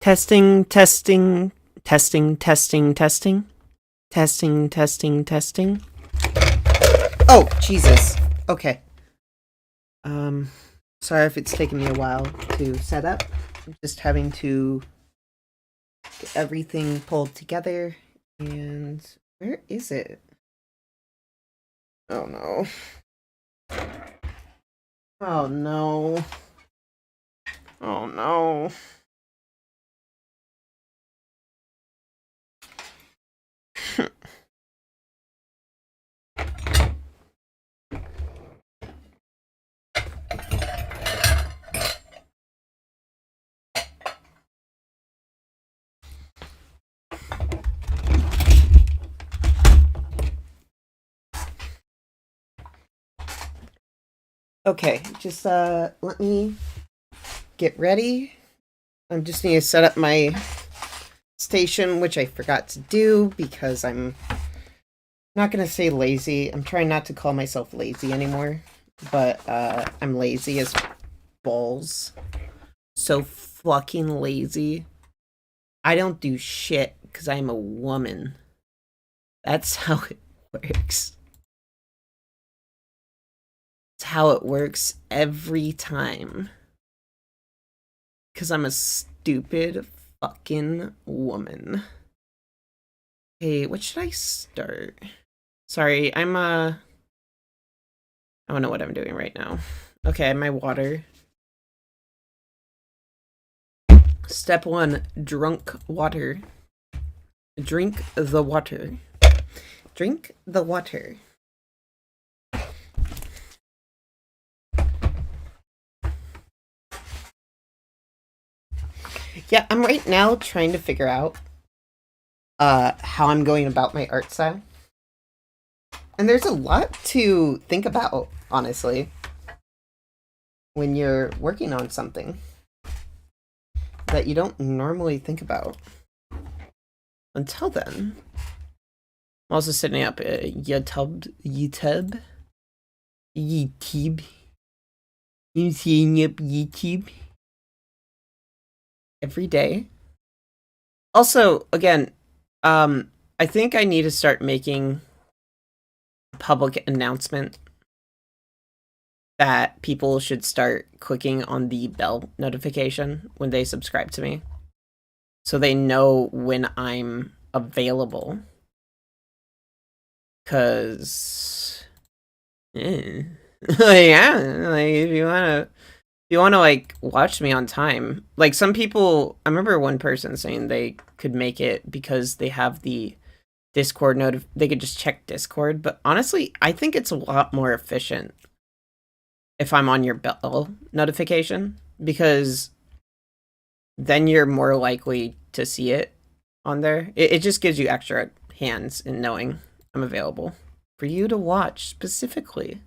Testing, testing, testing, testing, testing, testing, testing, testing. Oh, Jesus. Okay. Sorry if it's taking me a while to set up. I'm just having to get everything pulled together. And where is it? Oh no. Oh no. Oh no. Okay, just let me get ready. I just need to set up my station, which I forgot to do because I'm not gonna say lazy. I'm trying not to call myself lazy anymore, but I'm lazy as balls. So fucking lazy. I don't do shit because I'm a woman. That's how it works. It's how it works every time. Because I'm a stupid fucking woman. Hey, what should I start? Sorry, I don't know what I'm doing right now. Okay, my water. Step 1, drunk water. Drink the water. Drink the water. Yeah, I'm right now trying to figure out how I'm going about my art style. And there's a lot to think about, honestly, when you're working on something that you don't normally think about. Until then, I'm also setting up a YouTube. I'm setting up YouTube every day. Also, again, I think I need to start making a public announcement that people should start clicking on the bell notification when they subscribe to me, so they know when I'm available. Cause, yeah, like if you wanna like watch me on time, like some people, I remember one person saying they could make it because they have the Discord they could just check Discord, but honestly, I think it's a lot more efficient if I'm on your bell notification, because then you're more likely to see it on there. It just gives you extra hands in knowing I'm available for you to watch specifically.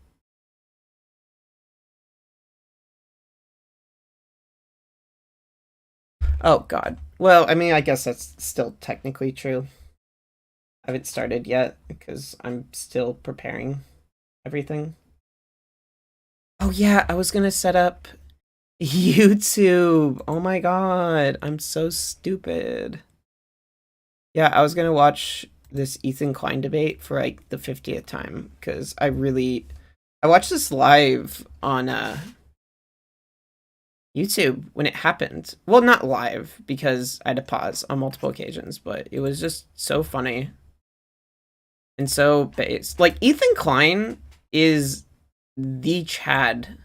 Oh god. Well, I mean, I guess that's still technically true. I haven't started yet because I'm still preparing everything. Oh yeah, I was gonna set up YouTube. Oh my god, I'm so stupid. Yeah, I was gonna watch this Ethan Klein debate for like the 50th time because I watched this live on YouTube when it happened. Well, not live because I had to pause on multiple occasions, but it was just so funny and so based. Like Ethan Klein is the Chad.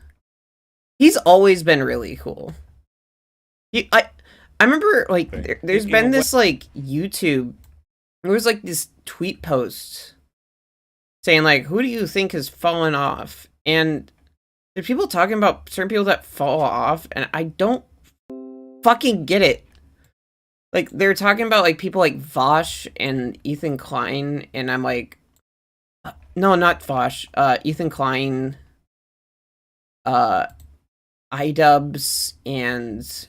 He's always been really cool. I remember like there's been this like YouTube. There was like this tweet post saying like, "Who do you think has fallen off?" And there's people talking about certain people that fall off, and I don't fucking get it. Like they're talking about like people like Vosh and Ethan Klein, and I'm like, no, not Vosh. Ethan Klein, iDubbbz, and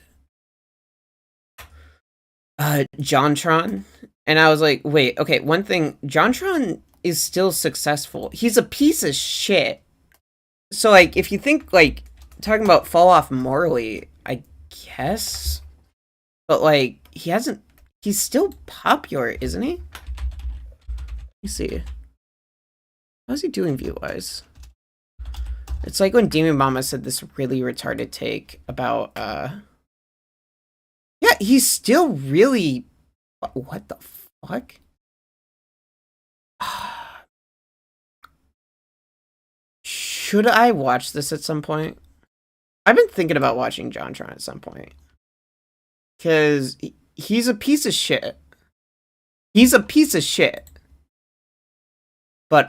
JonTron. And I was like, wait, okay, one thing, JonTron is still successful. He's a piece of shit. So, like, if you think, like, talking about fall off morally, I guess. But like, he hasn't. He's still popular, isn't he? Let me see. How's he doing view-wise? It's like when Demon Mama said this really retarded take about, yeah, he's still really... What the fuck? Should I watch this at some point? I've been thinking about watching JonTron at some point. Because he's a piece of shit. He's a piece of shit. But,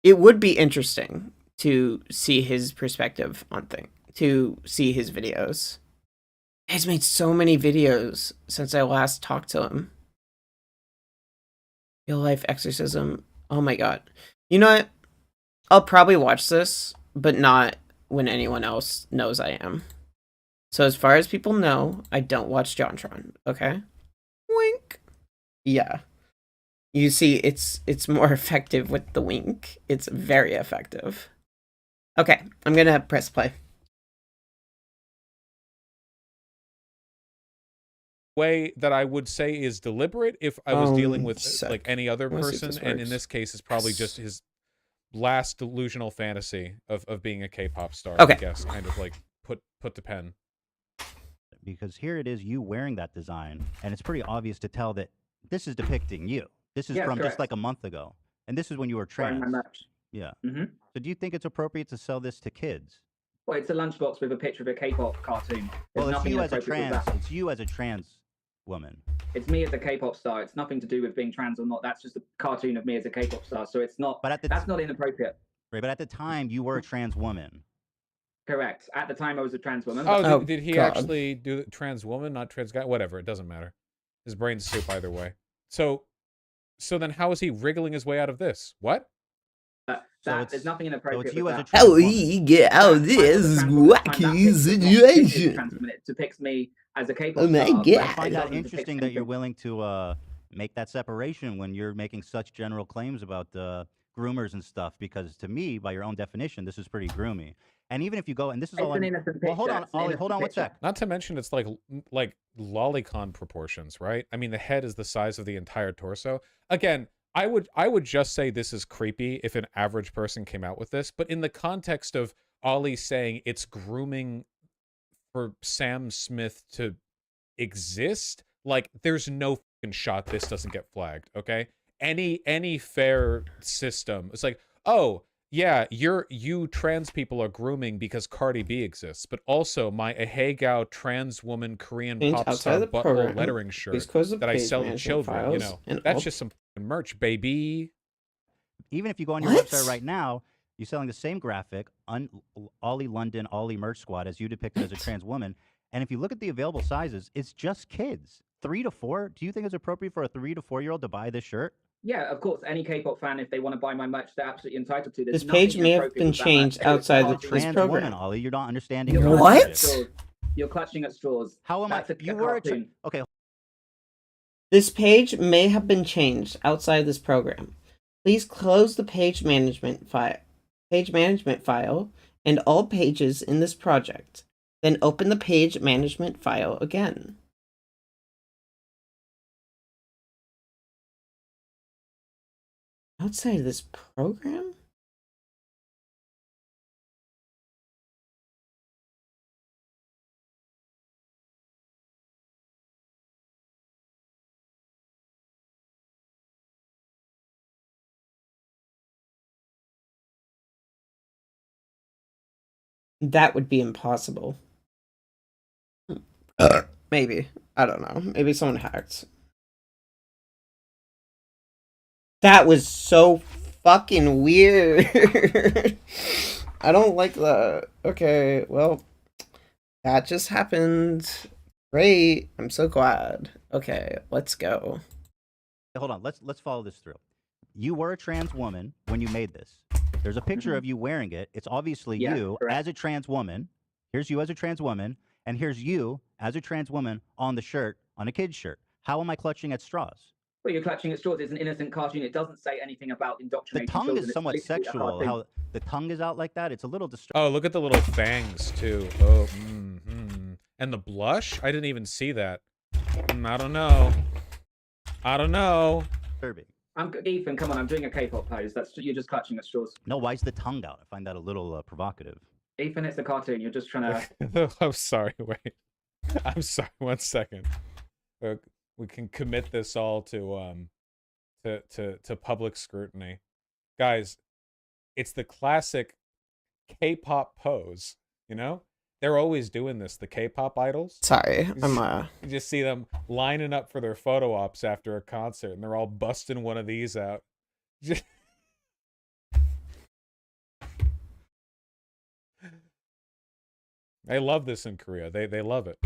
it would be interesting to see his perspective on things. To see his videos. He's made so many videos since I last talked to him. Real life exorcism. Oh my god. You know what? I'll probably watch this, but not when anyone else knows I am. So as far as people know, I don't watch JonTron, okay? Wink. Yeah. You see, it's more effective with the wink. It's very effective. Okay, I'm gonna press play. Way that I would say is deliberate if I was dealing with like any other person, and in this case, it's probably just his last delusional fantasy of being a K-pop star. Okay. I guess, kind of like put to pen. Because here it is, you wearing that design, and it's pretty obvious to tell that this is depicting you. This is from just like a month ago, and this is when you were trans. Yeah. So do you think it's appropriate to sell this to kids? Well, it's a lunchbox with a picture of a K-pop cartoon. Well, it's you as a trans. It's you as a trans woman. It's me as a K-pop star. It's nothing to do with being trans or not. That's just a cartoon of me as a K-pop star. So it's not. But that's not inappropriate. Right, but at the time you were a trans woman. Correct. At the time I was a trans woman. Oh, did he actually do trans woman, not trans guy? Whatever, it doesn't matter. His brain's soup either way. So then how is he wriggling his way out of this? What? There's nothing inappropriate. So it's you as a trans trans woman. How we get out of this wacky situation? It depicts me as a K-pop star. I find that interesting that you're willing to make that separation when you're making such general claims about groomers and stuff, because to me, by your own definition, this is pretty groomy. And even if you go, and this is all well, hold on, Ollie, hold on one sec. Not to mention it's like lolicon proportions, right? I mean, the head is the size of the entire torso. Again, I would just say this is creepy if an average person came out with this, but in the context of Ollie saying it's grooming for Sam Smith to exist, like there's no fucking shot this doesn't get flagged, okay? Any fair system, it's like, oh yeah, you trans people are grooming because Cardi B exists, but also my Ahegao trans woman Korean pop star butthole lettering shirt that I sell to children, you know, that's just some merch, baby. Even if you go on your website right now, you're selling the same graphic, Ollie London, Ollie Merch Squad, as you depicted as a trans woman. And if you look at the available sizes, it's just kids. 3 to 4. Do you think it's appropriate for a 3 to 4-year-old to buy this shirt? Yeah, of course. Any K-pop fan, if they want to buy my merch, they're absolutely entitled to. This page may have been changed outside the trans program. Woman, Ollie, you're not understanding. What? You're clutching at straws. How am I? You were okay. This page may have been changed outside this program. Please close the page management file and all pages in this project. Then open the page management file again. Outside of this program? That would be impossible. Maybe. I don't know. Maybe someone hacked. That was so fucking weird. I don't like that. Okay, well, that just happened. Great. I'm so glad. Okay, let's go. Hold on. Let's follow this through. You were a trans woman when you made this. There's a picture of you wearing it. It's obviously you as a trans woman. Here's you as a trans woman, and here's you as a trans woman on the shirt, on a kid's shirt. How am I clutching at straws? Well, you're clutching at straws. It's an innocent cartoon. It doesn't say anything about indoctrinating children. The tongue is somewhat sexual. How the tongue is out like that, it's a little disturbing. Oh, look at the little fangs, too. Oh, And the blush? I didn't even see that. I don't know. I don't know. Ethan, come on, I'm doing a K-pop pose. You're just clutching at straws. No, why's the tongue out? I find that a little provocative. Ethan, it's a cartoon. You're just trying to... I'm sorry, wait. I'm sorry, 1 second. We can commit this all to public scrutiny. Guys, it's the classic K-pop pose, you know? They're always doing this, the K-pop idols. Sorry, You just see them lining up for their photo ops after a concert, and they're all busting one of these out. They love this in Korea. They love it.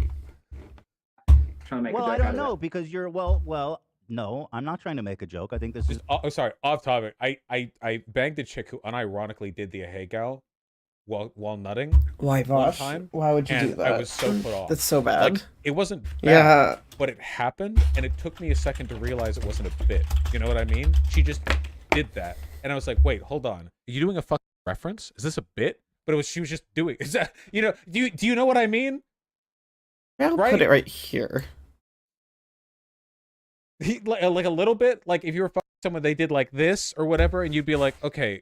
Trying to make well, a joke I don't out of know it. Because you're well. No, I'm not trying to make a joke. I think this is. Oh, sorry, off topic. I banged a chick who unironically did the ahegao while nutting. Why, one Vosh? time, Why would you and do that? I was so put off. That's so bad. Like, it wasn't bad, Yeah. but it happened, and it took me a second to realize it wasn't a bit. You know what I mean? She just did that, and I was like, "Wait, hold on. Are you doing a fucking reference? Is this a bit?" But she was just doing. Is that, you know? Do you know what I mean? I'll put it right here. Like a little bit. Like if you were fucking someone, they did like this or whatever, and you'd be like, "Okay,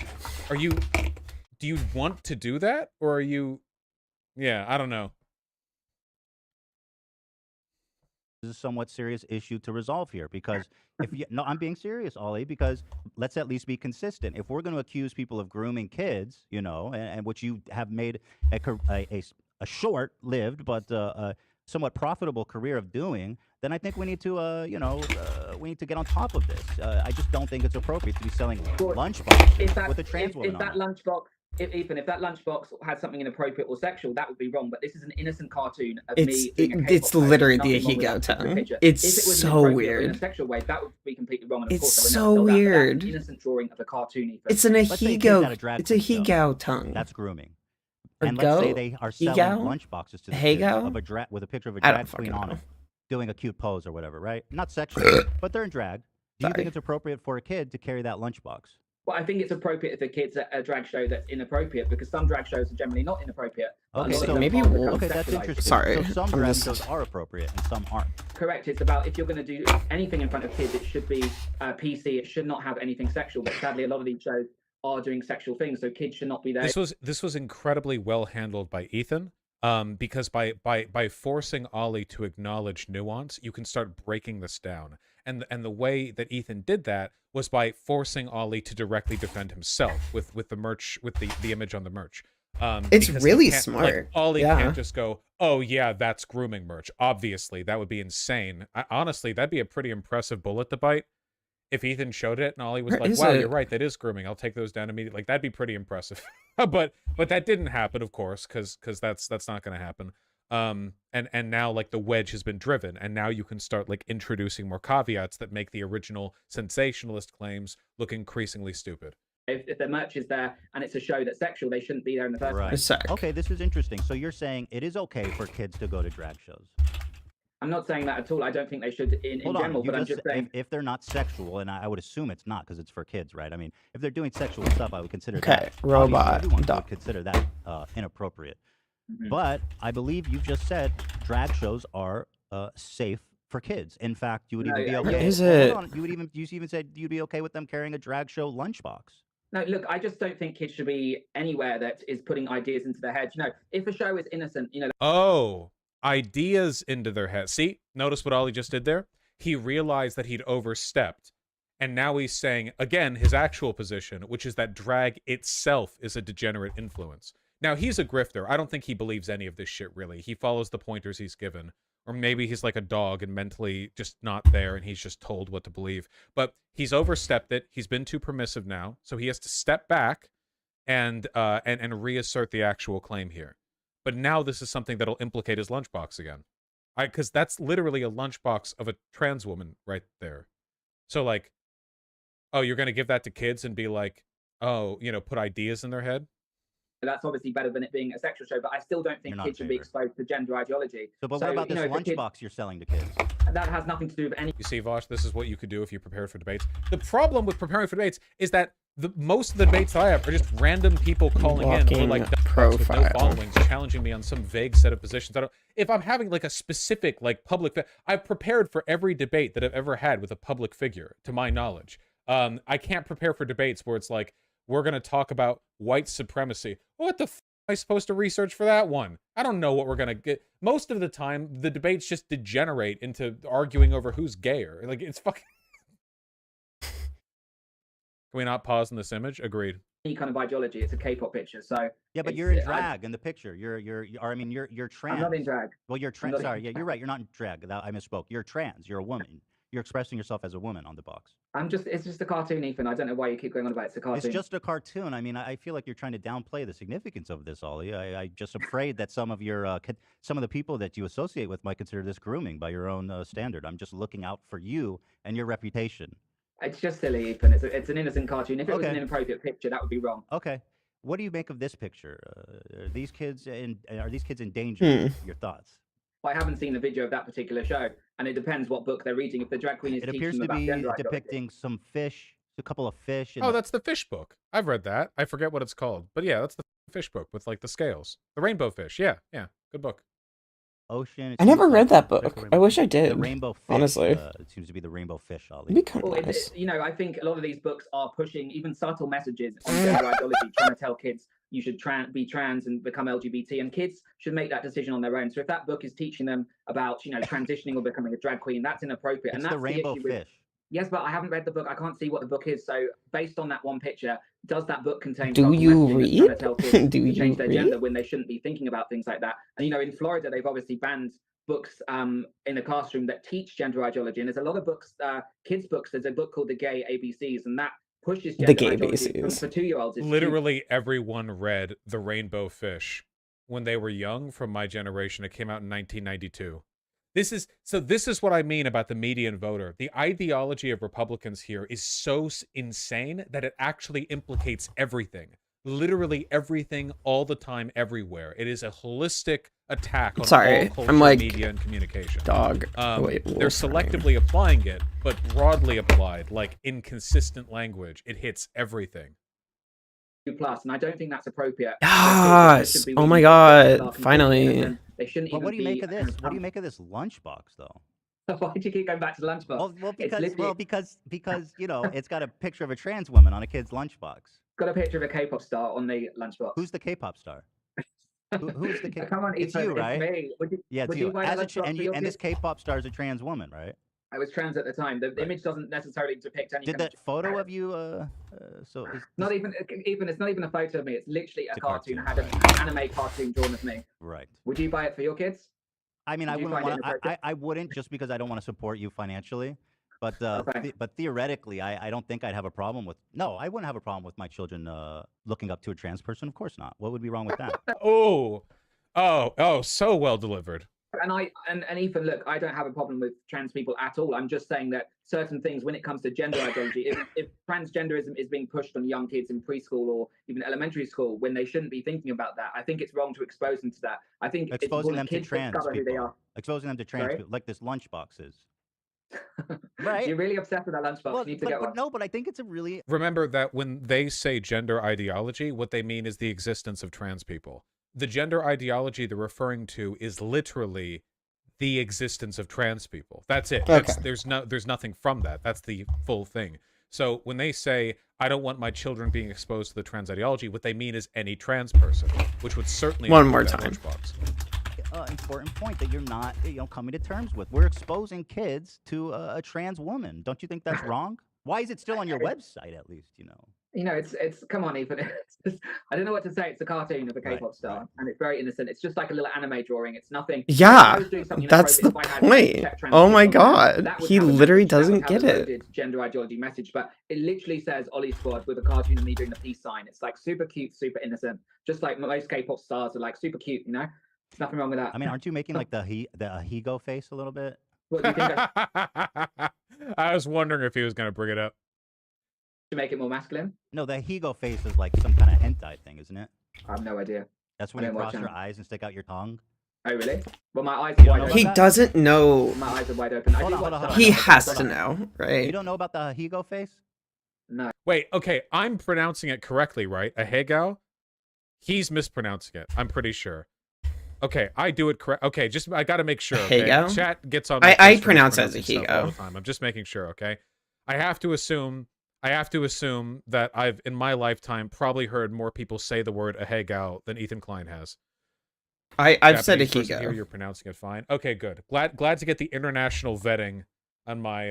do you want to do that, or are you?" Yeah, I don't know. This is a somewhat serious issue to resolve here because no, I'm being serious, Ollie, because let's at least be consistent. If we're going to accuse people of grooming kids, you know, and which you have made a short-lived but somewhat profitable career of doing, then I think we need to, we need to get on top of this. I just don't think it's appropriate to be selling lunchboxes with a trans woman if that lunchbox, Ethan, if that lunchbox had something inappropriate or sexual, that would be wrong. But this is an innocent cartoon of me doing a K-pop it's pose. literally There's the nothing wrong with ahegao that tongue. picture. It's if it was so inappropriate in weird. a sexual way, that would be completely wrong. And of It's course, I so would never sell that, but weird. that's an innocent drawing of a cartoon, Ethan. It's an Let's say a kid had a ahegao. drag It's a queen show. hegao tongue. That's grooming. Or And let's say go? they are selling Hegao? lunchboxes to the Hegao? kids of with a picture of a I don't drag queen fucking on know. it, doing a cute pose or whatever, right? Not sexual, but they're in drag. Do you Sorry. think it's appropriate for a kid to carry that lunchbox? Well, I think it's appropriate if the kid's at a drag show that's inappropriate, because some drag shows are generally not inappropriate. Okay, so so maybe okay, we'll- that's sexualized. interesting. Sorry, So some I'm drag just- shows are appropriate and some aren't. Correct. It's about if you're going to do anything in front of kids, it should be PC. It should not have anything sexual. But sadly, a lot of these shows are doing sexual things, so kids should not be there. This was incredibly well handled by Ethan. Because by forcing Ollie to acknowledge nuance, you can start breaking this down. And the way that Ethan did that was by forcing Ollie to directly defend himself with the merch, with the image on the merch. It's because he really can't- smart. Like, Ollie Yeah. can't just go, "Oh yeah, that's grooming merch." Obviously, that would be insane. Honestly, that'd be a pretty impressive bullet to bite. If Ethan showed it and Ollie was Where like, is "Wow, it? you're right, that is grooming. I'll take those down immediately." Like that'd be pretty impressive. but that didn't happen, of course, because that's not going to happen. And now like the wedge has been driven, and now you can start like introducing more caveats that make the original sensationalist claims look increasingly stupid. If the merch is there and it's a show that's sexual, they shouldn't be there in the first Right. A place. sec. Okay, this is interesting. So you're saying it is okay for kids to go to drag shows? I'm not saying that at all. I don't think they should in Hold general, on, you but I'm just saying. if they're not sexual, and I would assume it's not because it's for kids, right? I mean, if they're doing sexual stuff, I would consider Okay, that. robot Obviously, everyone duck. would consider that inappropriate. Mhm. But I believe you've just said drag shows are safe for kids. In fact, you would No, even be yeah, okay. Where is Hold it? on, you even said you'd be okay with them carrying a drag show lunchbox. No, look, I just don't think kids should be anywhere that is putting ideas into their head. You know, if a show is innocent, you know, Oh, ideas into their head. See, notice what Ollie just did there? He realized that he'd overstepped. And now he's saying, again, his actual position, which is that drag itself is a degenerate influence. Now, he's a grifter. I don't think he believes any of this shit, really. He follows the pointers he's given. Or maybe he's like a dog and mentally just not there and he's just told what to believe. But he's overstepped it. He's been too permissive now. So he has to step back and reassert the actual claim here. But now this is something that'll implicate his lunchbox again. Because that's literally a lunchbox of a trans woman right there. So like, oh, you're going to give that to kids and be like, oh, you know, put ideas in their head? that's obviously better than it being a sexual show. But I still don't think You're not kids in should be favor. exposed to gender ideology. So, but what about you this know, if the kid- lunchbox you're selling to kids? That has nothing to do with any. You see, Vosh, this is what you could do if you prepared for debates. The problem with preparing for debates is that most of the debates that I have are just random people calling in or like dumb with no followings, challenging me on some vague set of positions. If I'm having like a specific like public, I've prepared for every debate that I've ever had with a public figure, to my knowledge. I can't prepare for debates where it's like we're gonna talk about white supremacy. What the f am I supposed to research for that one? I don't know what we're gonna get. Most of the time, the debates just degenerate into arguing over who's gayer. Like it's fucking. Can we not pause in this image? Agreed. Any kind of ideology. It's a K-pop picture, so yeah, but you're in drag in the picture. I mean, you're trans. I'm not in drag. Well, you're trans. Sorry, yeah, you're right. You're not in drag. I misspoke. You're trans. You're a woman. You're expressing yourself as a woman on the box. It's just a cartoon, Ethan. I don't know why you keep going on about it's a cartoon. It's just a cartoon. I mean, I feel like you're trying to downplay the significance of this, Ollie. I'm just afraid that some of the people that you associate with might consider this grooming by your own standard. I'm just looking out for you and your reputation. It's just silly, Ethan. It's an innocent cartoon. If it was an inappropriate picture, that would be wrong. Okay. What do you make of this picture? Are these kids in danger? Your thoughts? I haven't seen the video of that particular show, and it depends what book they're reading. If the drag queen is teaching them about gender ideology. It appears to be depicting some fish, a couple of fish. Oh, that's the fish book. I've read that. I forget what it's called, but yeah, that's the fish book with like the scales, the rainbow fish. Yeah, good book. Ocean. I never read that book. I wish I did. The rainbow fish. Honestly, it seems to be the rainbow fish, Ollie. It'd be kind of nice. I think a lot of these books are pushing even subtle messages on gender ideology, trying to tell kids you should be trans and become LGBT, and kids should make that decision on their own. So if that book is teaching them about transitioning or becoming a drag queen, that's inappropriate. It's and that's the rainbow fish. Yes, but I haven't read the book. I can't see what the book is. So based on that one picture, does that book contain Do you read? Do you change their gender when they shouldn't be thinking about things like that? And in Florida, they've obviously banned books in the classroom that teach gender ideology. And there's a lot of books, kids books. There's a book called The Gay ABCs, and that pushes gender ideology for 2-year-olds. Literally everyone read The Rainbow Fish when they were young from my generation. It came out in 1992. This is what I mean about the median voter. The ideology of Republicans here is so insane that it actually implicates everything. Literally everything, all the time, everywhere. It is a holistic attack on all culture, media, and communication. They're selectively applying it, but broadly applied, like inconsistent language. It hits everything. Plus, and I don't think that's appropriate. Yes. Oh my God! Finally. They shouldn't. But what do you make of this? What do you make of this lunchbox, though? Why do you keep going back to the lunchbox? Because it's got a picture of a trans woman on a kid's lunchbox. Got a picture of a K-pop star on the lunchbox. Who's the K-pop star? Who's the K-pop? Come on, it's you, right? It's me. Yeah, it's you. And this K-pop star is a trans woman, right? I was trans at the time. The image doesn't necessarily depict any. Did that photo of you? Not even. It's not even a photo of me. It's literally a cartoon. I had an anime cartoon drawn of me. Right. Would you buy it for your kids? I mean, I wouldn't, just because I don't want to support you financially. But but theoretically, I don't think I'd have a problem with. No, I wouldn't have a problem with my children looking up to a trans person. Of course not. What would be wrong with that? So well delivered. And Ethan, look, I don't have a problem with trans people at all. I'm just saying that certain things, when it comes to gender ideology, if transgenderism is being pushed on young kids in preschool or even elementary school when they shouldn't be thinking about that, I think it's wrong to expose them to that. I think exposing them to trans people, who they are. Exposing them to trans people, like this lunchbox is. Right? You're really obsessed with that lunchbox. Well, you need to get one. No, but I think it's a really. Remember that when they say gender ideology, what they mean is the existence of trans people. The gender ideology they're referring to is literally the existence of trans people. That's it. Okay. There's nothing from that. That's the full thing. So when they say, I don't want my children being exposed to the trans ideology, what they mean is any trans person, which would certainly one more time. Important point that you're not coming to terms with. We're exposing kids to a trans woman. Don't you think that's wrong? Why is it still on your website, at least? It's come on, Ethan. I don't know what to say. It's a cartoon of a K-pop star, and it's very innocent. It's just like a little anime drawing. It's nothing. Yeah, that's the point. Oh my God, he literally doesn't get it. Gender ideology message, but it literally says Ollie Squad with a cartoon of me doing the peace sign. It's like super cute, super innocent, just like most K-pop stars are like super cute. There's nothing wrong with that. I mean, aren't you making like the Higo face a little bit? What do you think? I was wondering if he was going to bring it up. To make it more masculine? No, the Higo face is like some kind of hentai thing, isn't it? I have no idea. That's when you cross your eyes and stick out your tongue. Oh, really? Well, my eyes are wide open. He doesn't know. My eyes are wide open. He has to know, right? You don't know about the Higo face? No. Wait, okay, I'm pronouncing it correctly, right? Ahegao? He's mispronouncing it, I'm pretty sure. Okay, I do it correct. Okay, just I gotta make sure, okay? Higo? Chat gets on my I case for pronounce it as a mispronouncing stuff all the Higo. time. I'm just making sure, okay? I have to assume that I've, in my lifetime, probably heard more people say the word Ahegao than Ethan Klein has. I've said a Japanese person here, Higo. you're pronouncing it fine. Okay, good. Glad to get the international vetting on my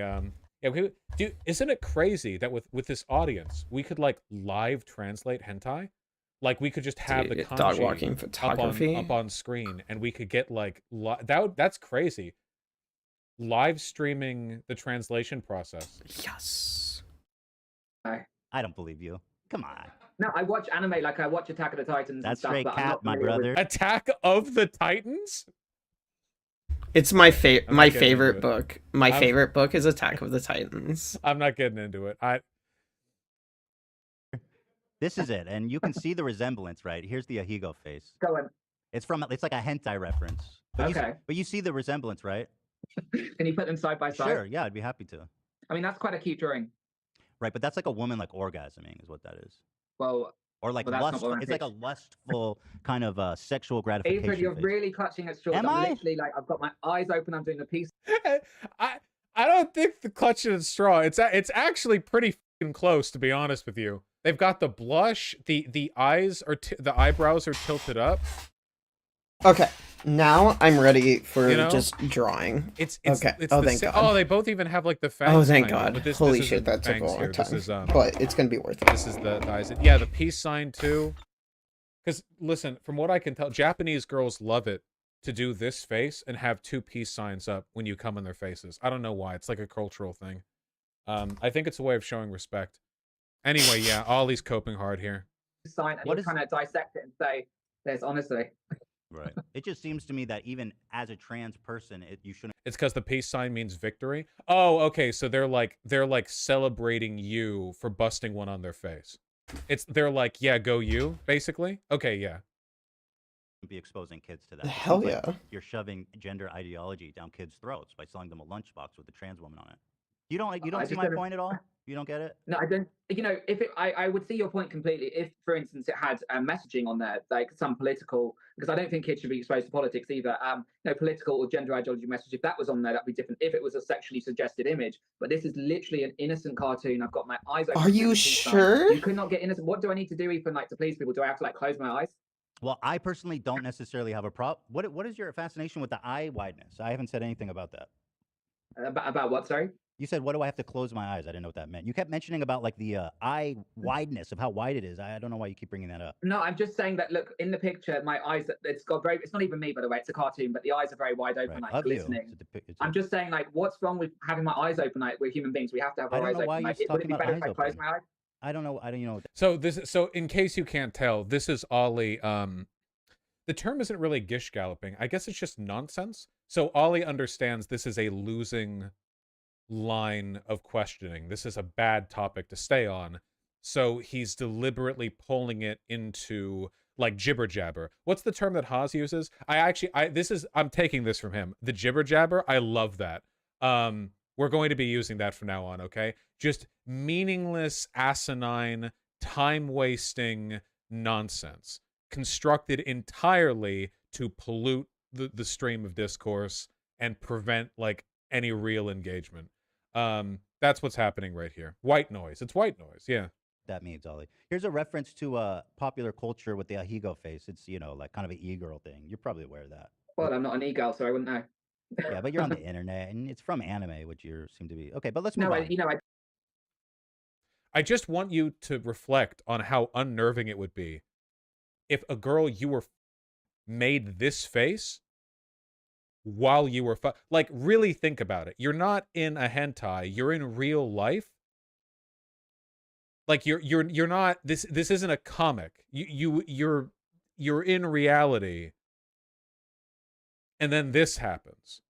yeah, dude, isn't it crazy that with this audience, we could like live translate hentai? Like we could just have Dude, the dog kanji walking photography. up on screen and we could get like that's crazy. Live streaming the translation process. Yes. I don't believe you. Come on. No, I watch anime, like I watch Attack of the Titans and That's stuff, straight but I'm cap, not my familiar with- brother. Attack of the Titans? It's my I'm not getting into favorite it. book. My favorite book is Attack of the Titans. I'm not getting into it. This is it, and you can see the resemblance, right? Here's the Ahigo face. Go on. It's like a hentai reference. But Okay. but you see the resemblance, right? Can you put them side by side? Sure, yeah, I'd be happy to. I mean, that's quite a cute drawing. Right, but that's like a woman like orgasming is what that is. Well, Or like Well, that's not lust. what I'm It's like a lustful kind of sexual gratification. April, you're face. really clutching at straws. Am I'm I? literally like, I've got my eyes open. I'm doing a piece. I don't think the clutching at straw. It's actually pretty fucking close, to be honest with you. They've got the blush. The eyes are the eyebrows are tilted up. Okay, now I'm ready for You know? just drawing. It's Okay. It's Oh, the thank God. Oh, they both even have like the fangs. Oh, thank behind it, God. but this Holy isn't shit, that took a fangs long here. time. This is But it's gonna be worth it. This is the eyes. Yeah, the peace sign too. Because listen, from what I can tell, Japanese girls love it to do this face and have two peace signs up when you come in their faces. I don't know why. It's like a cultural thing. I think it's a way of showing respect. Anyway, yeah, Ollie's coping hard here. Sign, and What you're is- trying to dissect it and say, "There's honestly." Right. It just seems to me that even as a trans person, you shouldn't. It's because the peace sign means victory. Oh, okay. So they're like celebrating you for busting one on their face. They're like, yeah, go you, basically. Okay, yeah. Be exposing kids to that. It Hell seems like yeah. you're shoving gender ideology down kids' throats by selling them a lunchbox with a trans woman on it. You don't I see just my don't- point at all? You don't get it? No, I don't. You know, if I would see your point completely. If, for instance, it had messaging on there, like some political, because I don't think kids should be exposed to politics either. Political or gender ideology message. If that was on there, that'd be different. If it was a sexually suggested image, but this is literally an innocent cartoon. I've got my eyes open. Are you sure? You could not get innocent. What do I need to do, Ethan, like to please people? Do I have to like close my eyes? Well, I personally don't necessarily have a problem. What is your fascination with the eye wideness? I haven't said anything about that. About what? Sorry. You said, what do I have to close my eyes? I didn't know what that meant. You kept mentioning about like the eye wideness of how wide it is. I don't know why you keep bringing that up. No, I'm just saying that. Look, in the picture, my eyes. It's got very. It's not even me, by the way. It's a cartoon, but the eyes are very wide open, Right. like Of you. glistening. It's I'm just saying, like, what's wrong with having my eyes open? Like, we're human beings. We have to have I our don't eyes know open. why Like, you're would it be talking better about if I eyes close my eyes? I don't know. So in case you can't tell, this is Ollie. The term isn't really gish galloping. I guess it's just nonsense. So Ollie understands this is a losing line of questioning. This is a bad topic to stay on. So he's deliberately pulling it into like jibber jabber. What's the term that Haas uses? I'm taking this from him. The jibber jabber. I love that. We're going to be using that from now on, okay? Just meaningless, asinine, time-wasting nonsense constructed entirely to pollute the stream of discourse and prevent like any real engagement. That's what's happening right here. White noise. It's white noise. Yeah. That means, Ollie. Here's a reference to popular culture with the Ahigo face. It's, like kind of an e-girl thing. You're probably aware of that. Well, I'm not an e-girl, so I wouldn't know. Yeah, but you're on the internet, and it's from anime, which you seem to be. Okay, but let's move No, on. I just want you to reflect on how unnerving it would be if a girl you were made this face while you were like, really think about it. You're not in a hentai. You're in real life. Like you're not. This isn't a comic. You're in reality. And then this happens.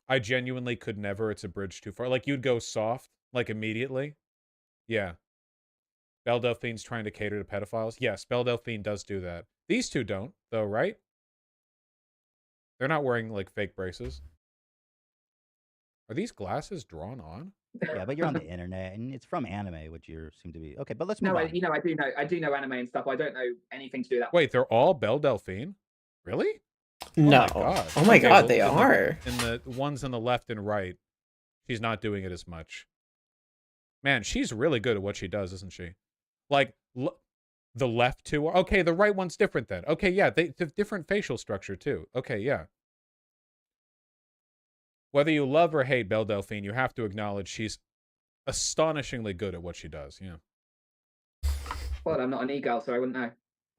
I genuinely could never. It's a bridge too far. Like, you'd go soft, like, immediately. Yeah. Belle Delphine's trying to cater to pedophiles. Yes, Belle Delphine does do that. These two don't, though, right? They're not wearing, like, fake braces. Are these glasses drawn on? Yeah, but you're on the internet, and it's from anime, which you seem to be. Okay, but let's move No, on. I do know anime and stuff. I don't know anything to do with that. Wait, they're all Belle Delphine? Really? Oh No. my god. Oh my Okay, god, well, they are. in the ones on the left and right, she's not doing it as much. Man, she's really good at what she does, isn't she? Like, the left two are... Okay, the right one's different then. Okay, yeah, they have different facial structure too. Okay, yeah. Whether you love or hate Belle Delphine, you have to acknowledge she's astonishingly good at what she does, yeah. Well, I'm not an e-girl, so I wouldn't know.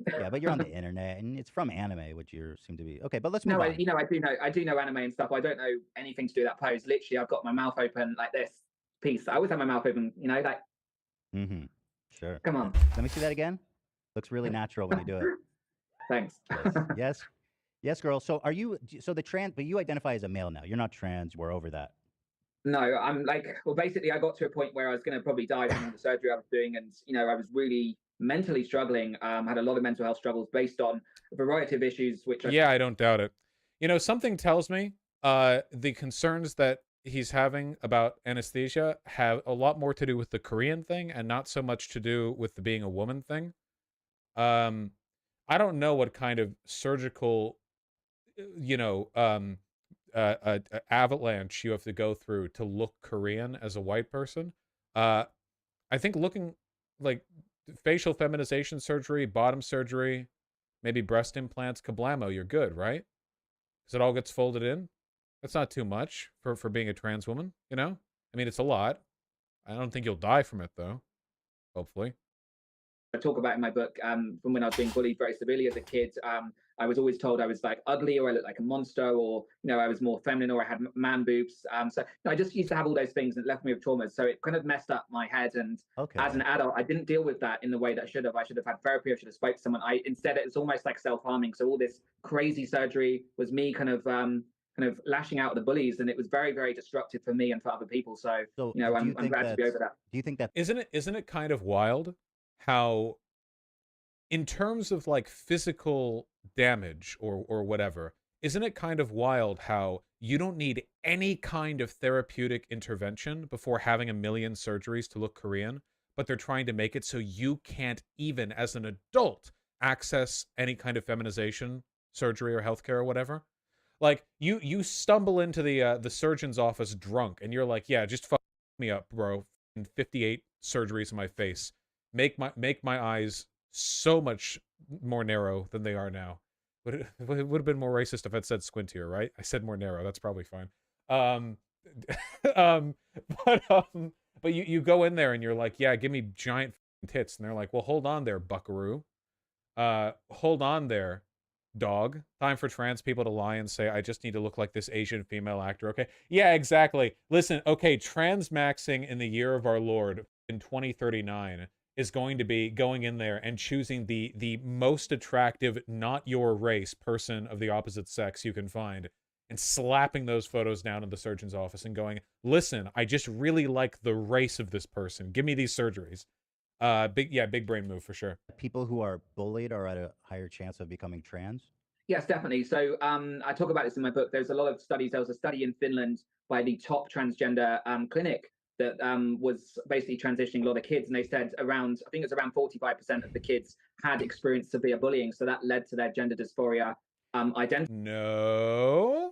Yeah, but you're on the internet, and it's from anime, which you seem to be. Okay, but let's move No, on. I do know anime and stuff. I don't know anything to do with that pose. Literally, I've got my mouth open like this piece. I always have my mouth open, you know, like. Mm-hmm. Sure. Come on. Let me see that again. Looks really natural when you do it. Thanks. Yes. Yes, girl. So are you? So the trans, but you identify as a male now. You're not trans. We're over that. No, I'm like, well, basically, I got to a point where I was going to probably die from the surgery I was doing, and I was really mentally struggling. Had a lot of mental health struggles based on a variety of issues, which Yeah, I don't doubt it. Something tells me the concerns that he's having about anesthesia have a lot more to do with the Korean thing and not so much to do with the being a woman thing. I don't know what kind of surgical, avalanche you have to go through to look Korean as a white person. I think looking like facial feminization surgery, bottom surgery, maybe breast implants, kablamo, you're good, right? Because it all gets folded in. That's not too much for being a trans woman, I mean, it's a lot. I don't think you'll die from it, though. Hopefully. I talk about in my book, from when I was being bullied very severely as a kid. I was always told I was like ugly, or I looked like a monster, or I was more feminine, or I had man boobs. So I just used to have all those things, and it left me with traumas. So it kind of messed up my head. And as an adult, I didn't deal with that in the way that I should have. I should have had therapy. I should have spoke to someone. Instead, it's almost like self-harming. So all this crazy surgery was me kind of lashing out at the bullies, and it was very, very destructive for me and for other people. So I'm glad to be over that. Do you think that isn't it kind of wild how, in terms of like physical damage or whatever, isn't it kind of wild how you don't need any kind of therapeutic intervention before having a million surgeries to look Korean, but they're trying to make it so you can't even as an adult access any kind of feminization surgery or healthcare or whatever? Like you stumble into the surgeon's office drunk and you're like, yeah, just fuck me up, bro. 58 surgeries in my face. Make my eyes so much more narrow than they are now. It would have been more racist if I'd said squintier, right? I said more narrow. That's probably fine. Um, but you go in there and you're like, yeah, give me giant tits, and they're like, well, hold on there, buckaroo. Hold on there, dog. Time for trans people to lie and say, I just need to look like this Asian female actor, okay? Yeah, exactly. Listen, okay, transmaxing in the year of our Lord in 2039 is going to be going in there and choosing the most attractive, not your race person of the opposite sex you can find, and slapping those photos down in the surgeon's office and going, listen, I just really like the race of this person. Give me these surgeries. Big brain move for sure. people who are bullied are at a higher chance of becoming trans? Yes, definitely. So I talk about this in my book. There's a lot of studies. There was a study in Finland by the top transgender clinic that was basically transitioning a lot of kids, and they said I think it's around 45% of the kids had experienced severe bullying. So that led to their gender dysphoria identity. No.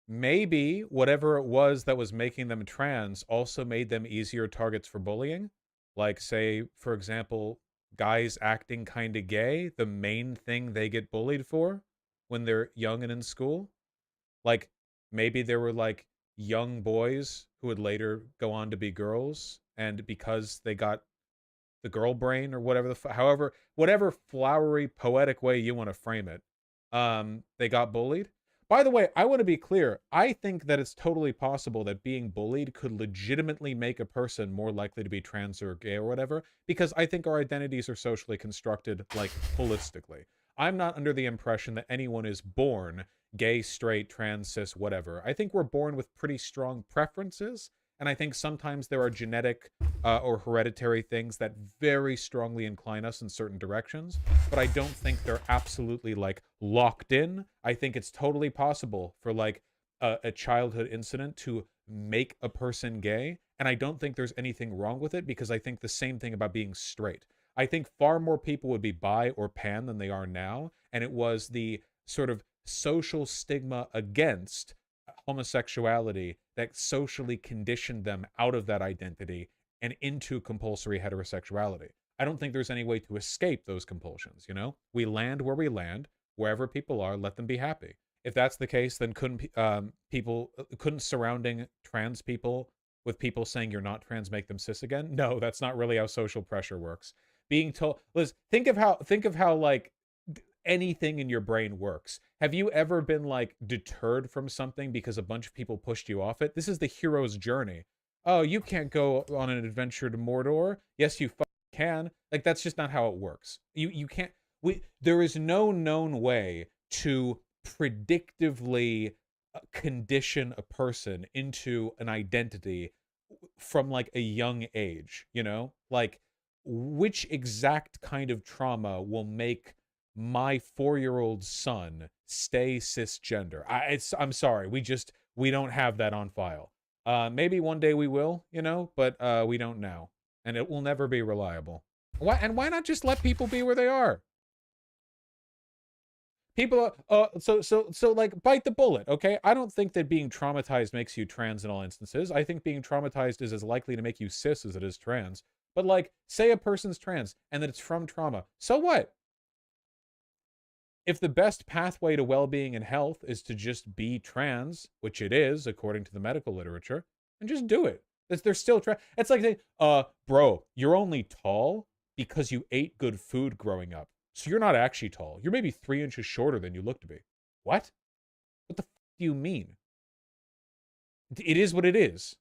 Maybe whatever it was that was making them trans also made them easier targets for bullying. Like, say, for example, guys acting kind of gay, the main thing they get bullied for when they're young and in school. Like, maybe there were like young boys who would later go on to be girls, and because they got the girl brain or whatever whatever flowery poetic way you want to frame it, they got bullied. By the way, I want to be clear. I think that it's totally possible that being bullied could legitimately make a person more likely to be trans or gay or whatever, because I think our identities are socially constructed, like, holistically. I'm not under the impression that anyone is born gay, straight, trans, cis, whatever. I think we're born with pretty strong preferences, and I think sometimes there are genetic or hereditary things that very strongly incline us in certain directions, but I don't think they're absolutely like locked in. I think it's totally possible for like a childhood incident to make a person gay, and I don't think there's anything wrong with it, because I think the same thing about being straight. I think far more people would be bi or pan than they are now, and it was the sort of social stigma against homosexuality that socially conditioned them out of that identity and into compulsory heterosexuality. I don't think there's any way to escape those compulsions, you know? We land where we land, wherever people are, let them be happy. If that's the case, then couldn't surrounding trans people with people saying you're not trans make them cis again? No, that's not really how social pressure works. Being told, Liz, think of how like anything in your brain works. Have you ever been like deterred from something because a bunch of people pushed you off it? This is the hero's journey. Oh, you can't go on an adventure to Mordor. Yes, you can. Like, that's just not how it works. You can't. There is no known way to predictively condition a person into an identity from like a young age, you know? Like, which exact kind of trauma will make my 4-year-old son stay cisgender? I'm sorry, we don't have that on file. Maybe one day we will, you know, but we don't now, and it will never be reliable. Why not just let people be where they are? People so like, bite the bullet, okay? I don't think that being traumatized makes you trans in all instances. I think being traumatized is as likely to make you cis as it is trans. But like, say a person's trans and that it's from trauma. So what? If the best pathway to well-being and health is to just be trans, which it is according to the medical literature, then just do it. They're still trans. It's like saying, bro, you're only tall because you ate good food growing up. So you're not actually tall. You're maybe 3 inches shorter than you look to be. What? What the f do you mean? It is what it is.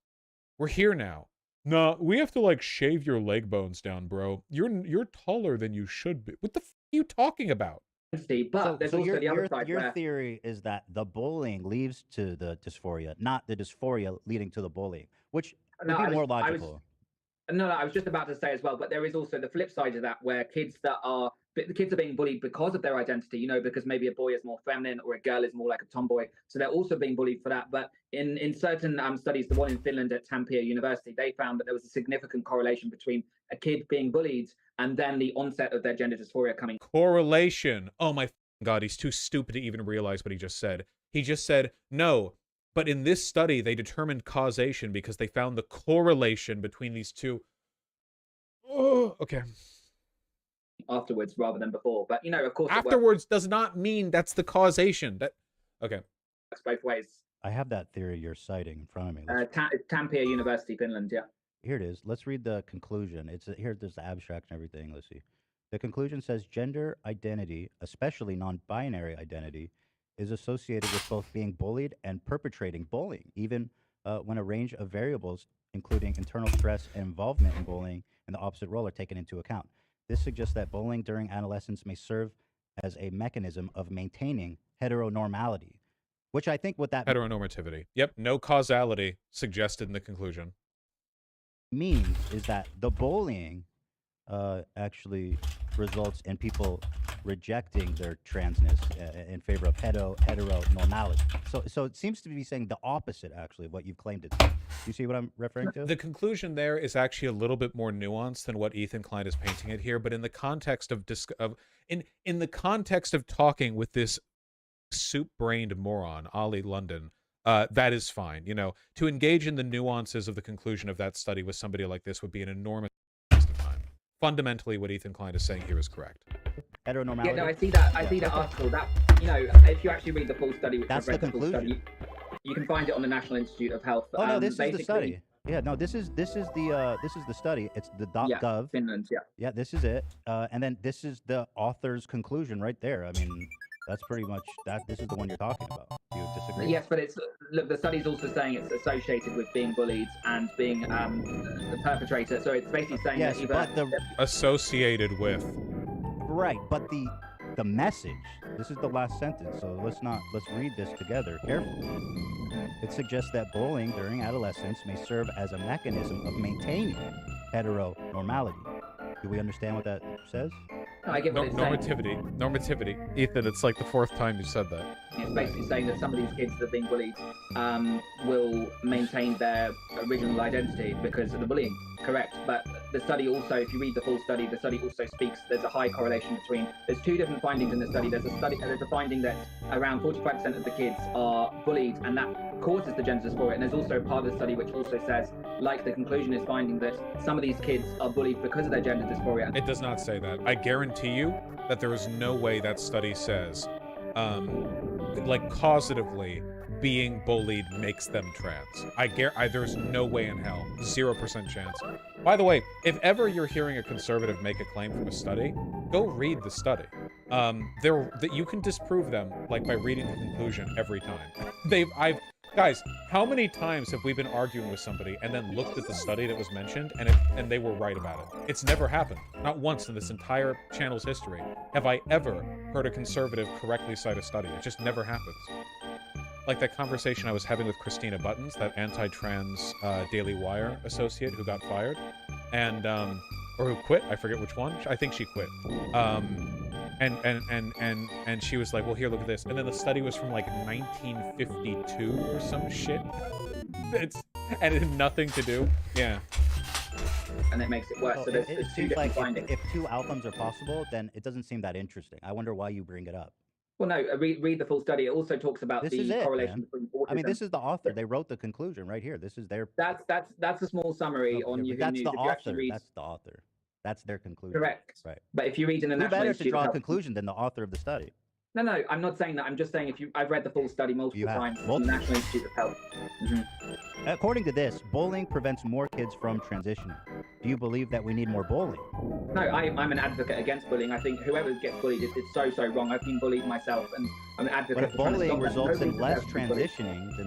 We're here now. No, we have to like shave your leg bones down, bro. You're taller than you should be. What the f are you talking about? But there's also the other side your where theory is that the bullying leads to the dysphoria, not the dysphoria leading to the bullying, which would be more logical. No, I was just about to say as well, but there is also the flip side of that, where the kids are being bullied because of their identity, you know, because maybe a boy is more feminine or a girl is more like a tomboy. So they're also being bullied for that. But in certain studies, the one in Finland at Tampere University, they found that there was a significant correlation between a kid being bullied and then the onset of their gender dysphoria coming. Correlation. Oh my God, he's too stupid to even realize what he just said. He just said, no, but in this study, they determined causation because they found the correlation between these two. Oh, okay. Afterwards rather than before. But, you know, of course, afterwards does not mean that's the causation. Okay. It's both ways. I have that theory you're citing in front of me. Tampere University, Finland, yeah. Here it is. Let's read the conclusion. Here, there's the abstract and everything. Let's see. The conclusion says gender identity, especially non-binary identity, is associated with both being bullied and perpetrating bullying, even when a range of variables, including internal stress and involvement in bullying and the opposite role, are taken into account. This suggests that bullying during adolescence may serve as a mechanism of maintaining heteronormality, which I think what that heteronormativity. Yep, no causality suggested in the conclusion. Means is that the bullying actually results in people rejecting their transness in favor of heteronormality. So it seems to be saying the opposite, actually, of what you've claimed it to. Do you see what I'm referring to? The conclusion there is actually a little bit more nuanced than what Ethan Klein is painting it here, but in the context of in the context of talking with this soup-brained moron, Ollie London, that is fine. You know, to engage in the nuances of the conclusion of that study with somebody like this would be an enormous waste of time. Fundamentally, what Ethan Klein is saying here is correct. Heteronormality. Yeah, no, I see that. I see that article. That, you know, if you actually read the full study, which that's the conclusion. Study, you can find it on the National Institute of Health. Oh no, this is the study. Yeah, no, this is the study. It's the .gov. Finland. Yeah. Yeah, this is it. And then this is the author's conclusion right there. I mean, that's pretty much that. This is the one you're talking about. Do you disagree? Yes, but it's look. The study's also saying it's associated with being bullied and being the perpetrator. So it's basically saying yes, that but the associated with. Right, but the message. This is the last sentence. So let's read this together carefully. It suggests that bullying during adolescence may serve as a mechanism of maintaining heteronormality. Do we understand what that says? No, I get what it's saying. Normativity. Ethan, it's like the 4th time you said that. It's basically saying that some of these kids that are being bullied will maintain their original identity because of the bullying. Correct. But the study also, if you read the full study, the study also speaks, there's a high correlation between, there's two different findings in the study. There's a finding that around 45% of the kids are bullied, and that causes the gender dysphoria. And there's also a part of the study which also says, like the conclusion is finding, that some of these kids are bullied because of their gender dysphoria. It does not say that. I guarantee you that there is no way that study says, like, causatively, being bullied makes them trans. There's no way in hell. 0% chance. By the way, if ever you're hearing a conservative make a claim from a study, go read the study. You can disprove them, like, by reading the conclusion every time. Guys, how many times have we been arguing with somebody and then looked at the study that was mentioned and they were right about it? It's never happened. Not once in this entire channel's history have I ever heard a conservative correctly cite a study. It just never happens. Like that conversation I was having with Christina Buttons, that anti-trans Daily Wire associate who got fired, and or who quit. I forget which one. I think she quit. And she was like, well, here, look at this. And then the study was from like 1952 or some shit. And it had nothing to do. Yeah. And it makes it worse. Oh, So there's it two seems different like findings. if two outcomes are possible, then it doesn't seem that interesting. I wonder why you bring it up. Well, no, read the full study. It also talks about This the is it, correlation man. between autism. I mean, this is the author. They wrote the conclusion right here. This is their. That's a small summary on but Yahoo that's News. the If you actually author. read, That's the author. That's their conclusion. correct. Right. But if you read in the Who National better to Institute draw of a Health, conclusion than the author of the study? no, I'm not saying that. I'm just saying I've read the full study multiple times from the National Institute of Health. According to this, bullying prevents more kids from transitioning. Do you believe that we need more bullying? No, I'm an advocate against bullying. I think whoever gets bullied, it's so wrong. I've been bullied myself, and I'm an advocate. But if for trying to bullying stop that. results in Nobody less deserves to be bullied. transitioning,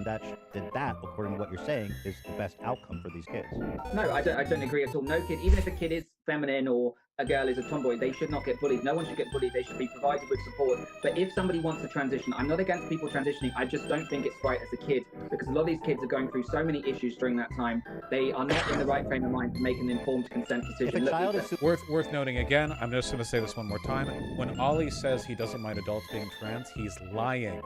then that, according to what you're saying, is the best outcome for these kids. No, I don't agree at all. No kid, even if a kid is feminine or a girl is a tomboy, they should not get bullied. No one should get bullied. They should be provided with support. But if somebody wants to transition, I'm not against people transitioning. I just don't think it's right as a kid, because a lot of these kids are going through so many issues during that time. They are not in the right frame of mind to make an informed consent decision. If a child is Worth noting again, I'm just going to say this one more time. When Ollie says he doesn't mind adults being trans, he's lying.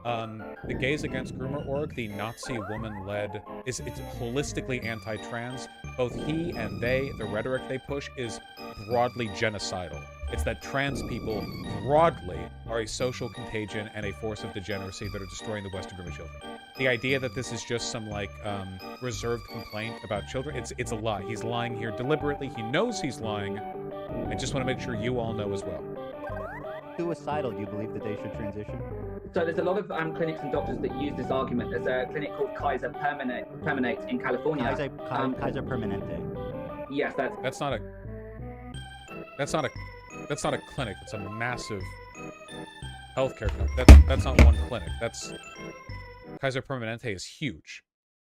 The Gays Against Groomer org, the Nazi woman-led, it's holistically anti-trans. Both he and they, the rhetoric they push is broadly genocidal. It's that trans people broadly are a social contagion and a force of degeneracy that are destroying the Western group of children. The idea that this is just some like reserved complaint about children, it's a lie. He's lying here deliberately. He knows he's lying. I just want to make sure you all know as well. suicidal, do you believe that they should transition? So there's a lot of clinics and doctors that use this argument. There's a clinic called Kaiser Permanente in California. Kaiser Permanente. Yes, That's not a clinic. It's a massive healthcare company. That's not one clinic. That's Kaiser Permanente is huge.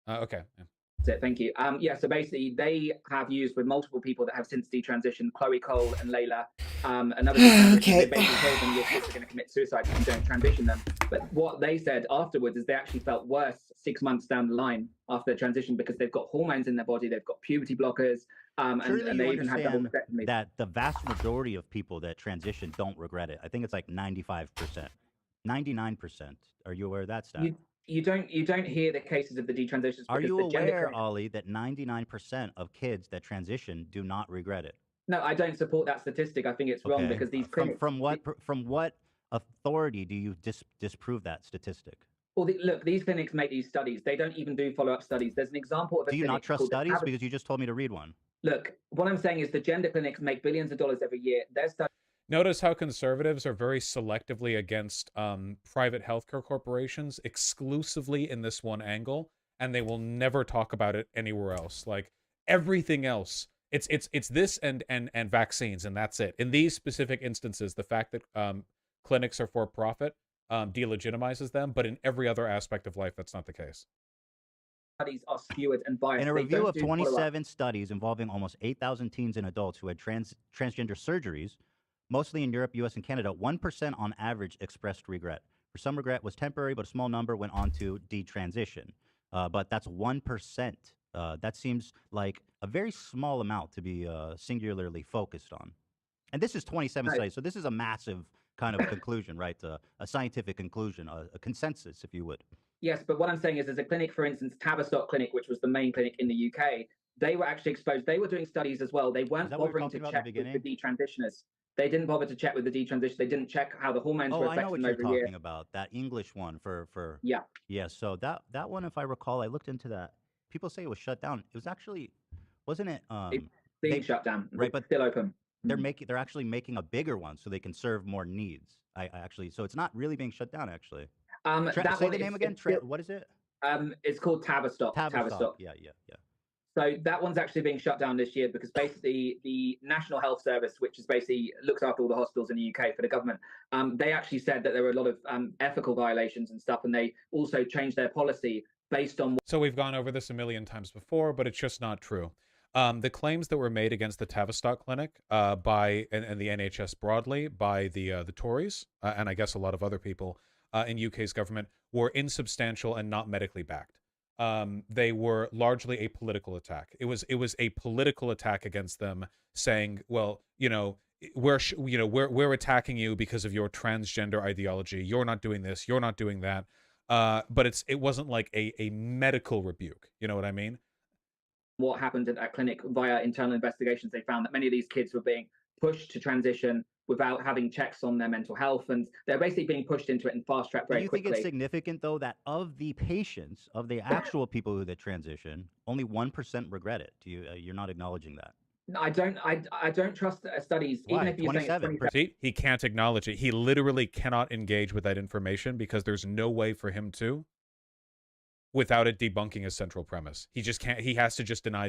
Okay. Yeah. That's it. Thank you. Yeah. So basically, they have used with multiple people that have since detransitioned, Chloe Cole and Layla. Another Okay. They basically told them your kids are going to commit suicide if you don't transition them. But what they said afterwards is they actually felt worse 6 months down the line after their transition because they've got hormones in their body, they've got puberty blockers, and they even had double mastectomy. That the vast majority of people that transition don't regret it. I think it's like 95%, 99%. Are you aware of that stat? You don't hear the cases of the detransitions. Are you aware, Ollie, that 99% of kids that transition do not regret it? No, I don't support that statistic. I think it's wrong because these clinics... From what authority do you disprove that statistic? Well, look, these clinics make these studies. They don't even do follow-up studies. There's an example of a Do you not trust studies? Because you just told me to read one. Look, what I'm saying is the gender clinics make billions of dollars every year. Their studies... Notice how conservatives are very selectively against private healthcare corporations exclusively in this one angle, and they will never talk about it anywhere else. Like everything else, it's this and vaccines, and that's it. In these specific instances, the fact that clinics are for profit delegitimizes them, but in every other aspect of life, that's not the case. Studies are skewed and biased. In a review of 27 studies involving almost 8,000 teens and adults who had transgender surgeries, mostly in Europe, US, and Canada, 1% on average expressed regret. For some, regret was temporary, but a small number went on to detransition. But that's 1%. That seems like a very small amount to be singularly focused on. And this is 27 studies, so this is a massive kind of conclusion, right? A scientific conclusion, a consensus, if you would. Yes, but what I'm saying is, there's a clinic, for instance, Tavistock Clinic, which was the main clinic in the UK. They were actually exposed. They were doing studies as well. They Is weren't that what we were bothering to talking about in the check with the beginning? detransitioners. They didn't bother to check with the detransition. They didn't check how the hormones Oh, were I know affecting what them you're over a year. talking about. That English one for Yeah. yeah. So that one, if I recall, I looked into that. People say it was shut down. It was actually, wasn't it? It's being They shut down. right, It's but still open. they're actually making a bigger one so they can serve more needs. I actually, so it's not really being shut down actually. That Say one the name again. What is it? It's called Tavistock. Tavistock. Yeah. So that one's actually being shut down this year because basically the National Health Service, which is basically looks after all the hospitals in the UK for the government, they actually said that there were a lot of ethical violations and stuff, and they also changed their policy based on. So we've gone over this a million times before, but it's just not true. The claims that were made against the Tavistock Clinic by and the NHS broadly by the Tories and I guess a lot of other people in UK's government were insubstantial and not medically backed. They were largely a political attack. It was a political attack against them, saying, "Well, we're attacking you because of your transgender ideology. You're not doing this. You're not doing that." But it wasn't like a medical rebuke. You know what I mean? What happened at that clinic via internal investigations, they found that many of these kids were being pushed to transition without having checks on their mental health, and they're basically being pushed into it in fast track very quickly. Do you think it's significant though that of the patients, of the actual people who that transition, only 1% regret it? Do you you're not acknowledging that? I don't trust studies. Why? Even if you say 27. See, he can't acknowledge it. He literally cannot engage with that information because there's no way for him to without it debunking his central premise. He just can't. He has to just deny.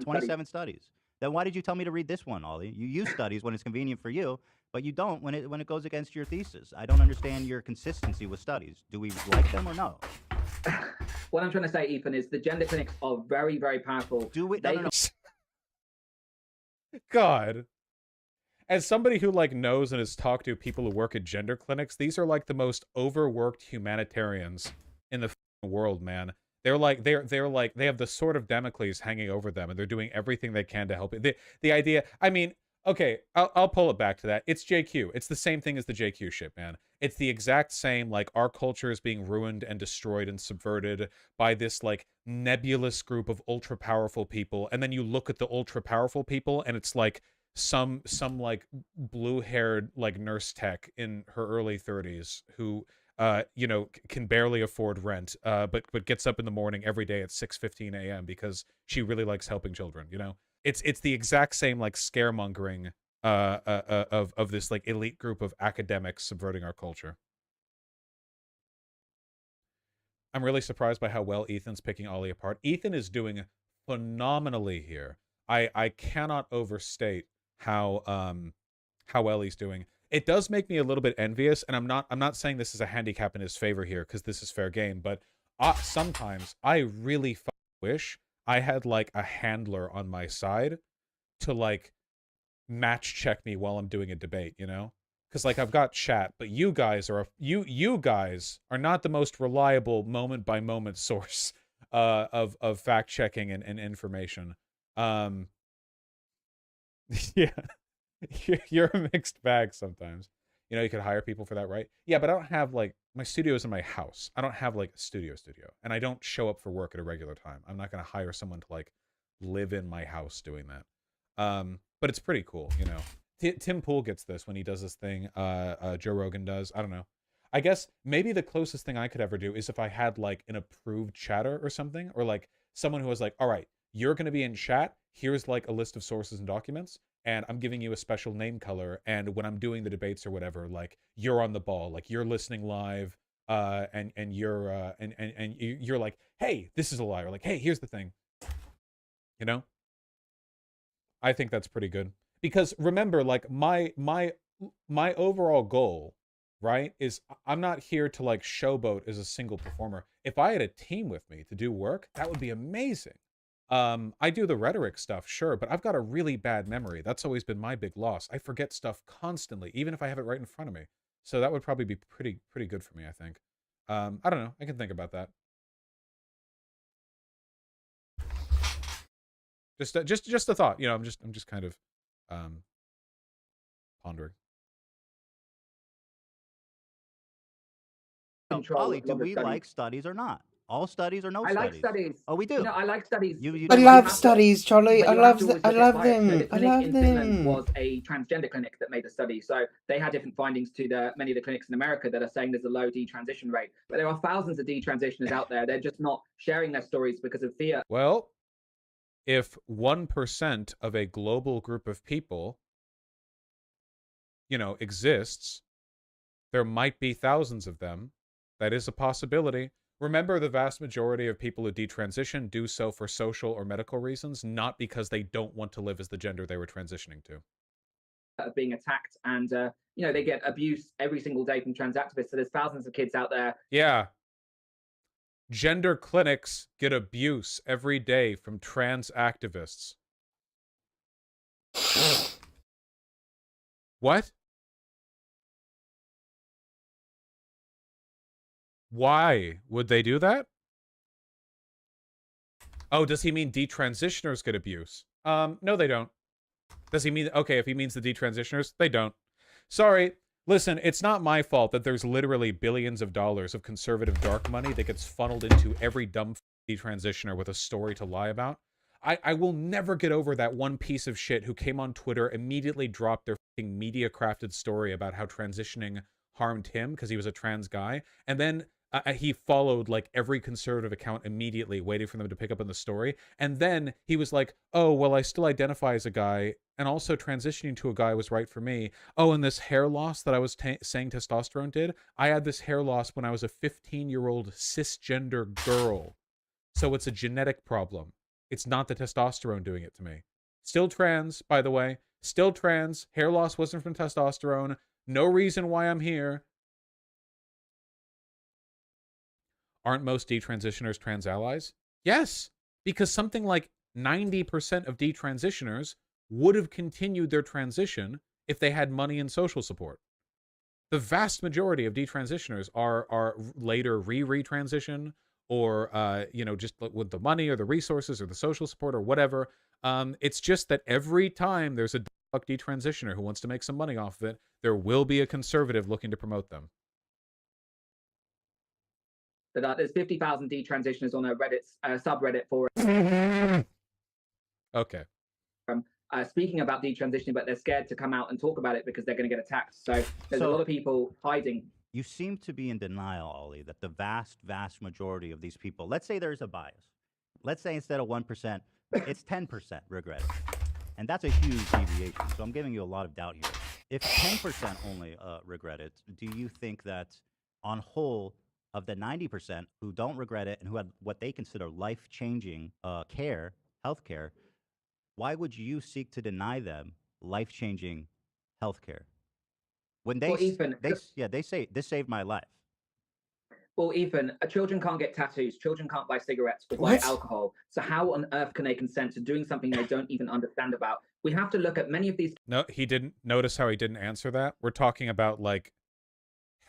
27 studies. Then why did you tell me to read this one, Ollie? You use studies when it's convenient for you, but you don't when it goes against your thesis. I don't understand your consistency with studies. Do we like them or no? What I'm trying to say, Ethan, is the gender clinics are very, very powerful. Do we? They No. God. As somebody who like knows and has talked to people who work at gender clinics, these are like the most overworked humanitarians in the world, man. They're like they have the sword of Damocles hanging over them, and they're doing everything they can to help it. The idea, I mean, okay, I'll pull it back to that. It's JQ. It's the same thing as the JQ shit, man. It's the exact same, like, our culture is being ruined and destroyed and subverted by this, like, nebulous group of ultra-powerful people, and then you look at the ultra-powerful people, and it's like some like blue-haired like nurse tech in her early 30s who can barely afford rent, but gets up in the morning every day at 6:15 a.m. because she really likes helping children. It's the exact same like scaremongering of this like elite group of academics subverting our culture. I'm really surprised by how well Ethan's picking Ollie apart. Ethan is doing phenomenally here. I cannot overstate how well he's doing. It does make me a little bit envious, and I'm not saying this is a handicap in his favor here because this is fair game, but sometimes I really wish I had like a handler on my side to like match check me while I'm doing a debate, because like I've got chat, but you guys are not the most reliable moment by moment source of fact checking and information. Yeah. You're a mixed bag sometimes. You could hire people for that, right? Yeah, but I don't have like my studio is in my house. I don't have like a studio, and I don't show up for work at a regular time. I'm not going to hire someone to like live in my house doing that. But it's pretty cool, Tim Pool gets this when he does this thing. Joe Rogan does. I don't know. I guess maybe the closest thing I could ever do is if I had like an approved chatter or something, or like someone who was like, all right, you're going to be in chat. Here's like a list of sources and documents, and I'm giving you a special name color. And when I'm doing the debates or whatever, like you're on the ball, like you're listening live, and you're like, hey, this is a lie, or like, hey, here's the thing. I think that's pretty good because remember, like my overall goal, right, is I'm not here to like showboat as a single performer. If I had a team with me to do work, that would be amazing. I do the rhetoric stuff, sure, but I've got a really bad memory. That's always been my big loss. I forget stuff constantly, even if I have it right in front of me. So that would probably be pretty good for me, I think. I don't know. I can think about that. Just a thought. I'm just kind of pondering. control Ollie, a do lot of we studies. like studies or not? All studies or no I studies? like studies. Oh, we do. I like studies. You I but you love have to- studies, Charlie. but I you have love to always I look at love bias. So them. the I clinic love in Finland them. was a transgender clinic that made the study. So they had different findings to many of the clinics in America that are saying there's a low detransition rate. But there are thousands of detransitioners out there. They're just not sharing their stories because of fear. Well, if 1% of a global group of people, exists, there might be thousands of them. That is a possibility. Remember, the vast majority of people who detransition do so for social or medical reasons, not because they don't want to live as the gender they were transitioning to. Of being attacked, and they get abuse every single day from trans activists. So there's thousands of kids out there. Yeah. Gender clinics get abuse every day from trans activists. What? Why would they do that? Oh, does he mean detransitioners get abuse? No, they don't. Does he mean... Okay, if he means the detransitioners, they don't. Sorry. Listen, it's not my fault that there's literally billions of dollars of conservative dark money that gets funneled into every dumb detransitioner with a story to lie about. I will never get over that one piece of shit who came on Twitter, immediately dropped their fucking media-crafted story about how transitioning harmed him because he was a trans guy, and then he followed like every conservative account immediately, waiting for them to pick up on the story. And then he was like, oh, well, I still identify as a guy, and also transitioning to a guy was right for me. Oh, and this hair loss that I was saying testosterone did, I had this hair loss when I was a 15-year-old cisgender girl. So it's a genetic problem. It's not the testosterone doing it to me. Still trans, by the way. Still trans. Hair loss wasn't from testosterone. No reason why I'm here. Aren't most detransitioners trans allies? Yes, because something like 90% of detransitioners would have continued their transition if they had money and social support. The vast majority of detransitioners are later re-transition, or just with the money or the resources or the social support or whatever. It's just that every time there's a fuck detransitioner who wants to make some money off of it, there will be a conservative looking to promote them. That there's 50,000 detransitioners on a Reddit subreddit for Okay. Speaking about detransitioning, but they're scared to come out and talk about it because they're going to get attacked. So there's a lot of people hiding. You seem to be in denial, Ollie, that the vast, vast majority of these people, let's say there's a bias. Let's say instead of 1%, it's 10% regret it. And that's a huge deviation. So I'm giving you a lot of doubt here. If 10% only regret it, do you think that on whole, of the 90% who don't regret it and who had what they consider life-changing care, healthcare, why would you seek to deny them life-changing healthcare? When they, Well, Ethan, they say this saved my life. Well, Ethan, children can't get tattoos. Children can't buy cigarettes or buy alcohol. So how on earth can they consent to doing something they don't even understand about? We have to look at many of these. No, he didn't. Notice how he didn't answer that? We're talking about like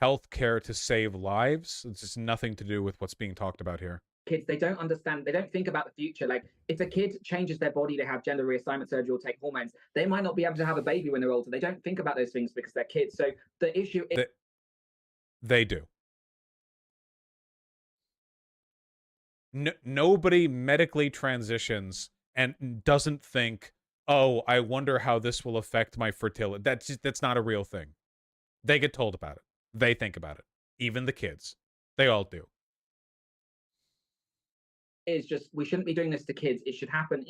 healthcare to save lives. It's just nothing to do with what's being talked about here. Kids, they don't understand, they don't think about the future. Like, if a kid changes their body, they have gender reassignment surgery or take hormones, they might not be able to have a baby when they're older. They don't think about those things because they're kids. So the issue is... They do. Nobody medically transitions and doesn't think, oh, I wonder how this will affect my fertility. That's not a real thing. They get told about it. They think about it. Even the kids. They all do. Is just, we shouldn't be doing this to kids. It should happen,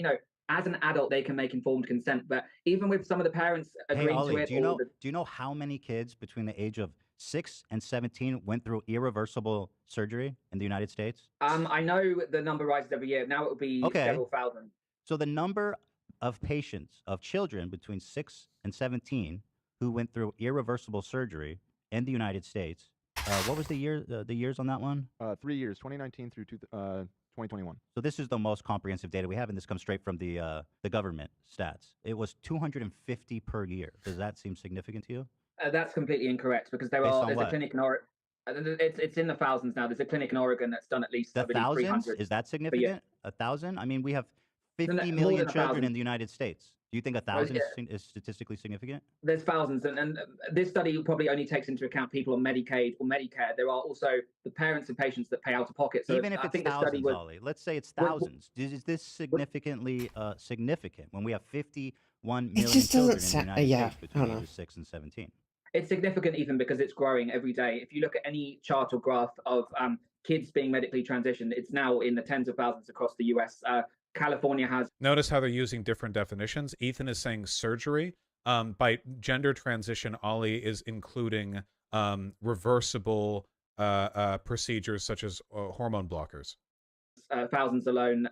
as an adult, they can make informed consent. But even with some of the parents agreeing Ollie, to it... do you know how many kids between the age of 6 and 17 went through irreversible surgery in the United States? I know the number rises every year. Now it will be several thousand. So the number of patients, of children between 6 and 17 who went through irreversible surgery in the United States, what was the years on that one? 3 years, 2019 through 2021. So this is the most comprehensive data we have, and this comes straight from the government stats. It was 250 per year. Does that seem significant to you? That's completely incorrect, because there's a clinic in Oregon. It's in the thousands now. There's a clinic in Oregon that's done at least 300. Is that significant? 1,000? I mean, we have 50 million children in the United States. Do you think 1,000 is statistically significant? There's thousands, and this study probably only takes into account people on Medicaid or Medicare. There are also the parents of patients that pay out of pocket. So Even if I it's think the study thousands, was. Ollie, let's say it's thousands. Is this significantly significant when we have 51 It million just doesn't children in the sound. United Yeah, States I between don't know. ages 6 and 17? It's significant even because it's growing every day. If you look at any chart or graph of kids being medically transitioned, it's now in the tens of thousands across the US. California has. Notice how they're using different definitions. Ethan is saying surgery. By gender transition, Ollie is including reversible procedures such as hormone blockers. Thousands alone.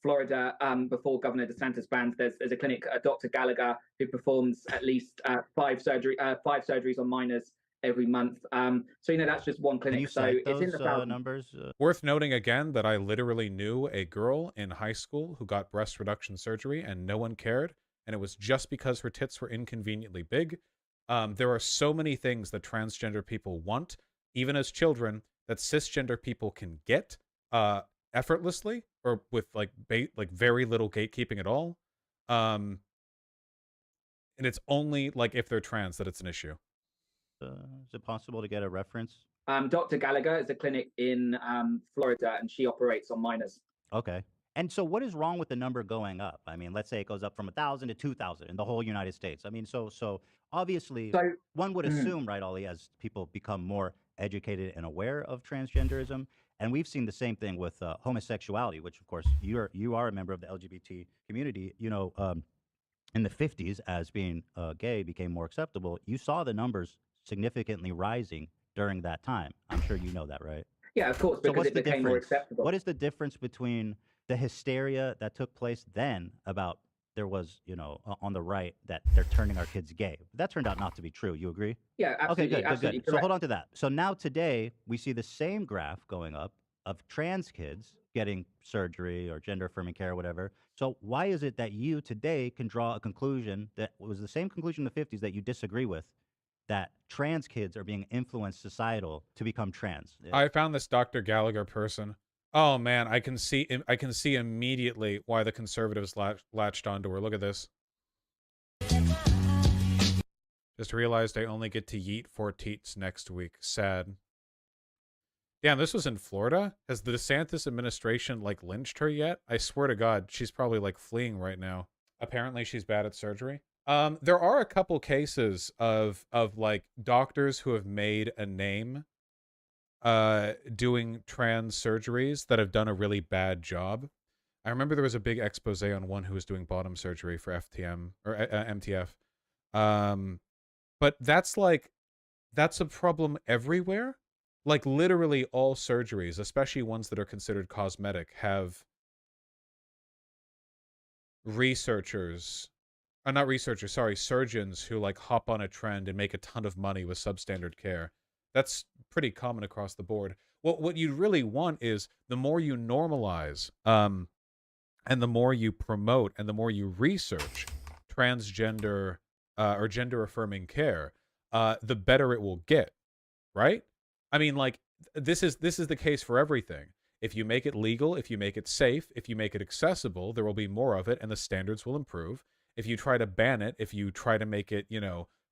Florida, before Governor DeSantis banned, there's a clinic, Dr. Gallagher, who performs at least 5 surgeries on minors every month. So that's just one clinic. Can you so cite it's in those the thousands. numbers? Worth noting again that I literally knew a girl in high school who got breast reduction surgery and no one cared, and it was just because her tits were inconveniently big. There are so many things that transgender people want, even as children, that cisgender people can get effortlessly or with like very little gatekeeping at all. And it's only like if they're trans that it's an issue. Is it possible to get a reference? Dr. Gallagher is a clinic in Florida, and she operates on minors. Okay. And so what is wrong with the number going up? I mean, let's say it goes up from 1,000 to 2,000 in the whole United States. I mean, so obviously one would assume, right, Ollie, as people become more educated and aware of transgenderism, and we've seen the same thing with homosexuality, which of course you are a member of the LGBT community. In the 50s, as being gay became more acceptable, you saw the numbers significantly rising during that time. I'm sure you know that, right? Yeah, of course, because it became more acceptable. What is the difference between the hysteria that took place then about there was, on the right that they're turning our kids gay? That turned out not to be true. You agree? Yeah, absolutely. Okay, good. Absolutely So hold on to that. So now today we see the same graph going up of trans kids getting surgery or gender affirming care or whatever. So why is it that you today can draw a conclusion that was the same conclusion in the 50s that you disagree with, that trans kids are being influenced societal to become trans? I found this Dr. Gallagher person. Oh man, I can see immediately why the conservatives latched onto her. Look at this. Just realized I only get to yeet 4 teats next week. Sad. Damn, this was in Florida? Has the DeSantis administration like lynched her yet? I swear to God, she's probably like fleeing right now. Apparently she's bad at surgery. There are a couple cases of like doctors who have made a name doing trans surgeries that have done a really bad job. I remember there was a big expose on one who was doing bottom surgery for FTM or MTF. But that's a problem everywhere. Like literally all surgeries, especially ones that are considered cosmetic, have surgeons who like hop on a trend and make a ton of money with substandard care. That's pretty common across the board. What you really want is the more you normalize, and the more you promote, and the more you research transgender or gender affirming care, the better it will get, right? I mean, like this is the case for everything. If you make it legal, if you make it safe, if you make it accessible, there will be more of it, and the standards will improve. If you try to ban it, if you try to make it,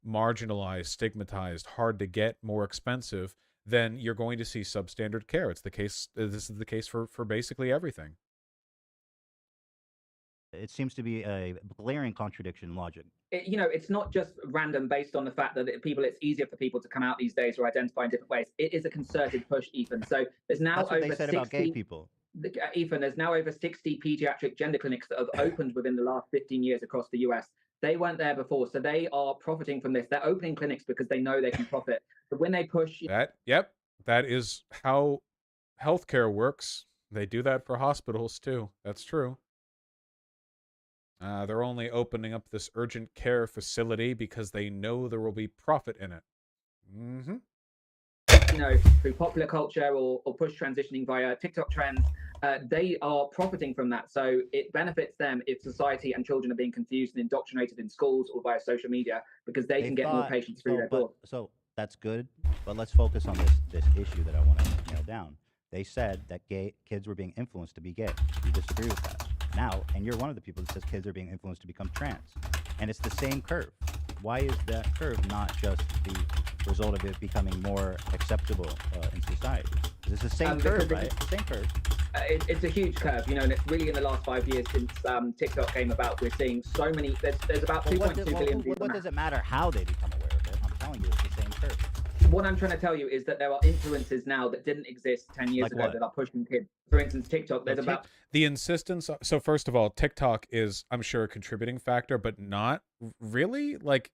marginalized, stigmatized, hard to get, more expensive, then you're going to see substandard care. It's the case. This is the case for basically everything. It seems to be a glaring contradiction in logic. It's not just random based on the fact that it's easier for people to come out these days or identify in different ways. It is a concerted push, Ethan. So there's now That's what over they said 60, about gay people. Ethan, there's now over 60 pediatric gender clinics that have opened within the last 15 years across the US. They weren't there before, so they are profiting from this. They're opening clinics because they know they can profit. But when they push... That is how healthcare works. They do that for hospitals too. That's true. They're only opening up this urgent care facility because they know there will be profit in it. Mm-hmm. Through popular culture or push transitioning via TikTok trends, they are profiting from that. So it benefits them if society and children are being confused and indoctrinated in schools or via social media because they can get more patients through their door. So that's good, but let's focus on this issue that I want to nail down. They said that gay kids were being influenced to be gay. You disagree with that? now, and you're one of the people that says kids are being influenced to become trans, and it's the same curve. Why is that curve not just the result of it becoming more acceptable in society? It's the same curve, right? It's the same curve. It's a huge curve, and it's really in the last 5 years since TikTok came about. We're seeing so many. There's about 2.2 billion people. What does it matter how they become aware of it? I'm telling you, it's the same curve. What I'm trying to tell you is that there are influences now that didn't exist 10 years ago that are pushing kids. For instance, TikTok. There's about the insistence. So first of all, TikTok is, I'm sure, a contributing factor, but not really. Like,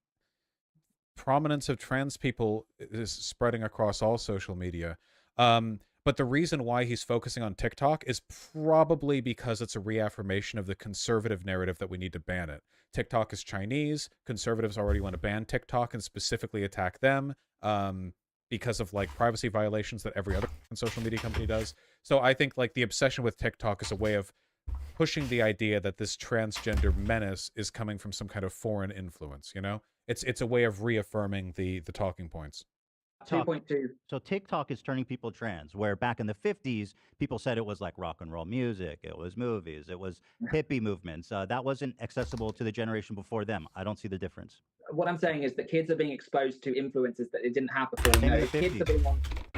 prominence of trans people is spreading across all social media. But the reason why he's focusing on TikTok is probably because it's a reaffirmation of the conservative narrative that we need to ban it. TikTok is Chinese. Conservatives already want to ban TikTok and specifically attack them because of like privacy violations that every other social media company does. So I think like the obsession with TikTok is a way of pushing the idea that this transgender menace is coming from some kind of foreign influence, It's a way of reaffirming the talking points. 2.2. So TikTok is turning people trans, where back in the 50s, people said it was like rock and roll music, it was movies, it was hippie movements. That wasn't accessible to the generation before them. I don't see the difference. What I'm saying is that kids are being exposed to influences that they didn't have before. Same in the 50s. Kids are being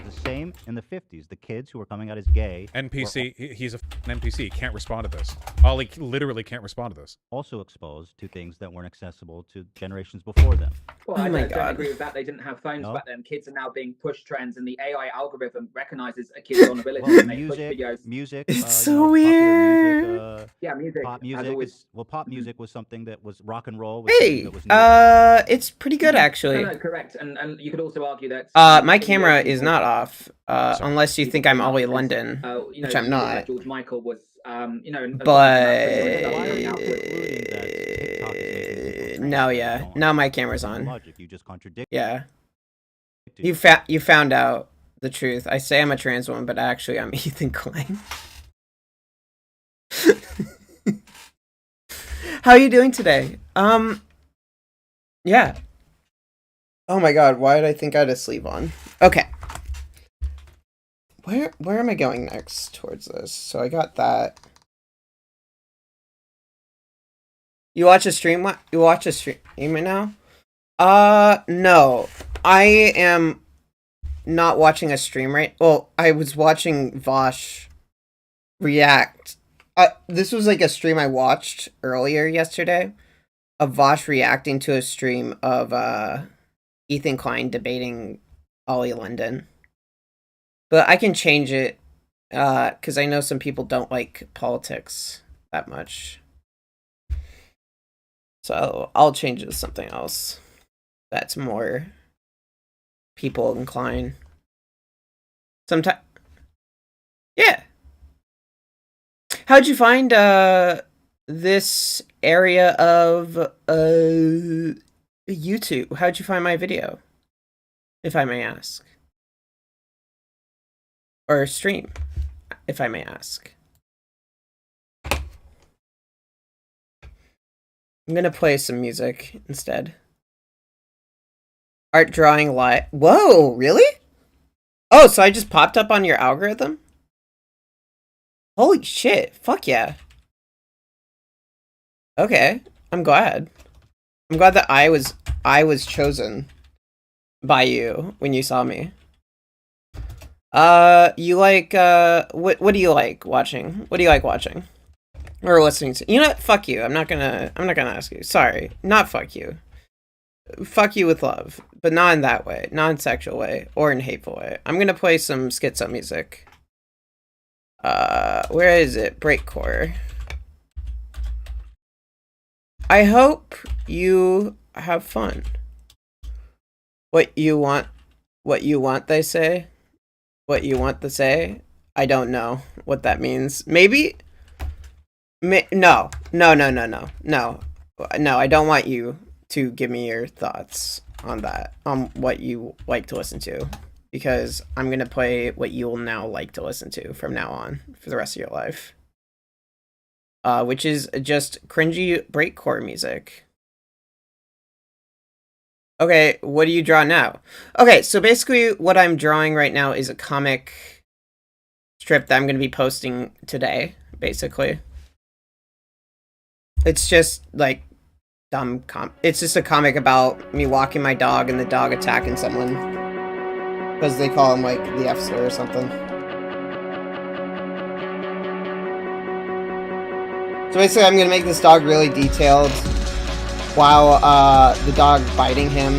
the same in the 50s. The kids who were coming out as gay. NPC, he's an NPC. He can't respond to this. Ollie literally can't respond to this. Also exposed to things that weren't accessible to generations before them. Well, I don't agree with that. They didn't have phones back then. Kids are now being pushed trends, and the AI algorithm recognizes a kid's vulnerability. Well, music. It's so weird. Music. Pop music. Pop music was something that was rock and roll. Hey, it's pretty good actually. No, correct. And you could also argue that my camera is not off, unless you think I'm Ollie London, which I'm not. George Michael was, now my camera's on. Logic, you just contradict. Yeah. You found out the truth. I say I'm a trans woman, but actually I'm Ethan Klein. How are you doing today? Yeah. Oh my god, why did I think I had a sleeve on? Okay. Where am I going next towards this? So I got that. You watch a stream? You watch a stream right now? No. I am not watching a stream right. Well, I was watching Vosh react. This was like a stream I watched earlier yesterday of Vosh reacting to a stream of Ethan Klein debating Ollie London. But I can change it because I know some people don't like politics that much. So I'll change it to something else that's more people inclined. Sometimes, yeah. How'd you find this area of YouTube? How'd you find my video, if I may ask? Or stream, if I may ask. I'm gonna play some music instead. Art drawing light. Whoa, really? Oh, so I just popped up on your algorithm? Holy shit, fuck yeah. Okay, I'm glad. I'm glad that I was chosen by you when you saw me. You like, what do you like watching? What do you like watching? Or listening to? You know what? Fuck you. I'm not gonna ask you. Sorry. Not fuck you. Fuck you with love. But not in that way. Not in sexual way. Or in hateful way. I'm gonna play some schizo music. Where is it? Breakcore. I hope you have fun. What you want, they say. What you want to say? I don't know what that means. Maybe? No, I don't want you to give me your thoughts on that, on what you like to listen to, because I'm going to play what you will now like to listen to from now on for the rest of your life, which is just cringy breakcore music. Okay, what do you draw now? Okay, so basically what I'm drawing right now is a comic strip that I'm going to be posting today, basically. It's just like dumb it's just a comic about me walking my dog and the dog attacking someone. Because they call him like the F-slur or something. So basically I'm gonna make this dog really detailed while the dog biting him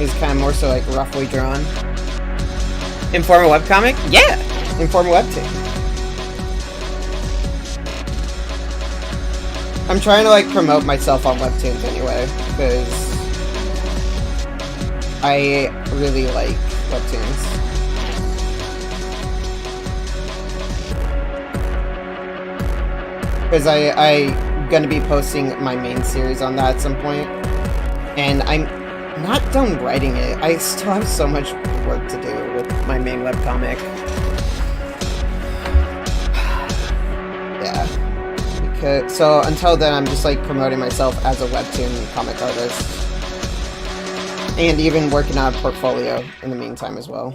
is kind of more so like roughly drawn. Inform a webcomic? Yeah! Inform a webtoon. I'm trying to like promote myself on webtoons anyway, because I really like webtoons. Because I'm gonna be posting my main series on that at some point, and I'm not done writing it. I still have so much work to do with my main webcomic. Yeah. So until then, I'm just like promoting myself as a webtoon comic artist, and even working on a portfolio in the meantime as well.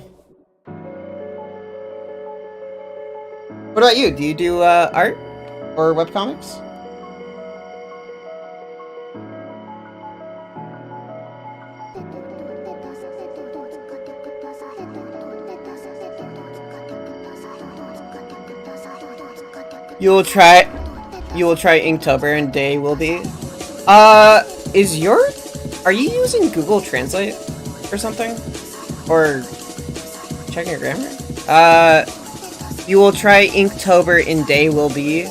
What about you? Do you do art or webcomics? You will try Inktober and day will be. Are you using Google Translate or something? Or checking your grammar? You will try Inktober and day will be.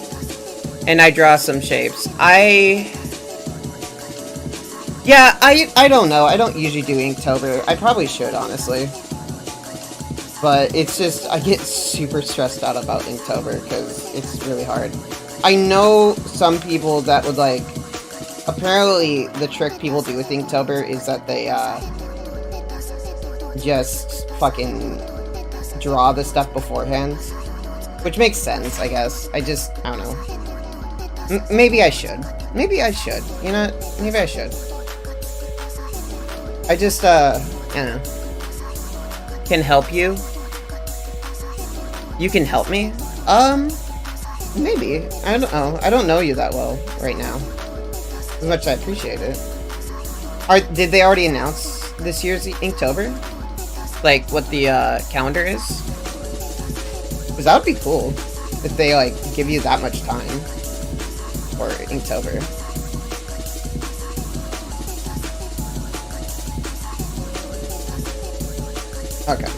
And I draw some shapes. I don't know. I don't usually do Inktober. I probably should, honestly. But it's just, I get super stressed out about Inktober because it's really hard. I know some people that would like, apparently the trick people do with Inktober is that they just fucking draw the stuff beforehand. Which makes sense, I guess. I don't know. Maybe I should. You know, maybe I should. I just, I don't know. Can help you? You can help me? Maybe. I don't know. I don't know you that well right now. As much as I appreciate it. Did they already announce this year's Inktober? Like, what the, calendar is? Because that would be cool. If they, like, give you that much time. For Inktober. Okay.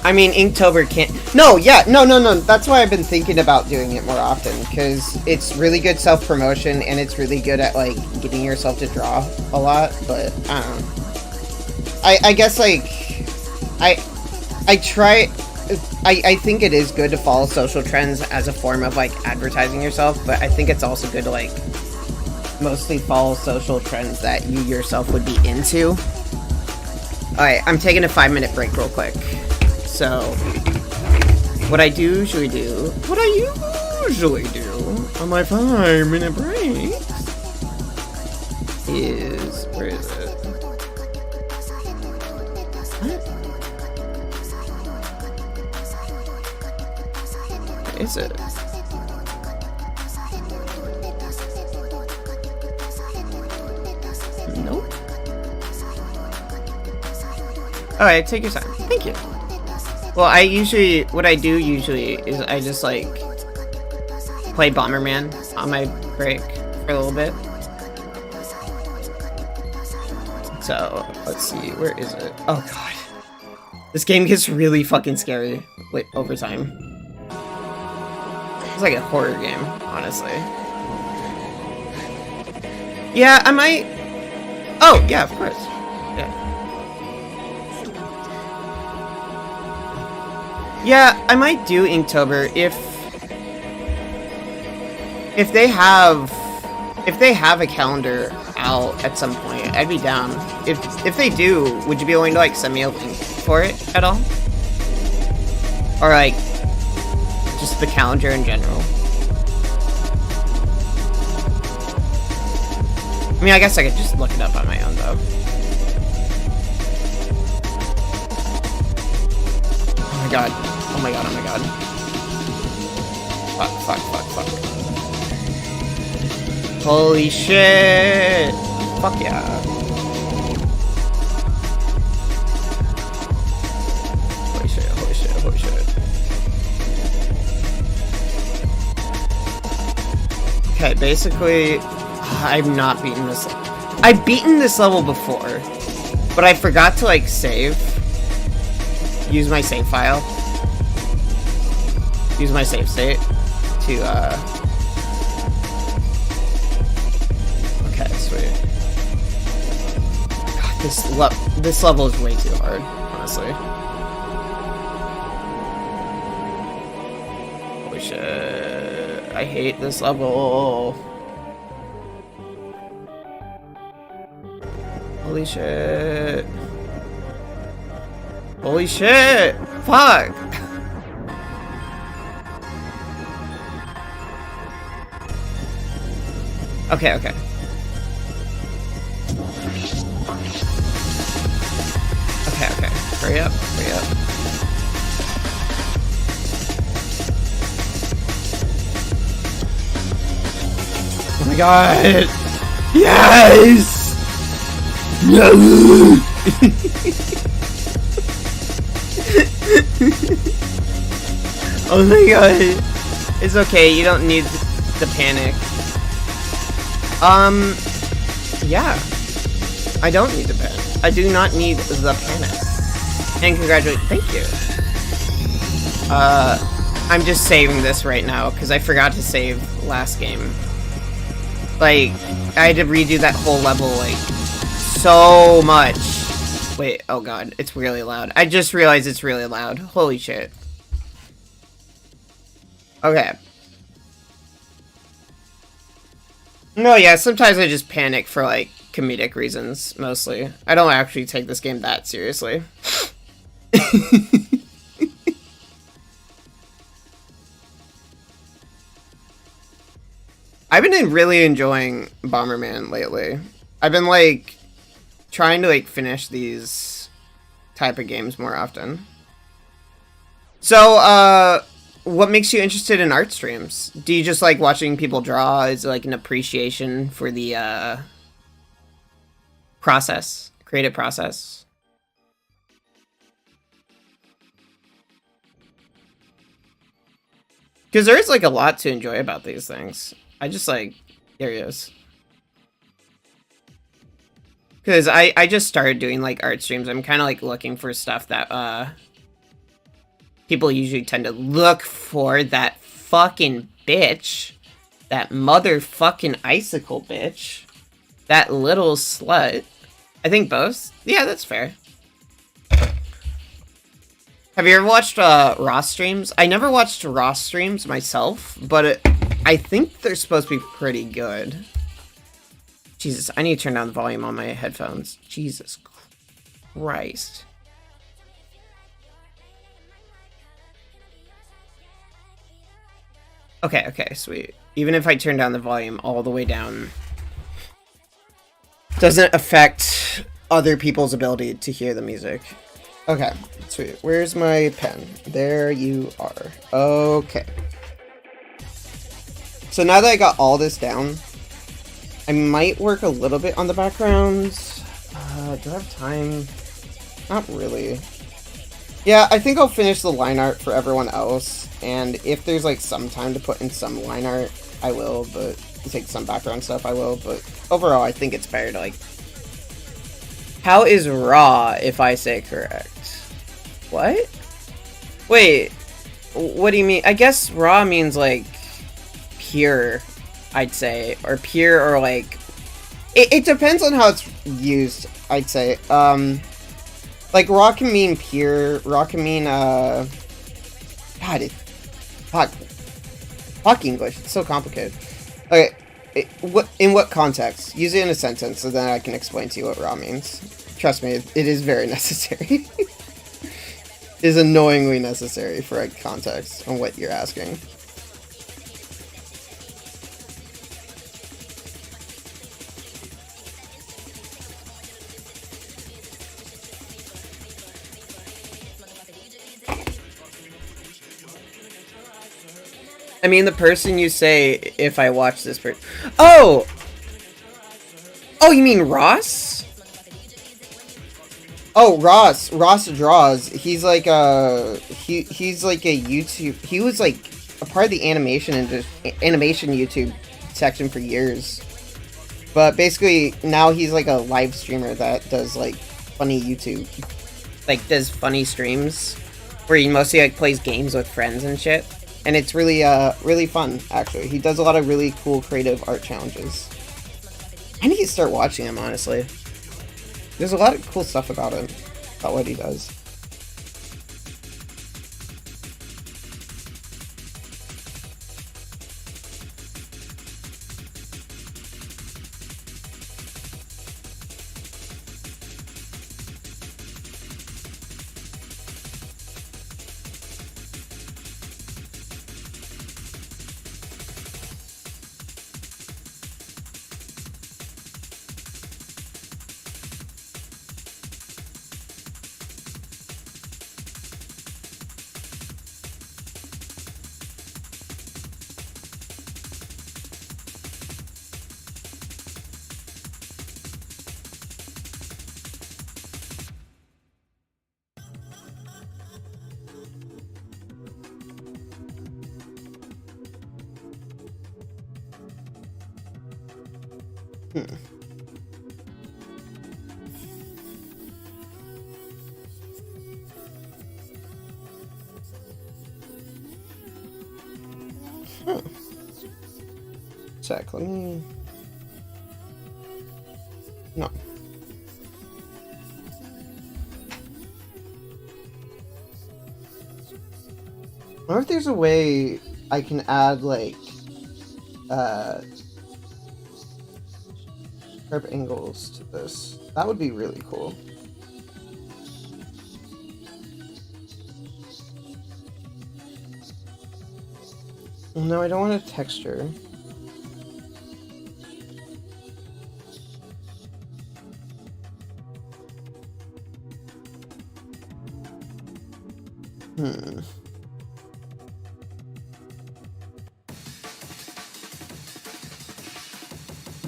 I mean, Inktober can't... No. That's why I've been thinking about doing it more often. Because it's really good self-promotion. And it's really good at, like, getting yourself to draw a lot. But, I don't know. I guess, like... I try... I think it is good to follow social trends as a form of, like, advertising yourself. But I think it's also good to, like... mostly follow social trends that you yourself would be into. Alright, I'm taking a 5-minute break real quick. So, what I usually do on my 5-minute break is, where is it? What? Where is it? Nope. Alright, take your time. Thank you. Well, what I do usually is I just, like, play Bomberman on my break for a little bit. So, let's see, where is it? Oh god. This game gets really fucking scary over time. It's like a horror game, honestly. Yeah, I might... Oh, yeah, of course. Yeah. Yeah, I might do Inktober if they have a calendar out at some point. I'd be down. If they do, would you be willing to like send me a link for it at all? Or like just the calendar in general? I mean, I guess I could just look it up on my own though. Oh my god. Oh my god, oh my god. Fuck. Holy shit! Fuck yeah. Holy shit. Okay, basically, I've not beaten this. I've beaten this level before, but I forgot to, like, save. Use my save file. Use my save state to, Okay, sweet. God, this level is way too hard, honestly. Holy shit. I hate this level. Holy shit. Holy shit! Fuck! Okay. Okay. Hurry up. Oh my god! Yes! No! Oh my god. It's okay, you don't need the panic. Yeah. I don't need the panic. I do not need the panic. And congratulations. Thank you. I'm just saving this right now, because I forgot to save last game. Like, I had to redo that whole level, like, so much. Wait, oh god, it's really loud. I just realized it's really loud. Holy shit. Okay. No, yeah, sometimes I just panic for, like, comedic reasons, mostly. I don't actually take this game that seriously. I've been really enjoying Bomberman lately. I've been, like, trying to, like, finish these type of games more often. So, what makes you interested in art streams? Do you just like watching people draw? Is it like an appreciation for the creative process? Because there is like a lot to enjoy about these things. I just like, there he is. Because I just started doing like art streams. I'm kind of like looking for stuff that people usually tend to look for. That fucking bitch. That motherfucking icicle bitch. That little slut. I think both. Yeah, that's fair. Have you ever watched Ross streams? I never watched Ross streams myself, but I think they're supposed to be pretty good. Jesus, I need to turn down the volume on my headphones. Jesus Christ. Okay, sweet. Even if I turn down the volume all the way down, doesn't affect other people's ability to hear the music. Okay, sweet. Where's my pen? There you are. Okay. So now that I got all this down, I might work a little bit on the backgrounds. Do I have time? Not really. Yeah, I think I'll finish the line art for everyone else, and if there's like some time to put in some line art, I will, but to take some background stuff, I will, but overall, I think it's better to like... How is raw if I say correct? What? Wait, what do you mean? I guess raw means like pure, I'd say, or pure, or like... It depends on how it's used, I'd say. Like, raw can mean pure, raw can mean, God, fuck English, it's so complicated. Okay, in what context? Use it in a sentence, so then I can explain to you what raw means. Trust me, it is very necessary. It is annoyingly necessary for a context on what you're asking. I mean, the person you say, if I watch this person. Oh! Oh, you mean Ross? Oh, Ross. Ross draws. He's like he's like a YouTube. He was like a part of the animation YouTube section for years. But basically now he's like a live streamer that does like funny YouTube. Like does funny streams where he mostly like plays games with friends and shit. And it's really really fun actually. He does a lot of really cool creative art challenges. I need to start watching him honestly. There's a lot of cool stuff about him, about what he does. Sec, let me... No. I wonder if there's a way I can add, like, sharp angles to this. That would be really cool. No, I don't want a texture.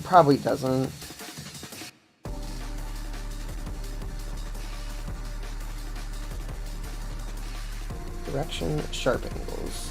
Probably doesn't. Direction, sharp angles.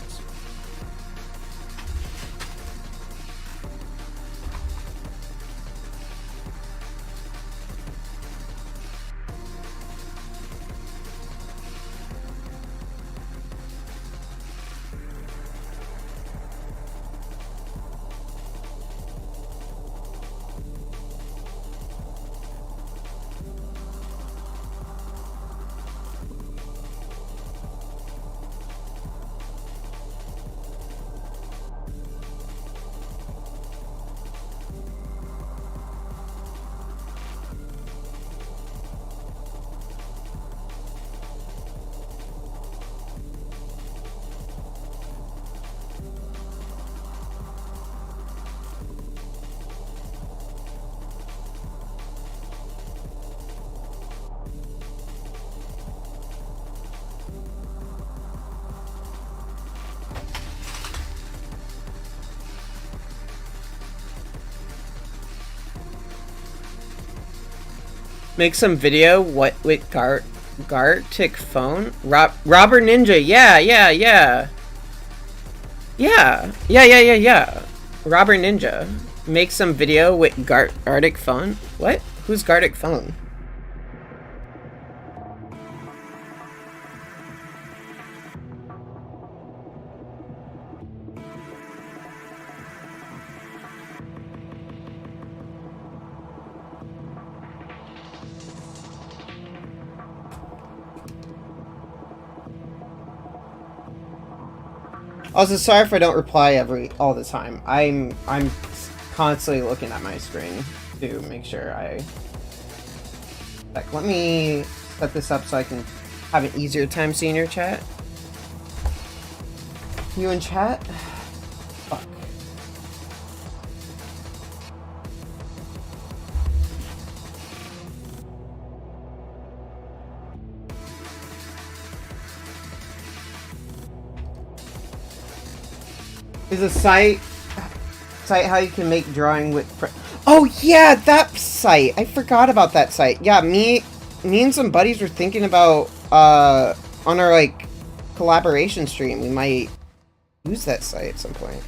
Make some video. What with Gartic phone? Robber Ninja. Yeah. Robber Ninja. Make some video with Gartic phone. What? Who's Gartic phone? Also, sorry if I don't reply all the time. I'm constantly looking at my screen to make sure I... Like, let me set this up so I can have an easier time seeing your chat. You in chat? Fuck. Is a site how you can make drawing with oh yeah, that site. I forgot about that site. Yeah, me and some buddies were thinking about on our like collaboration stream we might use that site at some point.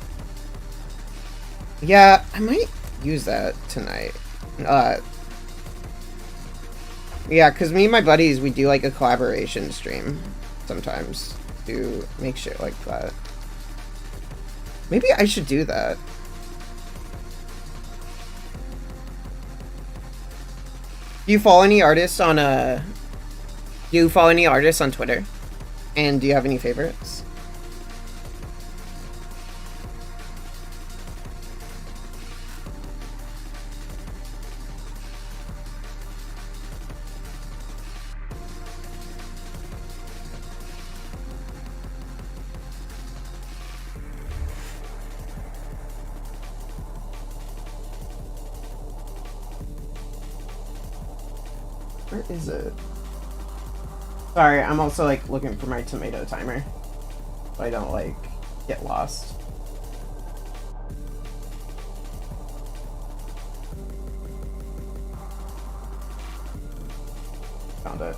Yeah, I might use that tonight. Yeah, because me and my buddies, we do like a collaboration stream sometimes to make shit like that. Maybe I should do that. Do you follow any artists on Do you follow any artists on Twitter? And do you have any favorites? Where is it? Sorry, I'm also like looking for my tomato timer, so I don't like get lost. Found it.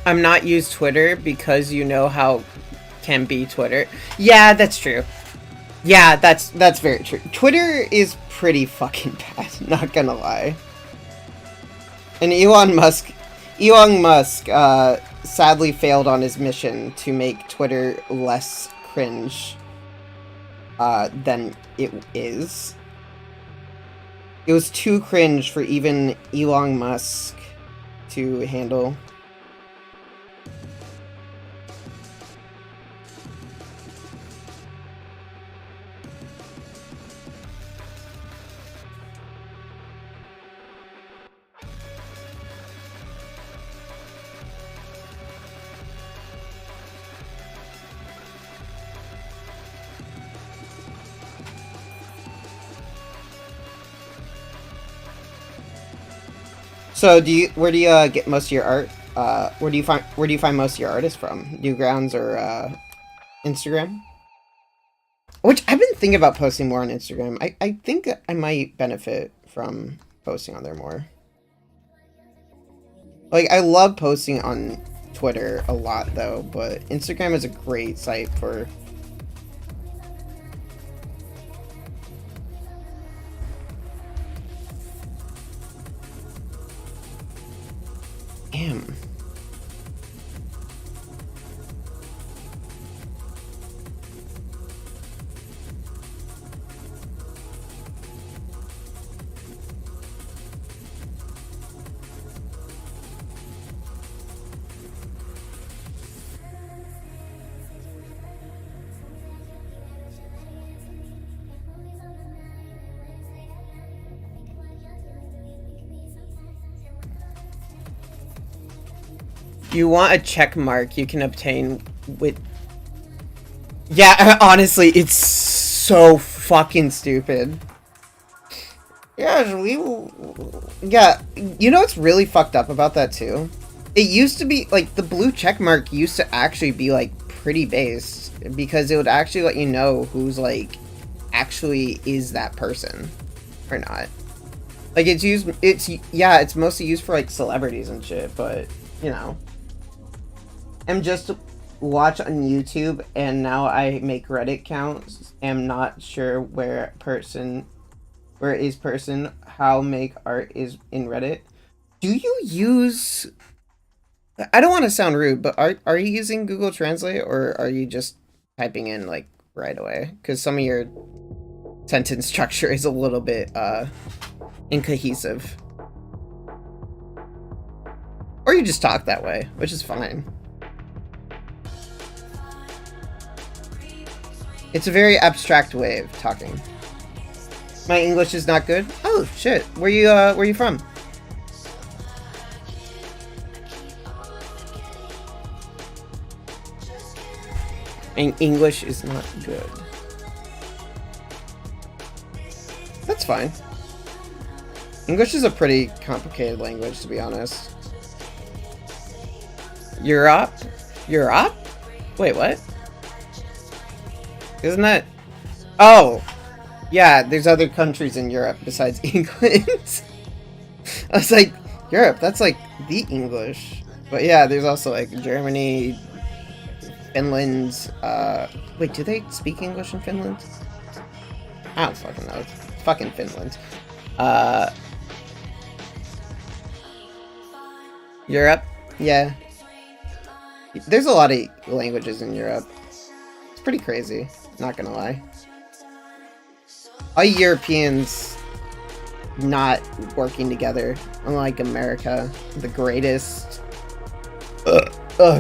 I'm not use Twitter because you know how can be Twitter. Yeah, that's true. Yeah, that's very true. Twitter is pretty fucking bad, not gonna lie. And Elon Musk sadly failed on his mission to make Twitter less cringe than it is. It was too cringe for even Elon Musk to handle. So where do you get most of your art? Where do you find most of your artists from? Newgrounds or Instagram? Which I've been thinking about posting more on Instagram. I think I might benefit from posting on there more. Like I love posting on Twitter a lot though, but Instagram is a great site for Damn. You want a check mark you can obtain with... Yeah, honestly, it's so fucking stupid. Yeah, yeah, you know what's really fucked up about that too? It used to be, like, the blue check mark used to actually be, like, pretty based because it would actually let you know who's like actually is that person or not. Like it's mostly used for like celebrities and shit, but you know. I'm just watch on YouTube and now I make Reddit counts. I'm not sure where is person how make art is in Reddit. Do you use I don't want to sound rude, but are you using Google Translate or are you just typing in like right away? Because some of your sentence structure is a little bit incohesive. Or you just talk that way, which is fine. It's a very abstract way of talking. My English is not good. Oh shit! Where you from? English is not good. That's fine. English is a pretty complicated language, to be honest. Europe? Europe? Wait, what? Isn't that... Oh! Yeah, there's other countries in Europe besides England. I was like, Europe, that's like the English. But yeah, there's also like Germany, Finland, wait, do they speak English in Finland? I don't fucking know. It's fucking Finland. Europe? Yeah. There's a lot of languages in Europe. It's pretty crazy, not gonna lie. All Europeans not working together, unlike America, the greatest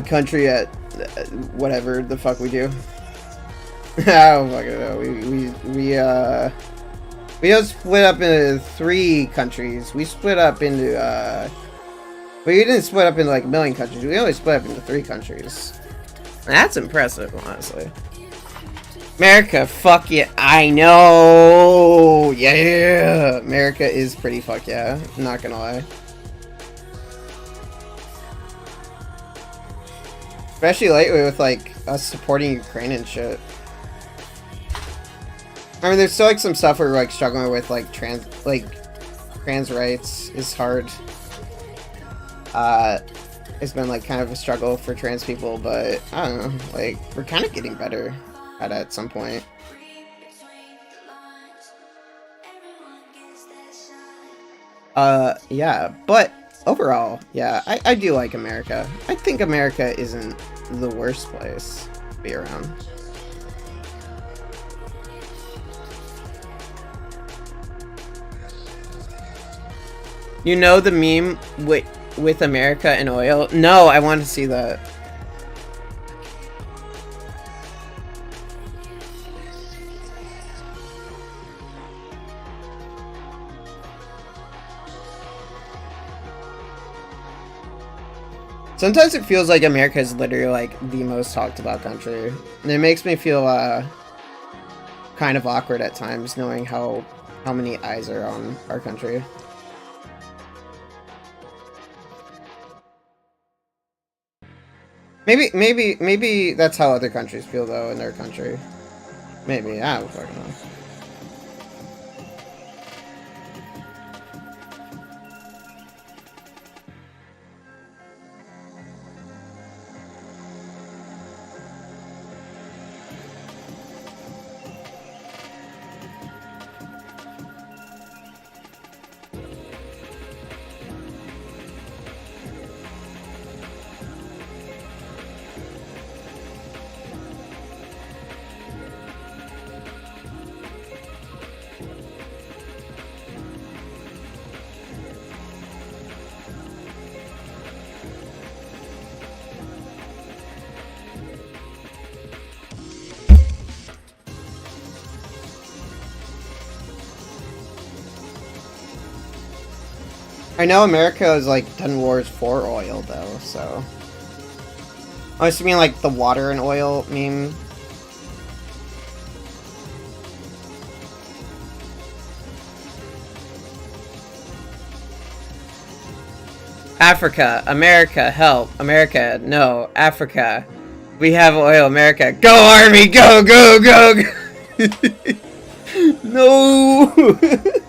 country at whatever the fuck we do. I don't fucking know. We don't split up into 3 countries. We split up into but we didn't split up into like a million countries. We only split up into 3 countries. That's impressive, honestly. America, fuck yeah. I know. Yeah. America is pretty fuck yeah. I'm not gonna lie. Especially lately with like us supporting Ukraine and shit. I mean, there's still like some stuff we're like struggling with, like trans rights is hard. It's been like kind of a struggle for trans people, but I don't know, like we're kind of getting better at some point. Yeah, but overall, yeah, I do like America. I think America isn't the worst place to be around. You know the meme with America and oil? No, I want to see that. Sometimes it feels like America is literally like the most talked about country. And it makes me feel kind of awkward at times knowing how many eyes are on our country. Maybe that's how other countries feel though in their country. Maybe, I don't fucking know. I know America has like done wars for oil though, so I was mean like the water and oil meme. Africa, America, help, America, no, Africa, We have oil, America. Go Army, go, go, go, go. No,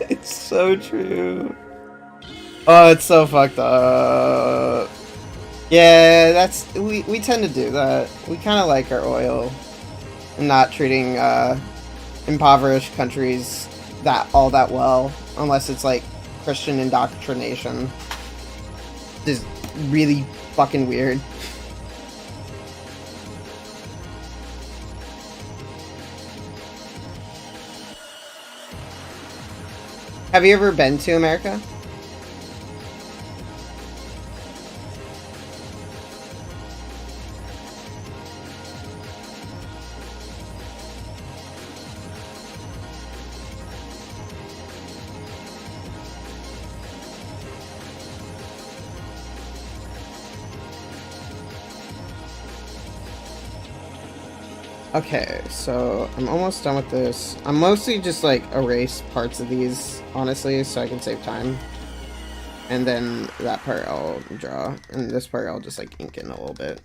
it's so true. Oh, it's so fucked up. Yeah, that's we tend to do that. We kind of like our oil, and not treating impoverished countries all that well, unless it's like Christian indoctrination. Just really fucking weird. Have you ever been to America? Okay, so I'm almost done with this. I'm mostly just like erase parts of these, honestly, so I can save time. And then that part I'll draw, and this part I'll just like ink in a little bit.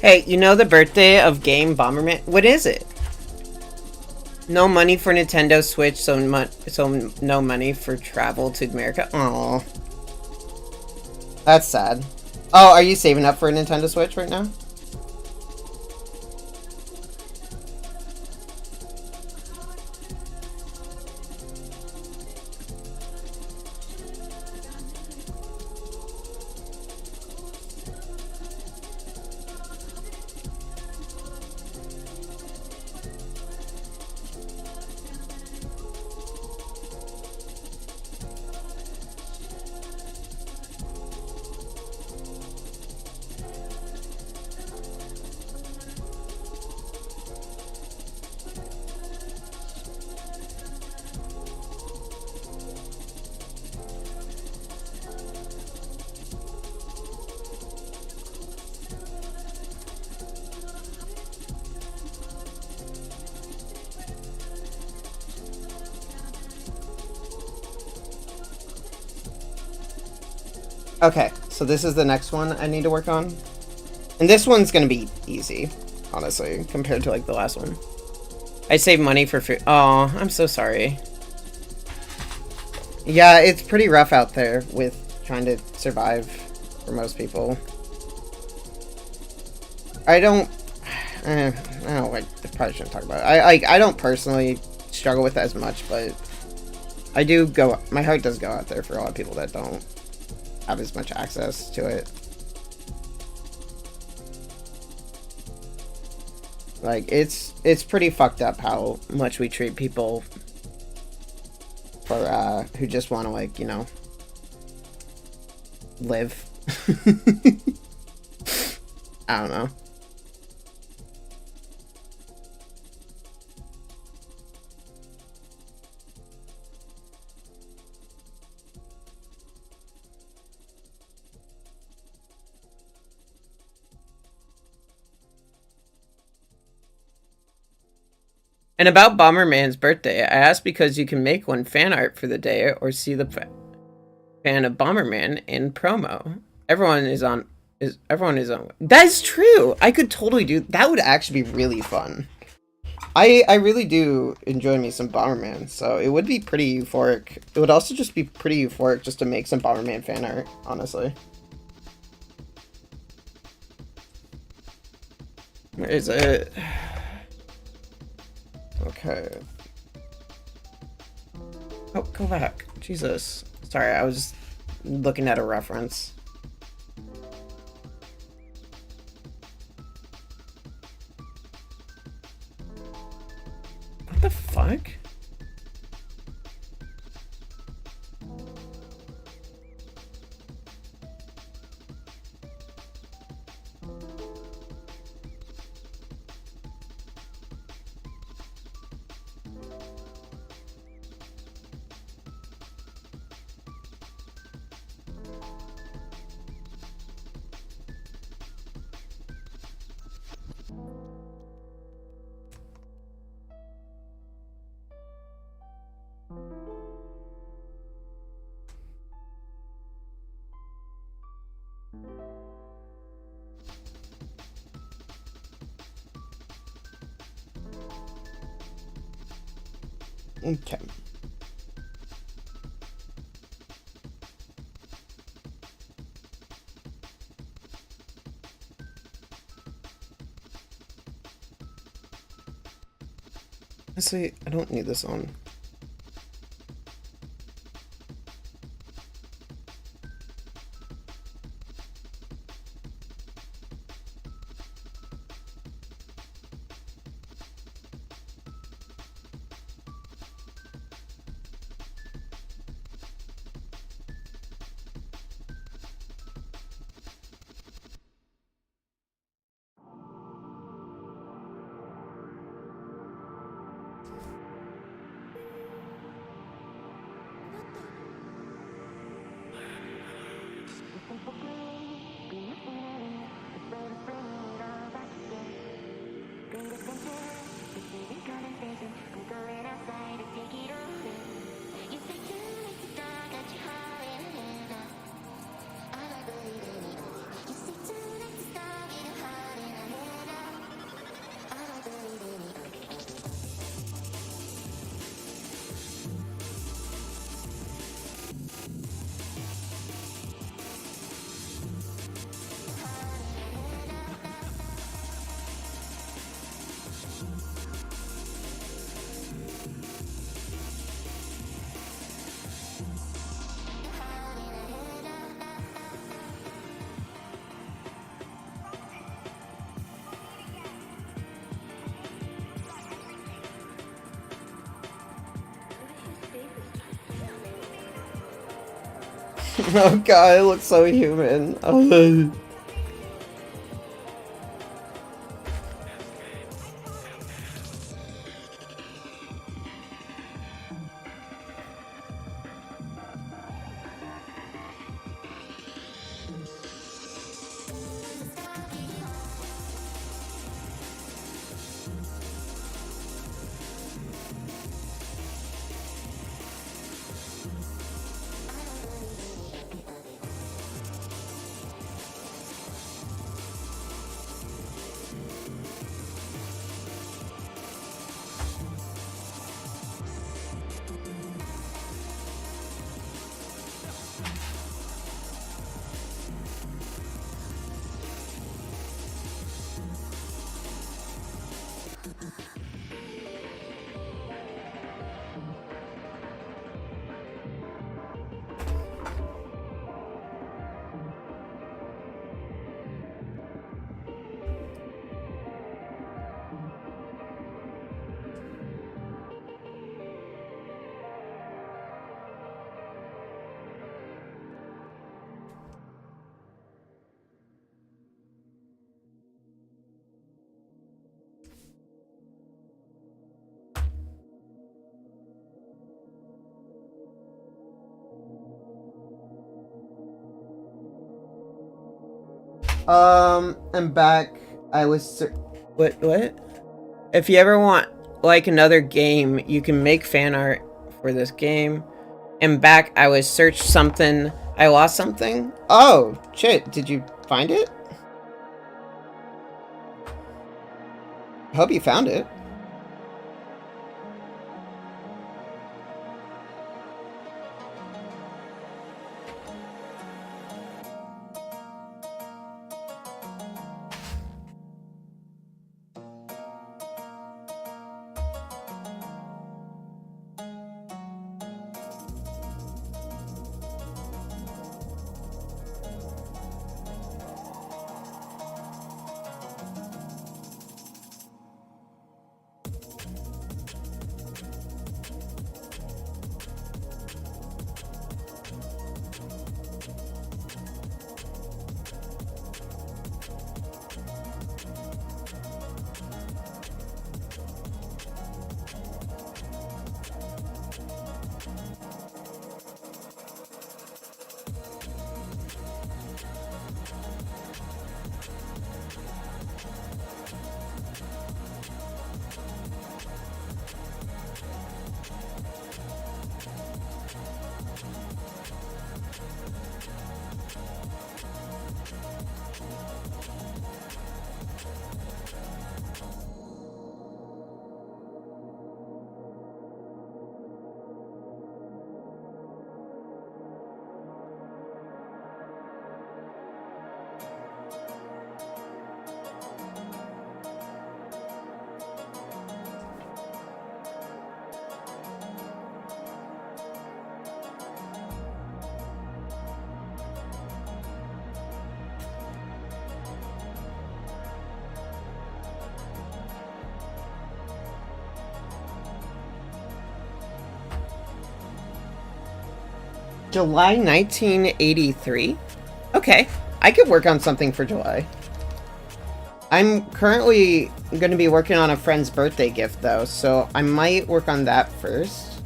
Hey, you know the birthday of Game Bomberman? What is it? No money for Nintendo Switch, so no money for travel to America. Aww. That's sad. Oh, are you saving up for a Nintendo Switch right now? Okay, so this is the next one I need to work on. And this one's gonna be easy, honestly, compared to like the last one. I save money for food. Oh, I'm so sorry. Yeah, it's pretty rough out there with trying to survive for most people. I don't I probably shouldn't talk about it. I don't personally struggle with it as much, but I do go, my heart does go out there for a lot of people that don't have as much access to it. Like, it's pretty fucked up how much we treat people for, who just want to, like, you know, live. I don't know. And about Bomberman's birthday, I asked because you can make one fan art for the day or see the fan of Bomberman in promo. Everyone is on. That is true. I could totally do that. Would actually be really fun. I really do enjoy me some Bomberman, so it would be pretty euphoric. It would also just be pretty euphoric just to make some Bomberman fan art, honestly. Where is it? Okay. Oh, go back. Jesus. Sorry, I was looking at a reference. What the fuck? Okay. Honestly, I don't need this on. Oh god, it looks so human. Oh. I'm back. I was what? If you ever want like another game, you can make fan art for this game. And back, I was searched something. I lost something. Oh shit! Did you find it? I hope you found it. July 1983? Okay, I could work on something for July. I'm currently going to be working on a friend's birthday gift, though, so I might work on that first.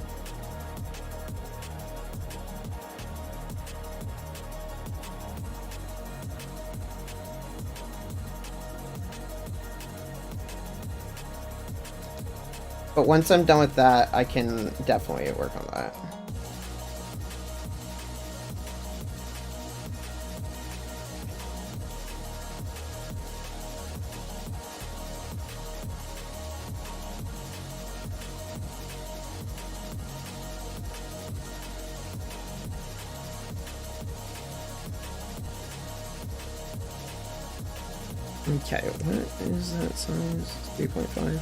But once I'm done with that, I can definitely work on that. Okay, what is that size? 3.5.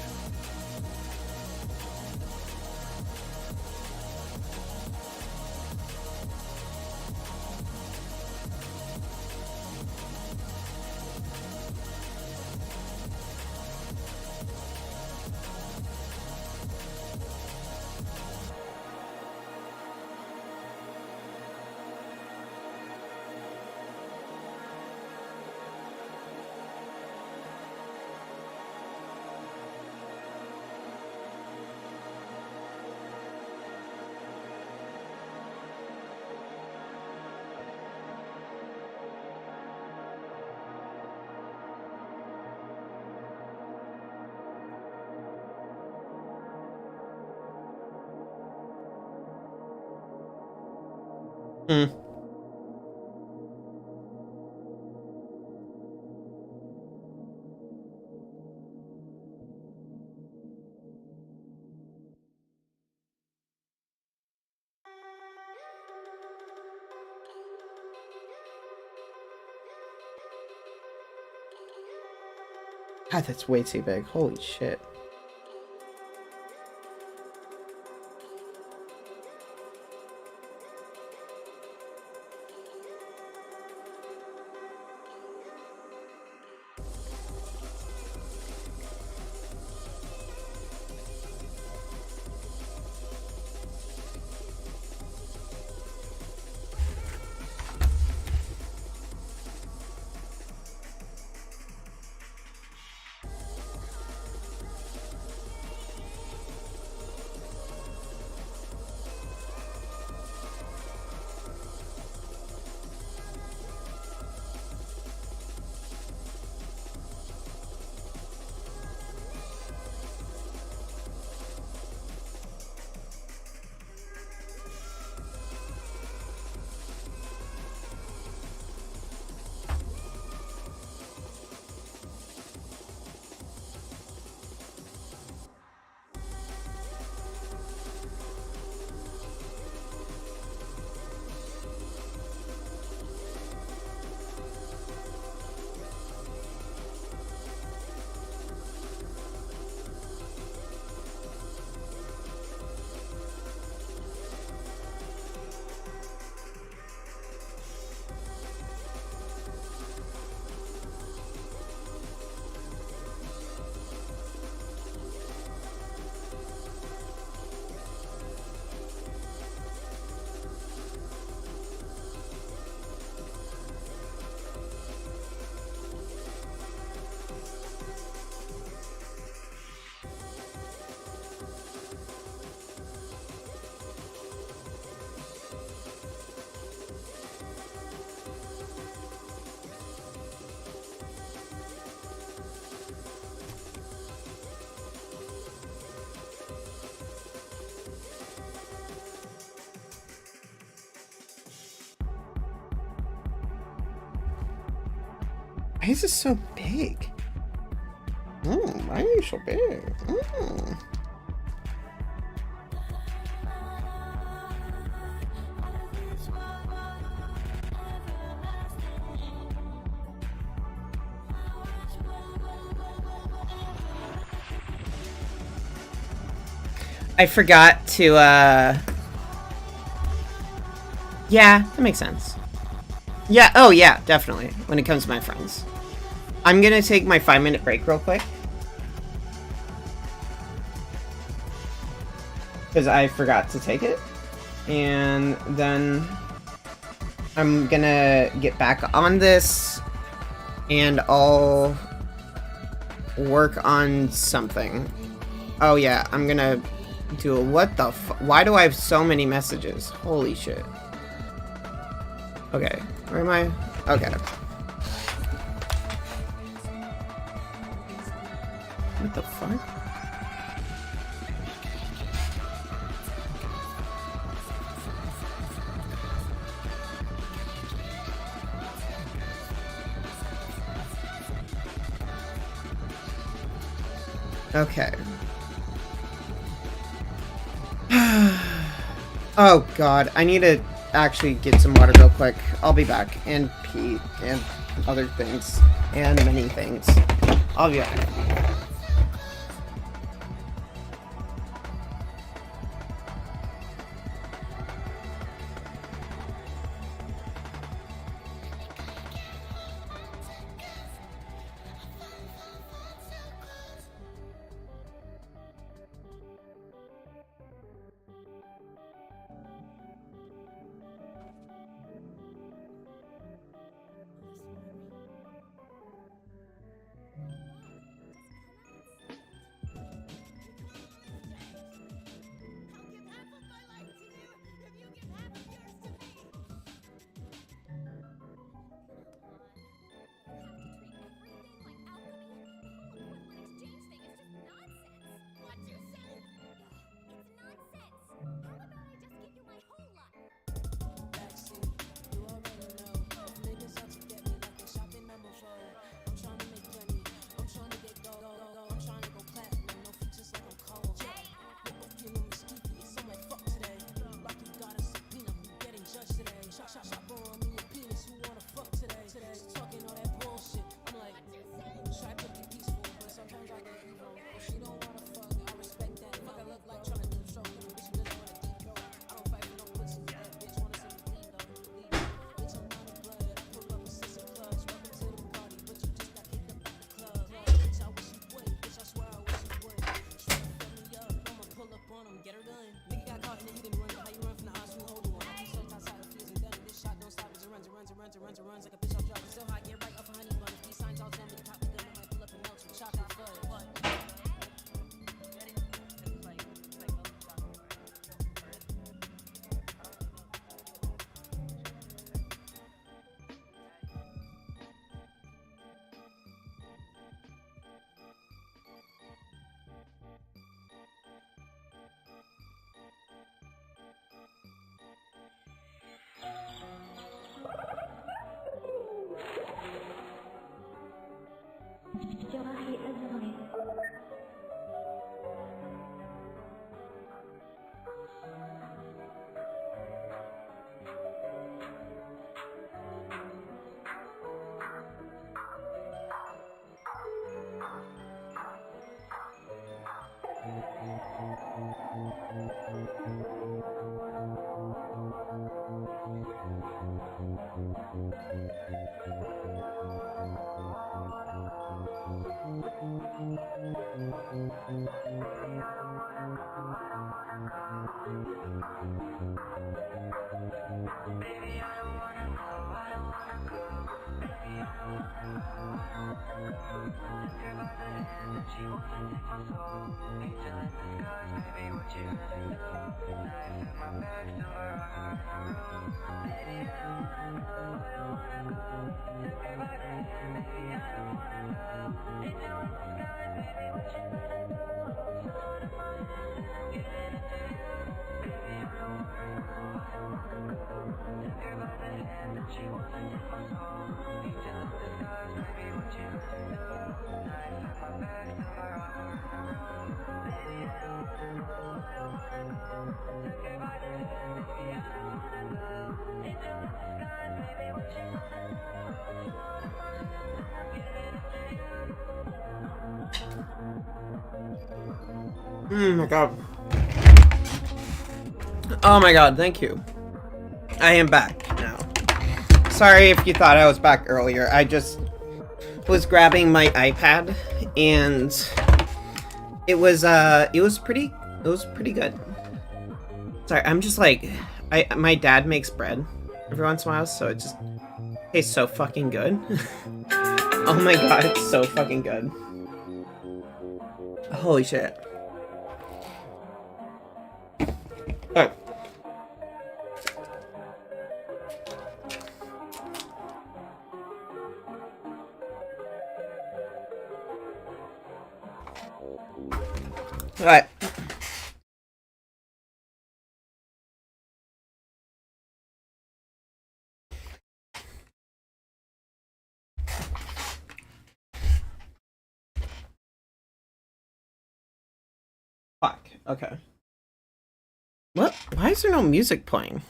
Hmm. God, that's way too big. Holy shit. Why is this so big? Why are you so big? I forgot to, yeah, that makes sense. Yeah, oh yeah, definitely, when it comes to my friends. I'm gonna take my 5-minute break real quick. Because I forgot to take it. And then I'm gonna get back on this and I'll work on something. Oh yeah, I'm gonna do a what the why do I have so many messages? Holy shit. Okay, where am I? Okay. What the fuck? Okay. Oh god, I need to actually get some water real quick. I'll be back. And pee. And other things. And many things. I'll be back. Oh my god. Oh my god, thank you. I am back now. Sorry if you thought I was back earlier. I just was grabbing my iPad and it was pretty good. Sorry, I'm just like my dad makes bread every once in a while, so it just tastes so fucking good. Oh my god, it's so fucking good. Holy shit. Alright. Alright. Fuck. Okay. What? Why is there no music playing?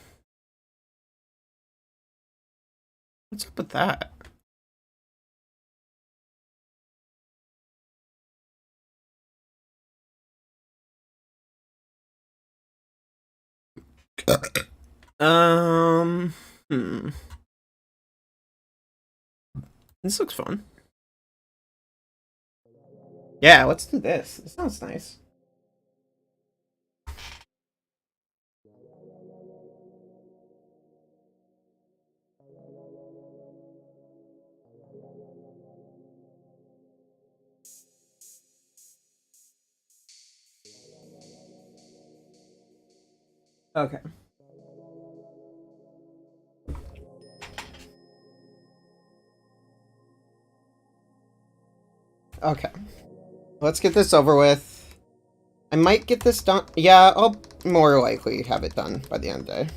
What's up with that? Hmm. This looks fun. Yeah, let's do this. This sounds nice. Okay. Okay. Let's get this over with. I might get this done. Yeah, I'll more likely have it done by the end of the day.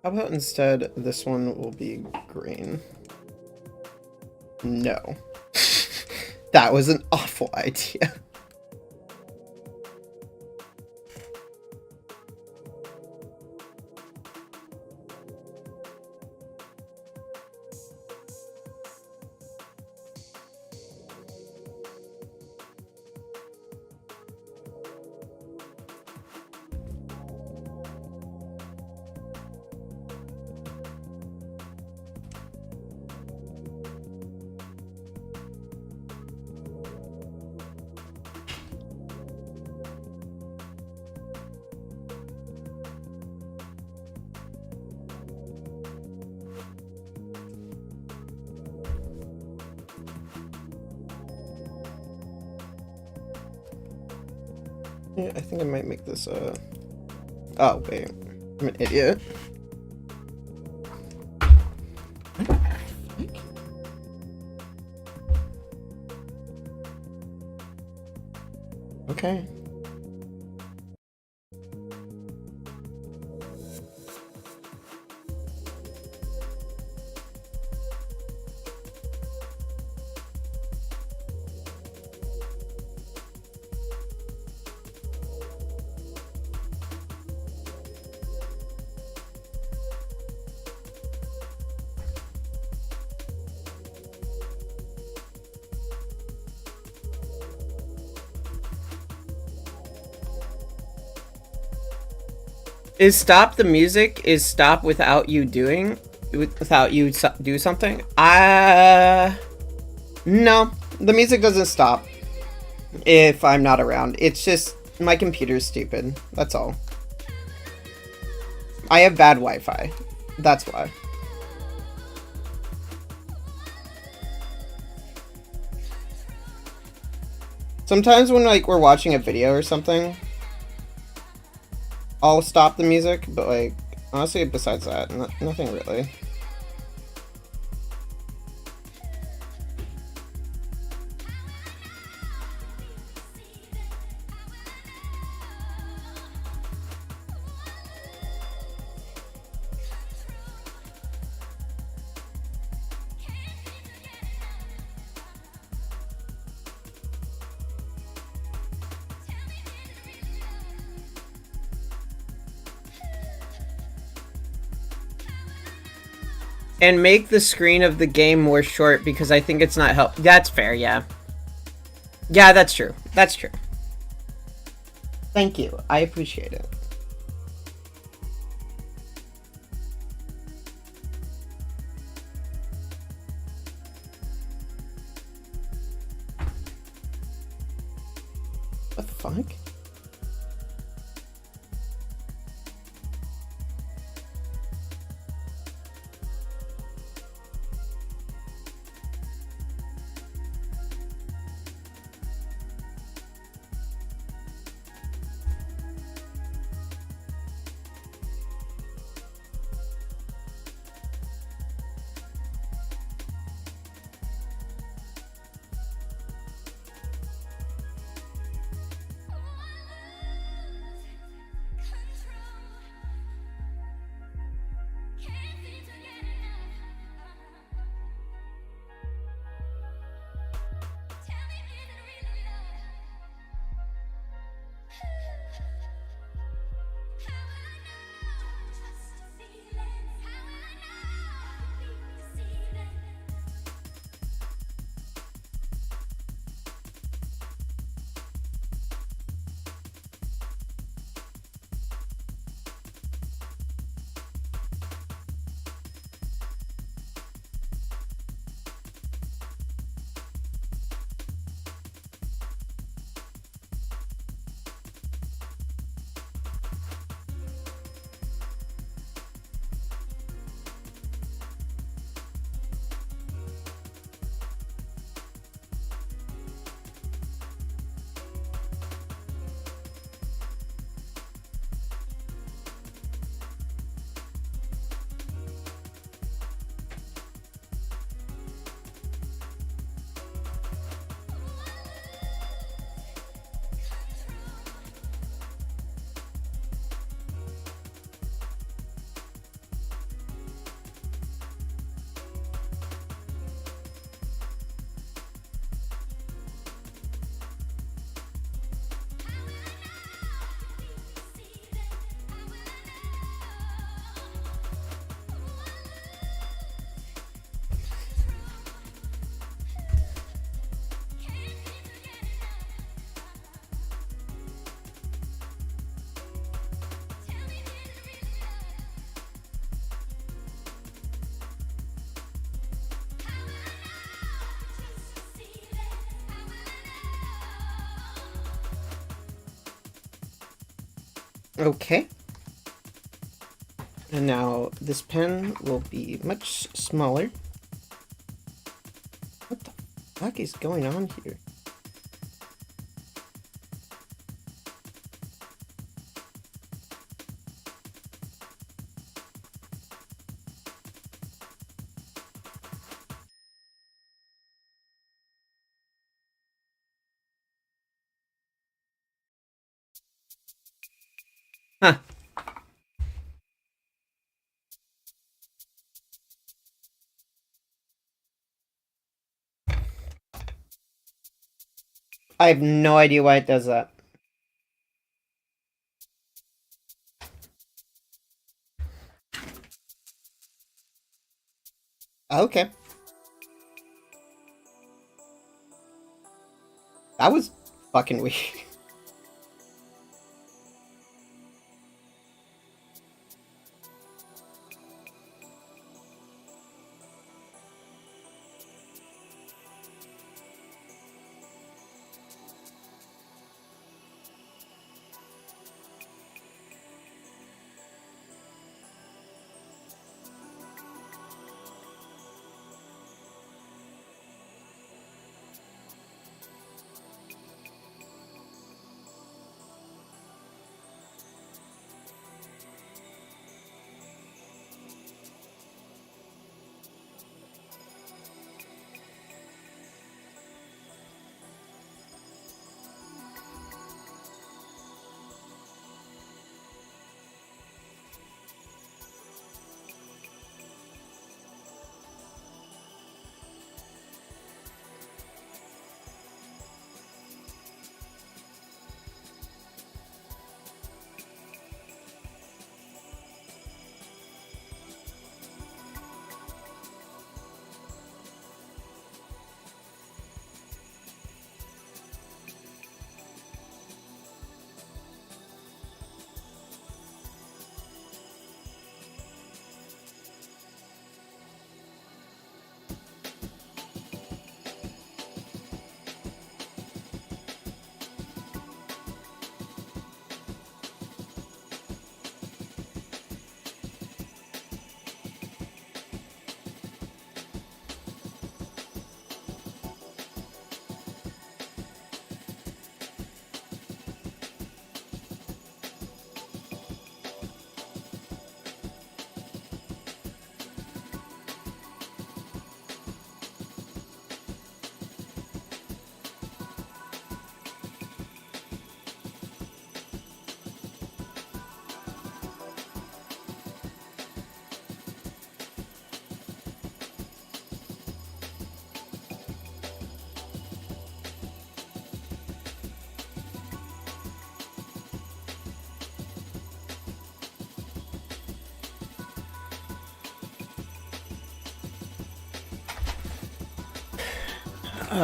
How about instead this one will be green? No. That was an awful idea. Yeah, I think I might make this, Oh, wait. I'm an idiot. Okay. Is stop the music is stop without you doing without you do something? No, the music doesn't stop if I'm not around. It's just my computer's stupid. That's all. I have bad Wi-Fi. That's why. Sometimes when like we're watching a video or something, I'll stop the music, but like honestly, besides that, nothing really. And make the screen of the game more short because I think it's not help. That's fair, yeah. Yeah, that's true. That's true. Thank you. I appreciate it. What the fuck? Okay. And now this pen will be much smaller. What the fuck is going on here? Huh. I have no idea why it does that. Okay. That was fucking weird.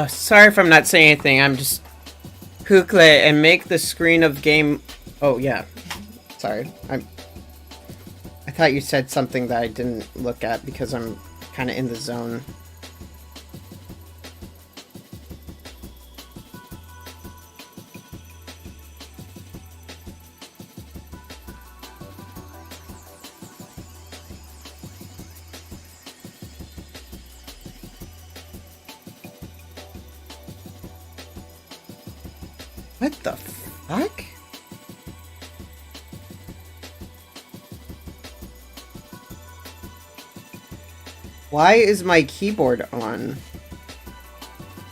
Sorry if I'm not saying anything. I'm just Hookle and make the screen of game. Oh yeah, sorry. I thought you said something that I didn't look at because I'm kind of in the zone. What the fuck? Why is my keyboard on?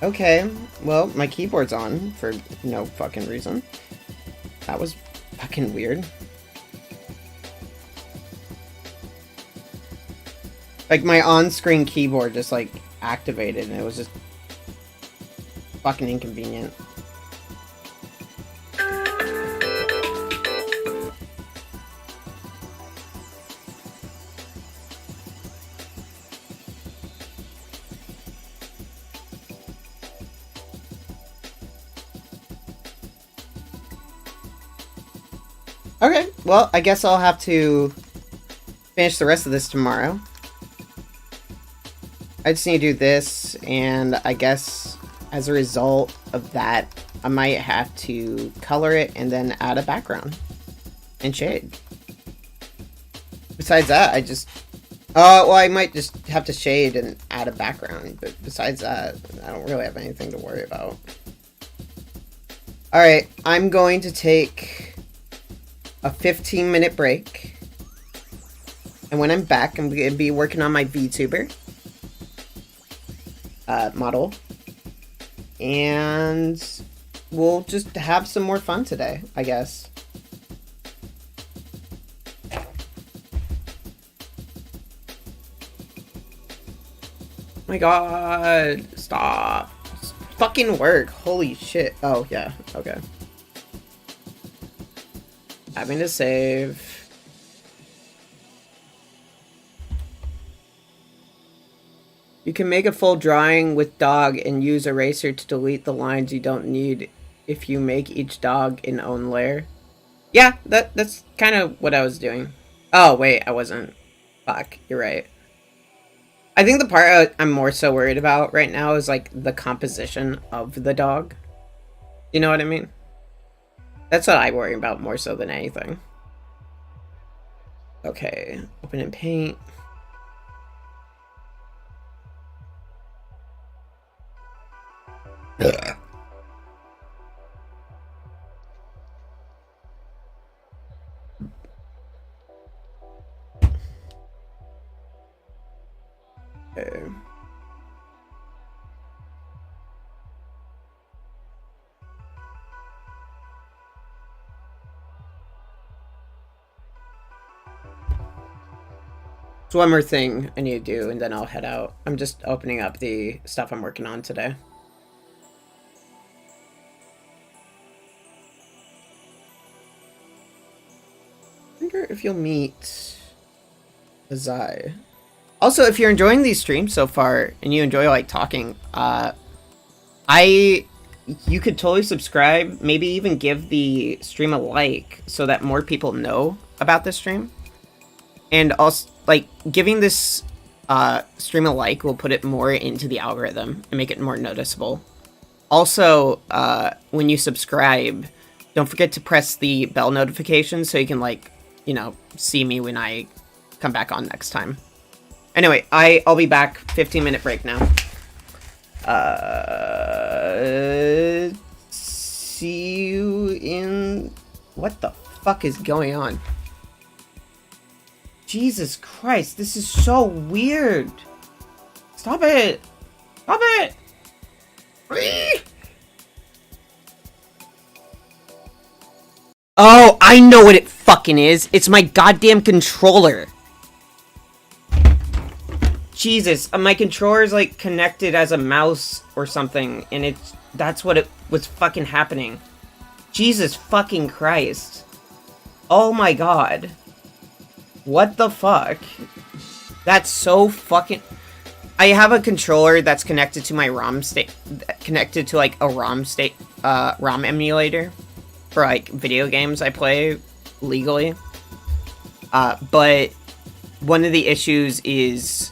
Okay, well, my keyboard's on for no fucking reason. That was fucking weird. Like, my on-screen keyboard just, like, activated, and it was just fucking inconvenient. Okay, well, I guess I'll have to finish the rest of this tomorrow. I just need to do this, and I guess as a result of that, I might have to color it and then add a background and shade. Besides that, I just... well, I might just have to shade and add a background, but besides that, I don't really have anything to worry about. Alright, I'm going to take a 15-minute break. And when I'm back, I'm going to be working on my VTuber model. And we'll just have some more fun today, I guess. My god, stop. Fucking work. Holy shit. Oh, yeah, okay. Having to save. You can make a full drawing with dog and use eraser to delete the lines you don't need if you make each dog an own layer. Yeah, that's kind of what I was doing. Oh, wait, I wasn't. Fuck, you're right. I think the part I'm more so worried about right now is, like, the composition of the dog. You know what I mean? That's what I worry about more so than anything. Okay, open in Paint. Okay. So one more thing I need to do, and then I'll head out. I'm just opening up the stuff I'm working on today. I wonder if you'll meet Azai. Also, if you're enjoying these streams so far, and you enjoy, like, talking, you could totally subscribe, maybe even give the stream a like, so that more people know about this stream. And also, like, giving this stream a like will put it more into the algorithm and make it more noticeable. Also, when you subscribe, don't forget to press the bell notification so you can, like, you know, see me when I come back on next time. Anyway, I'll be back. 15-minute break now. See you in... What the fuck is going on? Jesus Christ, this is so weird. Stop it. Stop it. Oh, I know what it fucking is. It's my goddamn controller. Jesus, my controller is like connected as a mouse or something, and that's what it was fucking happening. Jesus fucking Christ. Oh my god. What the fuck? That's so fucking... I have a controller that's connected to my ROM state, connected to like a ROM emulator for like video games I play legally. But one of the issues is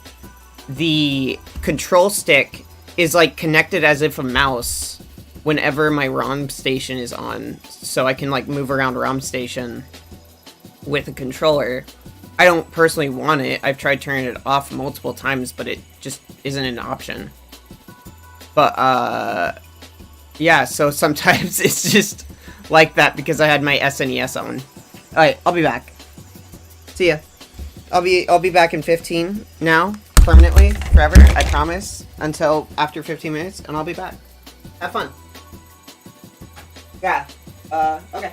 the control stick is like connected as if a mouse whenever my ROM station is on, so I can like move around ROM station with a controller. I don't personally want it. I've tried turning it off multiple times, but it just isn't an option. But yeah, so sometimes it's just like that because I had my SNES on. Alright, I'll be back. See ya. I'll be back in 15 now, permanently, forever, I promise. Until after 15 minutes, and I'll be back. Have fun. Yeah. Okay.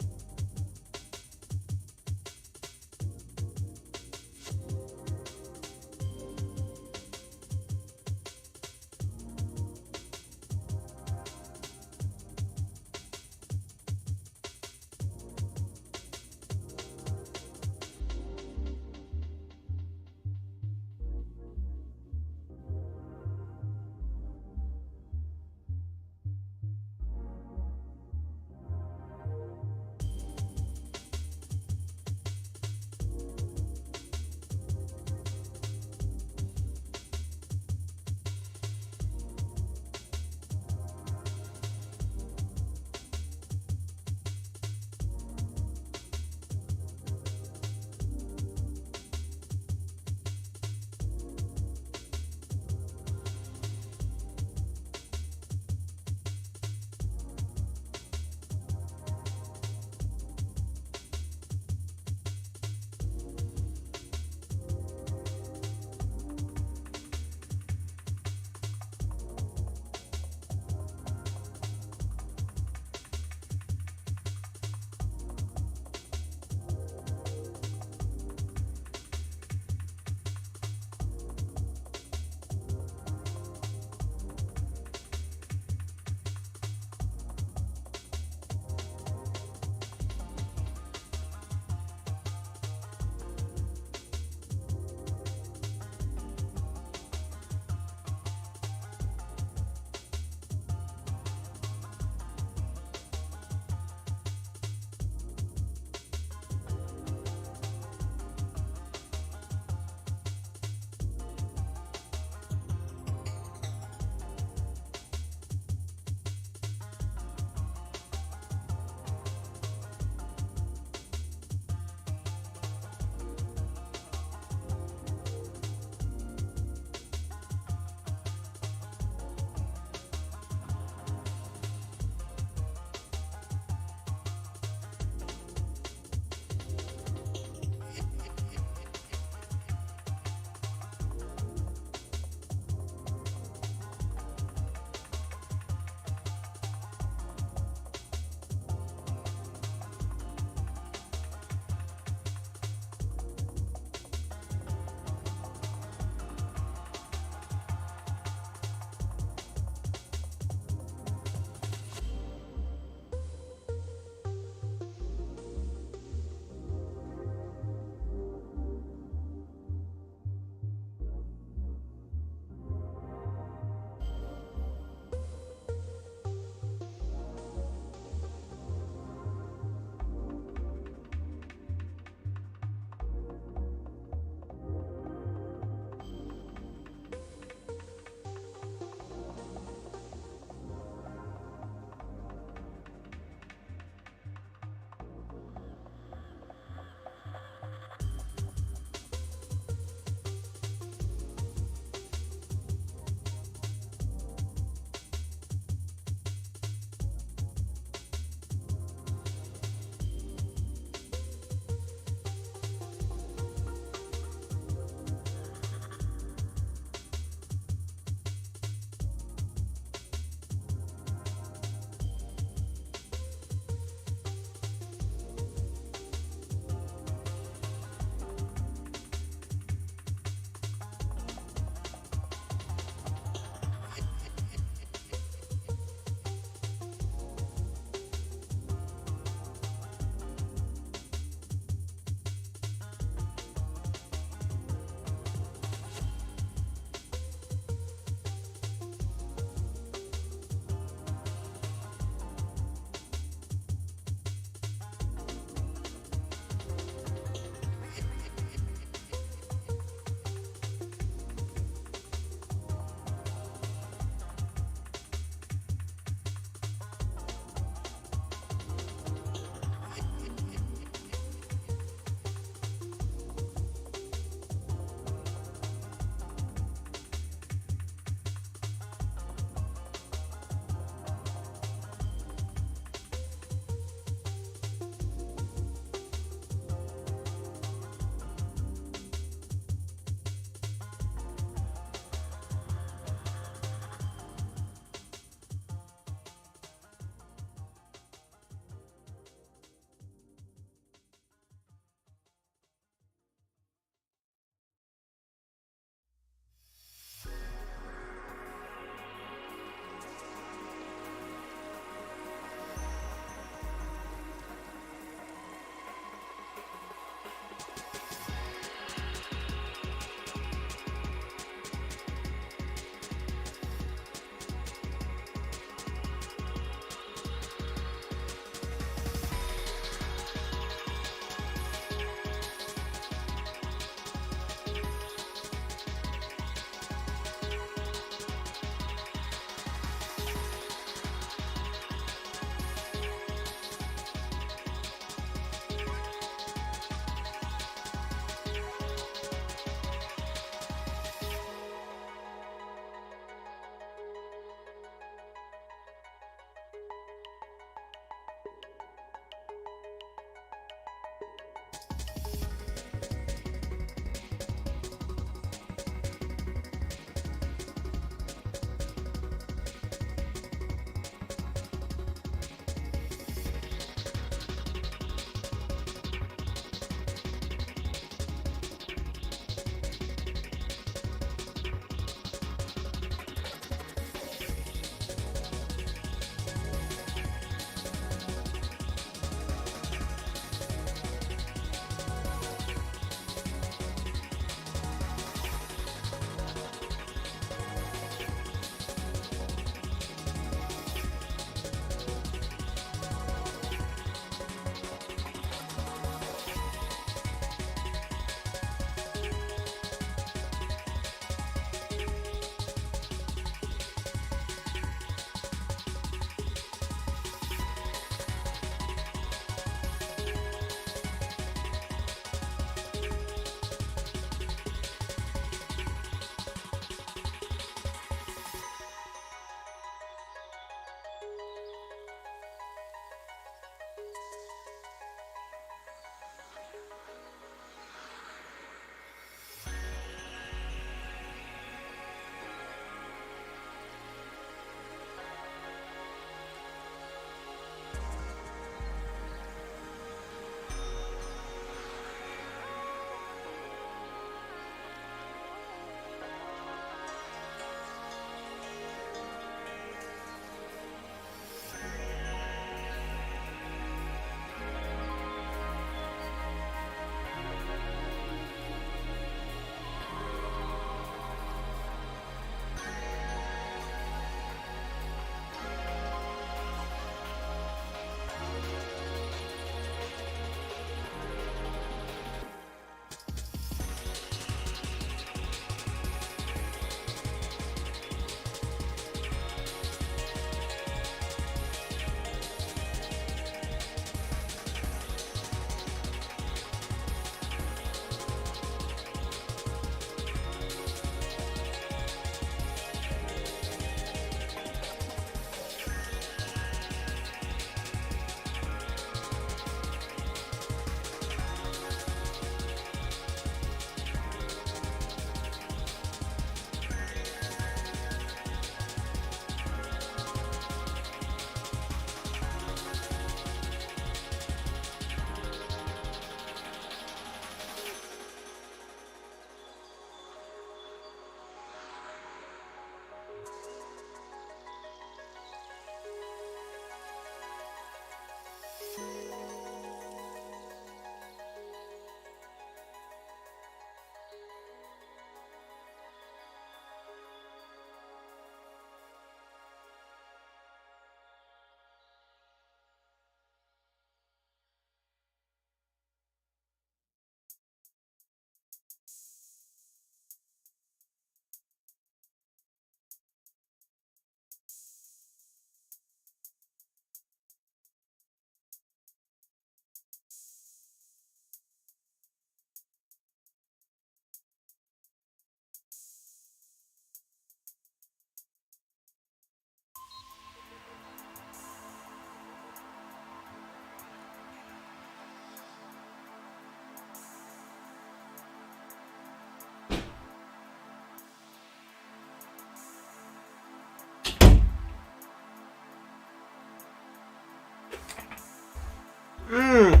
Mm.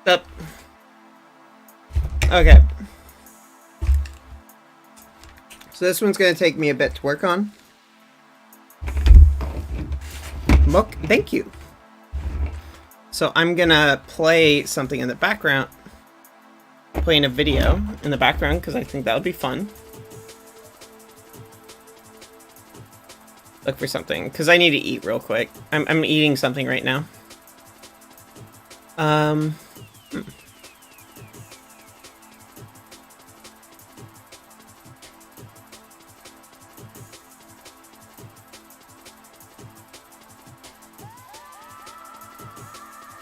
Up. Okay. So this one's gonna take me a bit to work on. Look, thank you. So I'm gonna play something in the background. Playing a video in the background because I think that would be fun. Look for something because I need to eat real quick. I'm eating something right now.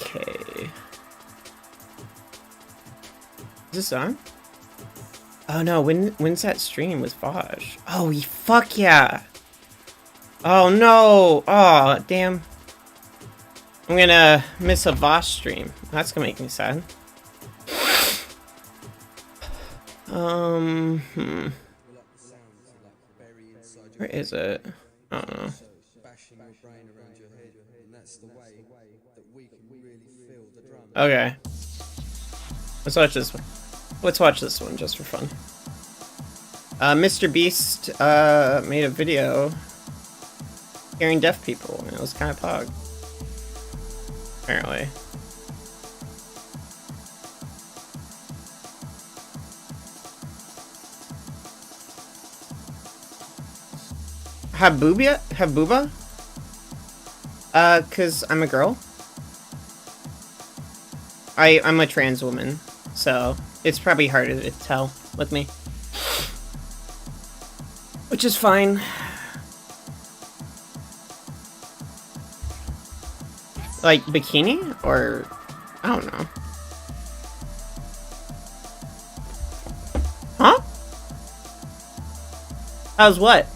Okay. Is this on? Oh no, when's that stream with Vaj? Oh, fuck yeah! Oh no! Oh, damn. I'm gonna miss a Vosh stream. That's gonna make me sad. Where is it? I don't know. Okay. Let's watch this one. Let's watch this one just for fun. Mr. Beast made a video hearing deaf people, and it was kind of pog. Apparently. Habuba? Cause I'm a girl. I'm a trans woman, so it's probably harder to tell with me. Which is fine. Like, bikini? Or, I don't know. Huh? How's what?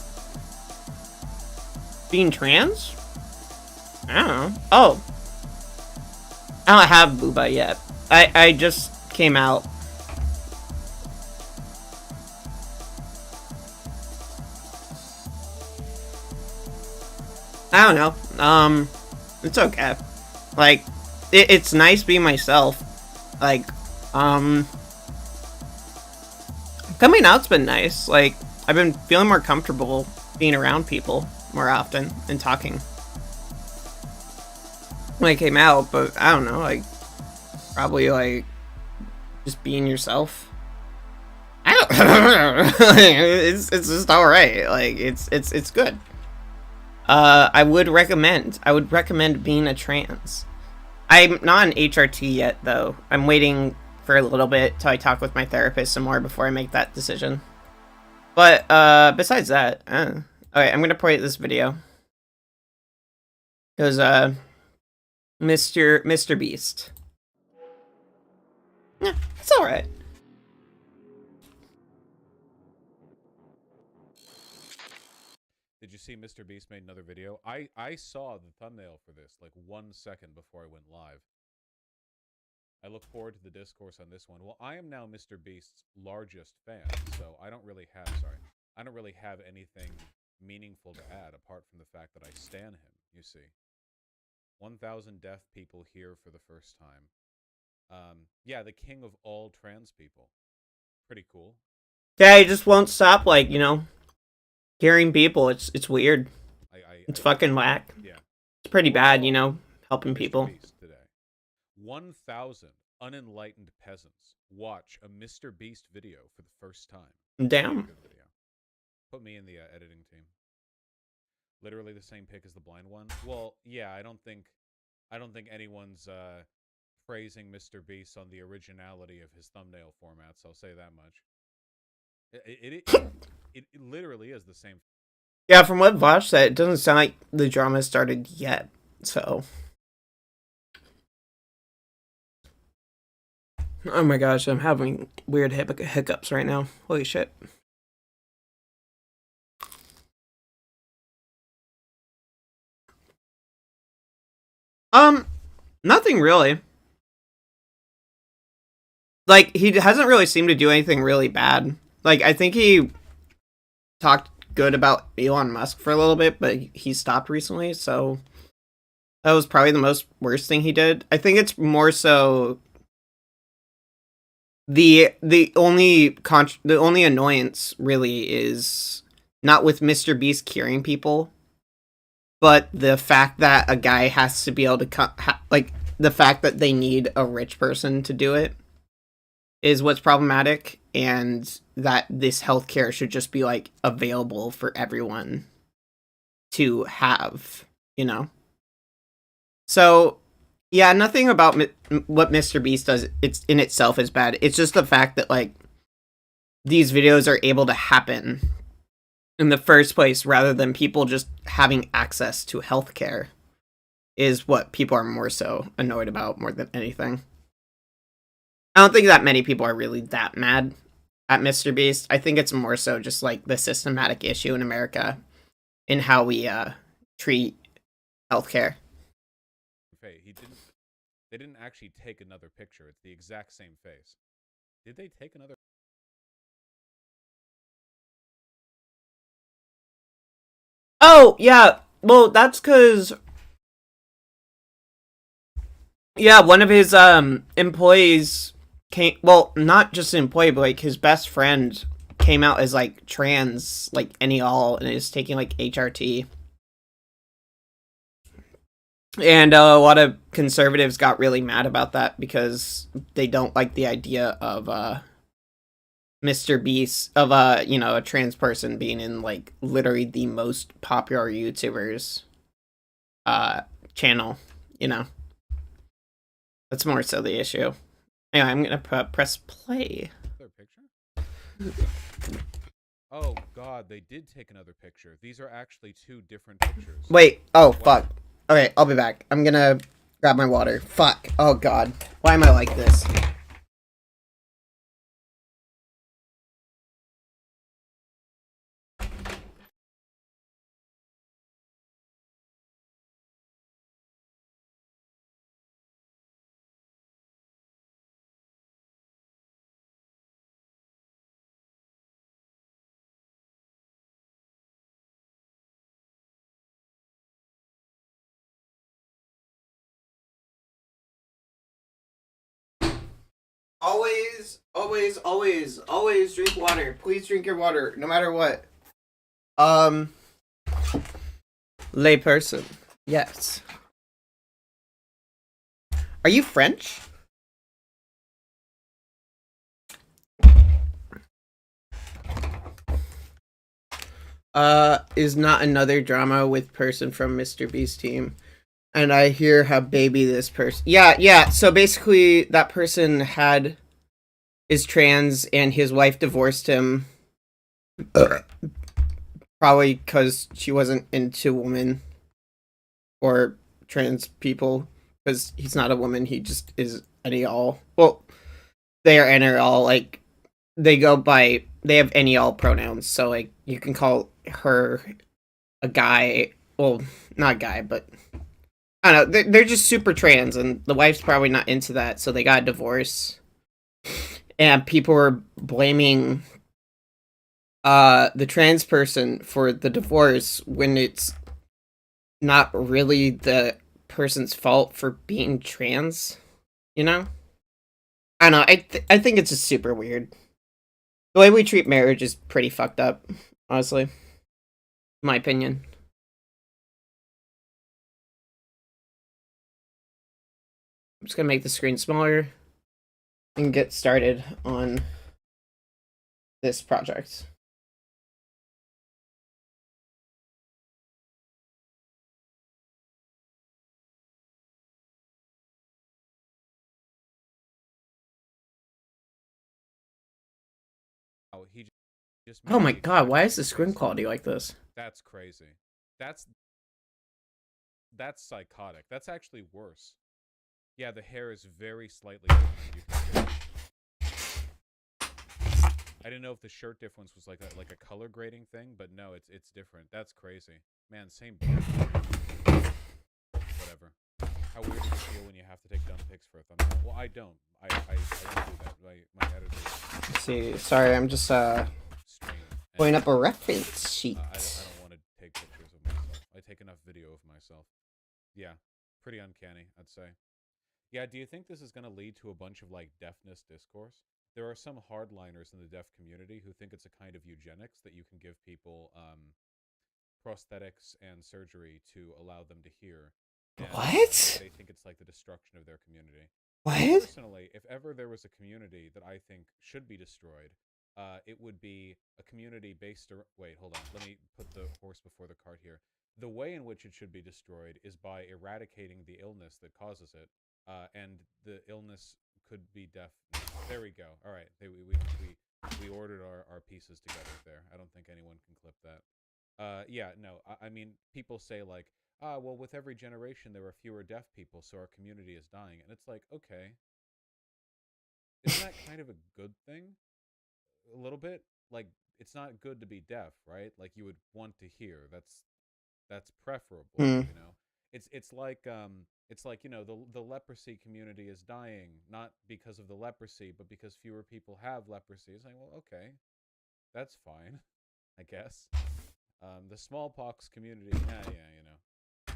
Being trans? I don't know. Oh. I don't have booba yet. I just came out. I don't know. It's okay. Like, it's nice being myself. Like, coming out's been nice. Like, I've been feeling more comfortable being around people more often and talking. When I came out, but I don't know, like, probably, like, just being yourself. I don't it's just alright. Like, it's good. I would recommend being a trans. I'm not an HRT yet, though. I'm waiting for a little bit till I talk with my therapist some more before I make that decision. But, besides that, okay, I'm gonna play this video. Because, Mr. Beast. Yeah, it's alright. Did you see Mr. Beast made another video? I saw the thumbnail for this like 1 second before I went live. I look forward to the discourse on this one. Well, I am now Mr. Beast's largest fan, so I don't really have anything meaningful to add apart from the fact that I stan him, you see. 1,000 deaf people here for the first time. Yeah, the king of all trans people. Pretty cool. Yeah, he just won't stop, like, you know, hearing people. It's weird. It's fucking whack. Yeah. It's pretty bad, you know, helping people. Today. 1,000 unenlightened peasants watch a Mr. Beast video for the first time. Damn. Put me in the editing team. Literally the same pic as the blind one. Well, yeah, I don't think anyone's praising Mr. Beast on the originality of his thumbnail formats. I'll say that much. It literally is the same. Yeah, from what Vosh said, it doesn't sound like the drama started yet. So, oh my gosh, I'm having weird hiccups right now. Holy shit. Nothing really. Like, he hasn't really seemed to do anything really bad. Like, I think he talked good about Elon Musk for a little bit, but he stopped recently, so that was probably the most worst thing he did. I think it's more so the only annoyance really is not with Mr. Beast curing people, but the fact that a guy has to be able to like the fact that they need a rich person to do it is what's problematic, and that this healthcare should just be like available for everyone to have, you know. So yeah, nothing about what Mr. Beast does it's in itself is bad. It's just the fact that like these videos are able to happen in the first place rather than people just having access to healthcare is what people are more so annoyed about more than anything. I don't think that many people are really that mad at Mr. Beast. I think it's more so just like the systematic issue in America in how we treat healthcare. They didn't actually take another picture. It's the exact same face. Did they take another? Oh, yeah. Well, that's because one of his employees came, well, not just an employee, but like his best friend came out as like trans, like any all, and is taking like HRT. And a lot of conservatives got really mad about that because they don't like the idea of Mr. Beast, of a trans person being in like literally the most popular YouTubers channel, you know. That's more so the issue. Anyway, I'm gonna press play. Their picture? Oh god, they did take another picture. These are actually two different pictures. Wait, oh fuck. Okay, I'll be back. I'm gonna grab my water. Fuck. Oh god. Why am I like this? Always drink water. Please drink your water, no matter what. Layperson. Yes. Are you French? Is not another drama with person from Mr. Beast team. And I hear how baby this person. Yeah. So basically, that person is trans, and his wife divorced him. Probably because she wasn't into women or trans people. Because he's not a woman, he just is any all. Well, they are any all. Like they have any all pronouns. So like you can call her a guy. Well, not a guy, but I don't know. They're just super trans, and the wife's probably not into that, so they got a divorce. And people were blaming the trans person for the divorce when it's not really the person's fault for being trans, you know? I don't know, I think it's just super weird. The way we treat marriage is pretty fucked up, honestly. In my opinion. I'm just gonna make the screen smaller and get started on this project. Oh, he just Oh my god, why is the screen quality like this? That's crazy. That's psychotic. That's actually worse. Yeah, the hair is very slightly different. I didn't know if the shirt difference was like a color grading thing, but no, it's different. That's crazy. Man, same beard. Whatever. How weird does it feel when you have to take dumb pics for a thumbnail? Well, I don't. I don't do that. My editor. Let's see, sorry, I'm just Strange. Point up a reference sheet. I don't want to take pictures of myself. I take enough video of myself. Yeah, pretty uncanny, I'd say. Yeah, do you think this is going to lead to a bunch of like deafness discourse? There are some hardliners in the deaf community who think it's a kind of eugenics that you can give people prosthetics and surgery to allow them to hear. And What? they think it's like the destruction of their community. What? Personally, if ever there was a community that I think should be destroyed, it would be a community based. Wait, hold on. Let me put the horse before the cart here. The way in which it should be destroyed is by eradicating the illness that causes it, and the illness could be deaf. There we go. All right, we ordered our pieces together there. I don't think anyone can clip that. Yeah, no. I mean, people say like, well, with every generation there are fewer deaf people, so our community is dying, and it's like, okay, isn't that kind of a good thing? A little bit. Like, it's not good to be deaf, right? Like, you would want to hear. That's preferable, Hmm. you know. It's like the leprosy community is dying not because of the leprosy, but because fewer people have leprosy. It's like, well, okay, that's fine, I guess. The smallpox community, yeah,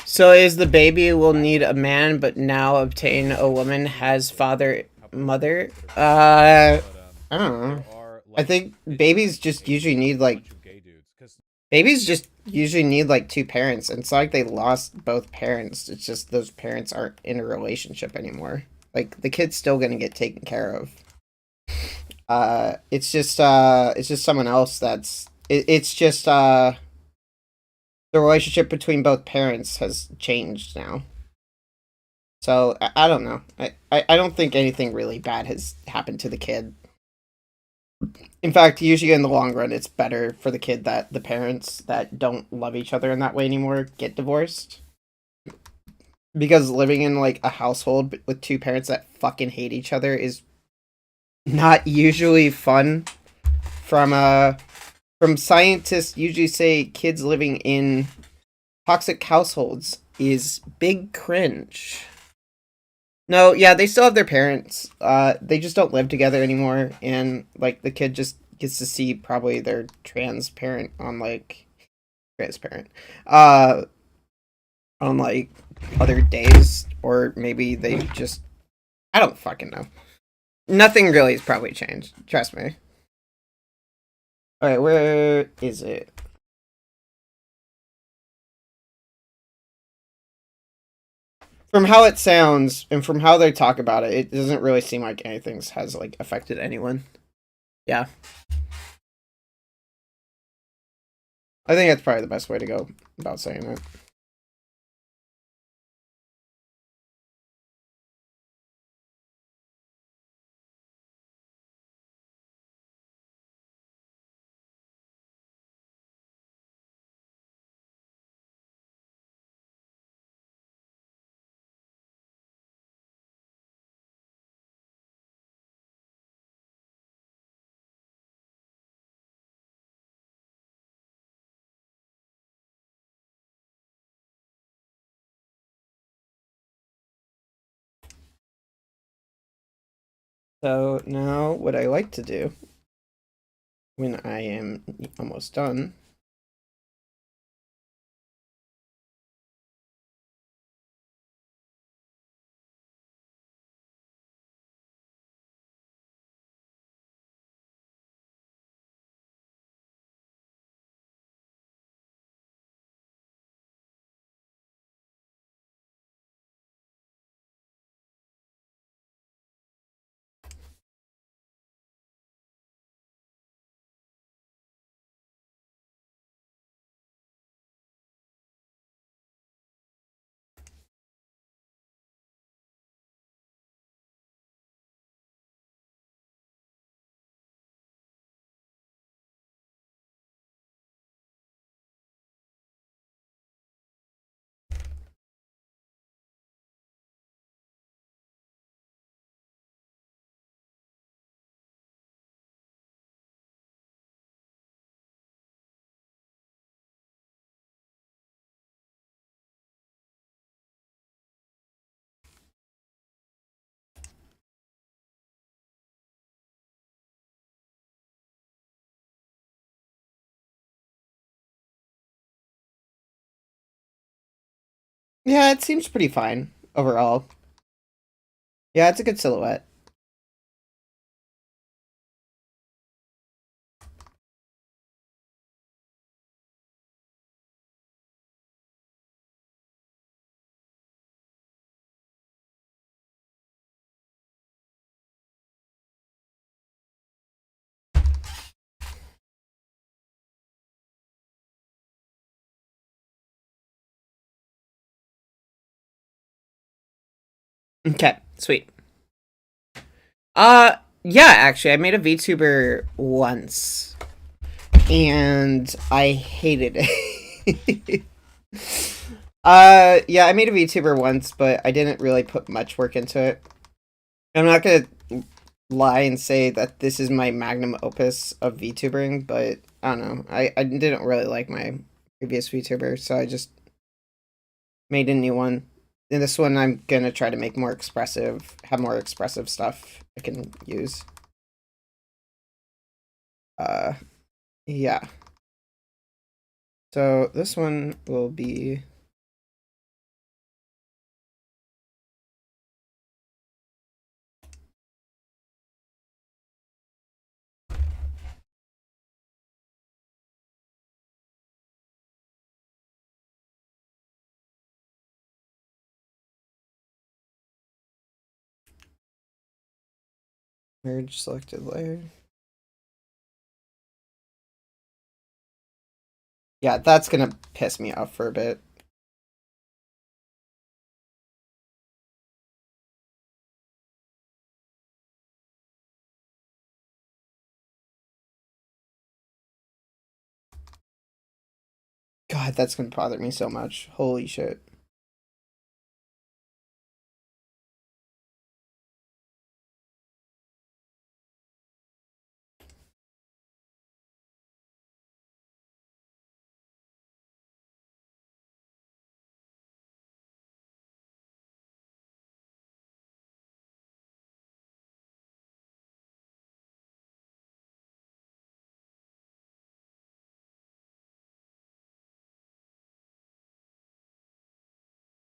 So is the baby will need a man, but now obtain a woman has father, mother? I don't know. I think babies just usually need like babies just usually need like two parents, and it's not like they lost both parents. It's just those parents aren't in a relationship anymore. Like the kid's still gonna get taken care of. It's just someone else that's it's just the relationship between both parents has changed now. So I don't know. I don't think anything really bad has happened to the kid. In fact, usually in the long run, it's better for the kid that the parents that don't love each other in that way anymore get divorced. Because living in like a household with two parents that fucking hate each other is not usually fun. From scientists usually say kids living in toxic households is big cringe. No, yeah, they still have their parents. They just don't live together anymore, and like the kid just gets to see probably their transparent on like transparent, uh, on like other days, or maybe they just I don't fucking know. Nothing really has probably changed. Trust me. All right, where is it? From how it sounds and from how they talk about it, it doesn't really seem like anything has like affected anyone. Yeah. I think that's probably the best way to go about saying it. So now what I like to do when I am almost done Yeah, it seems pretty fine overall. Yeah, it's a good silhouette. Okay, sweet. Yeah, actually, I made a VTuber once, and I hated it. Yeah, I made a VTuber once, but I didn't really put much work into it. I'm not gonna lie and say that this is my magnum opus of VTubering, but I don't know. I didn't really like my previous VTuber, so I just made a new one. And this one I'm gonna try to make more expressive, have more expressive stuff I can use. Yeah. So this one will be merge selected layer. Yeah, that's gonna piss me off for a bit. God, that's gonna bother me so much. Holy shit.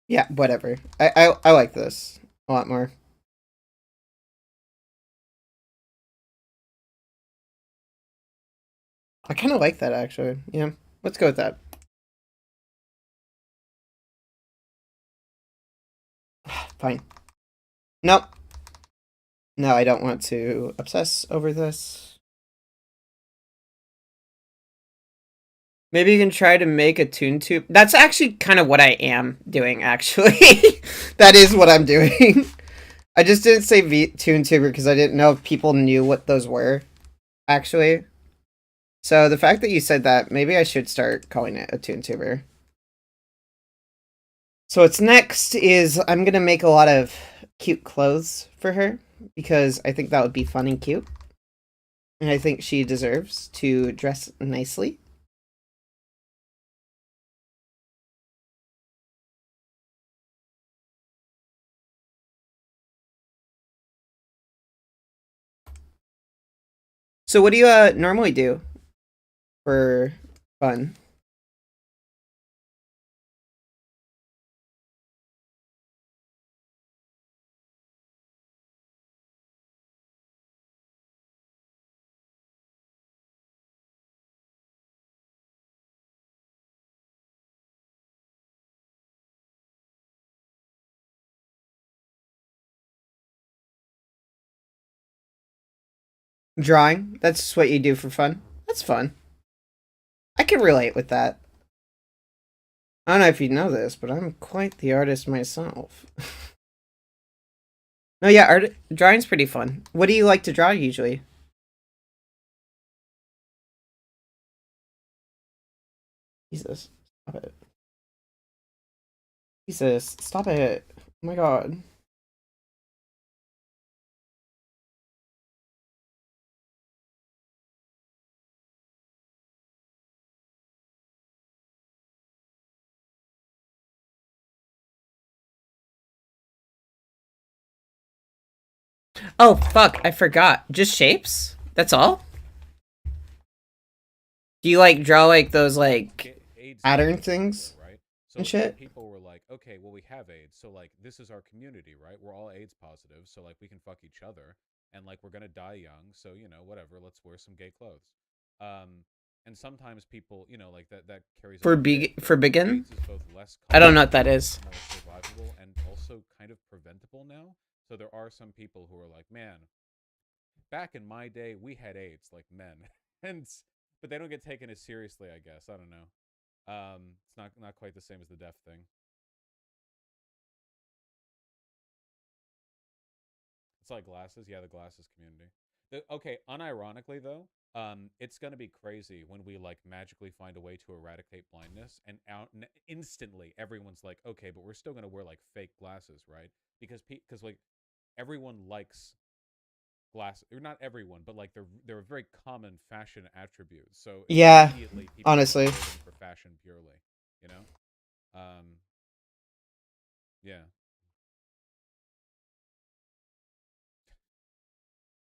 Yeah, whatever. I like this a lot more. I kind of like that actually. Yeah, let's go with that. Fine. Nope. No, I don't want to obsess over this. Maybe you can try to make a Toon tube. That's actually kind of what I am doing, actually. That is what I'm doing. I just didn't say Toon tuber because I didn't know if people knew what those were, actually. So the fact that you said that, maybe I should start calling it a Toon tuber. So what's next is I'm going to make a lot of cute clothes for her because I think that would be fun and cute. And I think she deserves to dress nicely. So what do you normally do for fun? Drawing? That's what you do for fun? That's fun. I can relate with that. I don't know if you know this, but I'm quite the artist myself. No, yeah, drawing's pretty fun. What do you like to draw usually? Jesus, stop it. Jesus, stop it. Oh my god. Oh, fuck, I forgot. Just shapes? That's all? Do you, like, draw, like, those, like, pattern things? Right? So And some shit. people were like, okay, well, we have AIDS, so like this is our community, right? We're all AIDS positive, so like we can fuck each other, and like we're gonna die young, so you know, whatever. Let's wear some gay clothes. And sometimes people, you know, like that carries For other shit. for But begin? AIDS is both less I don't know common what that is. more survivable and also kind of preventable now. So there are some people who are like, man, back in my day, we had AIDS like men, and but they don't get taken as seriously. I guess I don't know. It's not quite the same as the deaf thing. It's like glasses. Yeah, the glasses community. Okay, unironically though, it's gonna be crazy when we like magically find a way to eradicate blindness, and instantly everyone's like, okay, but we're still gonna wear like fake glasses, right? Because like everyone likes glasses, or not everyone, but like they're a very common fashion attribute. So Yeah, immediately people honestly. wear them for fashion purely, you know. Yeah.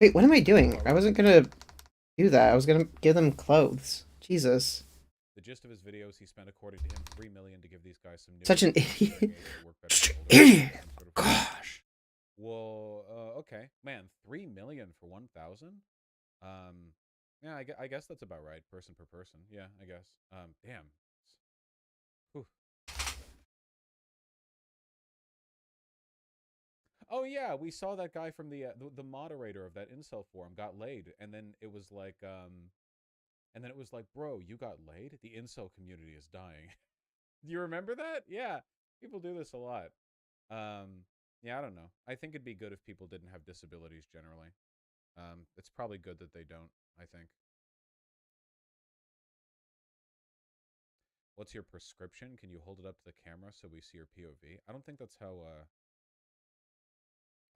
Wait, what am I doing? What I was wasn't it? gonna do that. I was gonna give them clothes. Jesus. The gist of his videos, he spent, according to him, $3 million to give these guys some new Such an equipment for idiot. hearing aids that work better Just than older ones, idiot. some sort of Gosh. well, okay, man, $3 million for 1,000. Yeah, I guess that's about right, person per person. Yeah, I guess. Damn. Whew. Oh yeah, we saw that guy from the moderator of that incel forum got laid, and then it was like, bro, you got laid? The incel community is dying. Do you remember that? Yeah, people do this a lot. Yeah, I don't know. I think it'd be good if people didn't have disabilities generally. It's probably good that they don't, I think. What's your prescription? Can you hold it up to the camera so we see your POV? I don't think that's how,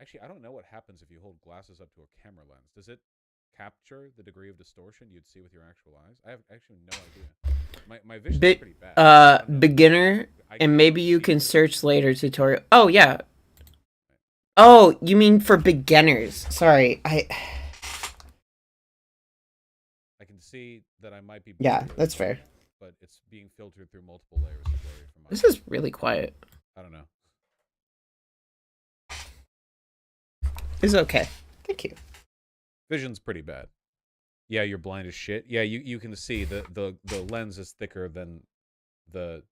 actually, I don't know what happens if you hold glasses up to a camera lens. Does it capture the degree of distortion you'd see with your actual eyes? I have actually no idea. My vision's pretty bad. I don't know. Beginner, I and can't maybe even you see can very search well. later tutorial. Oh yeah. Oh, you mean for beginners? Sorry, I can see that I might be Yeah, blurrier that's than fair. normal, but it's being filtered through multiple layers of blurry from my This end. is really quiet. I don't know. It's okay. Thank you. Vision's pretty bad. Yeah, you're blind as shit. Yeah, you can see the lens is thicker than the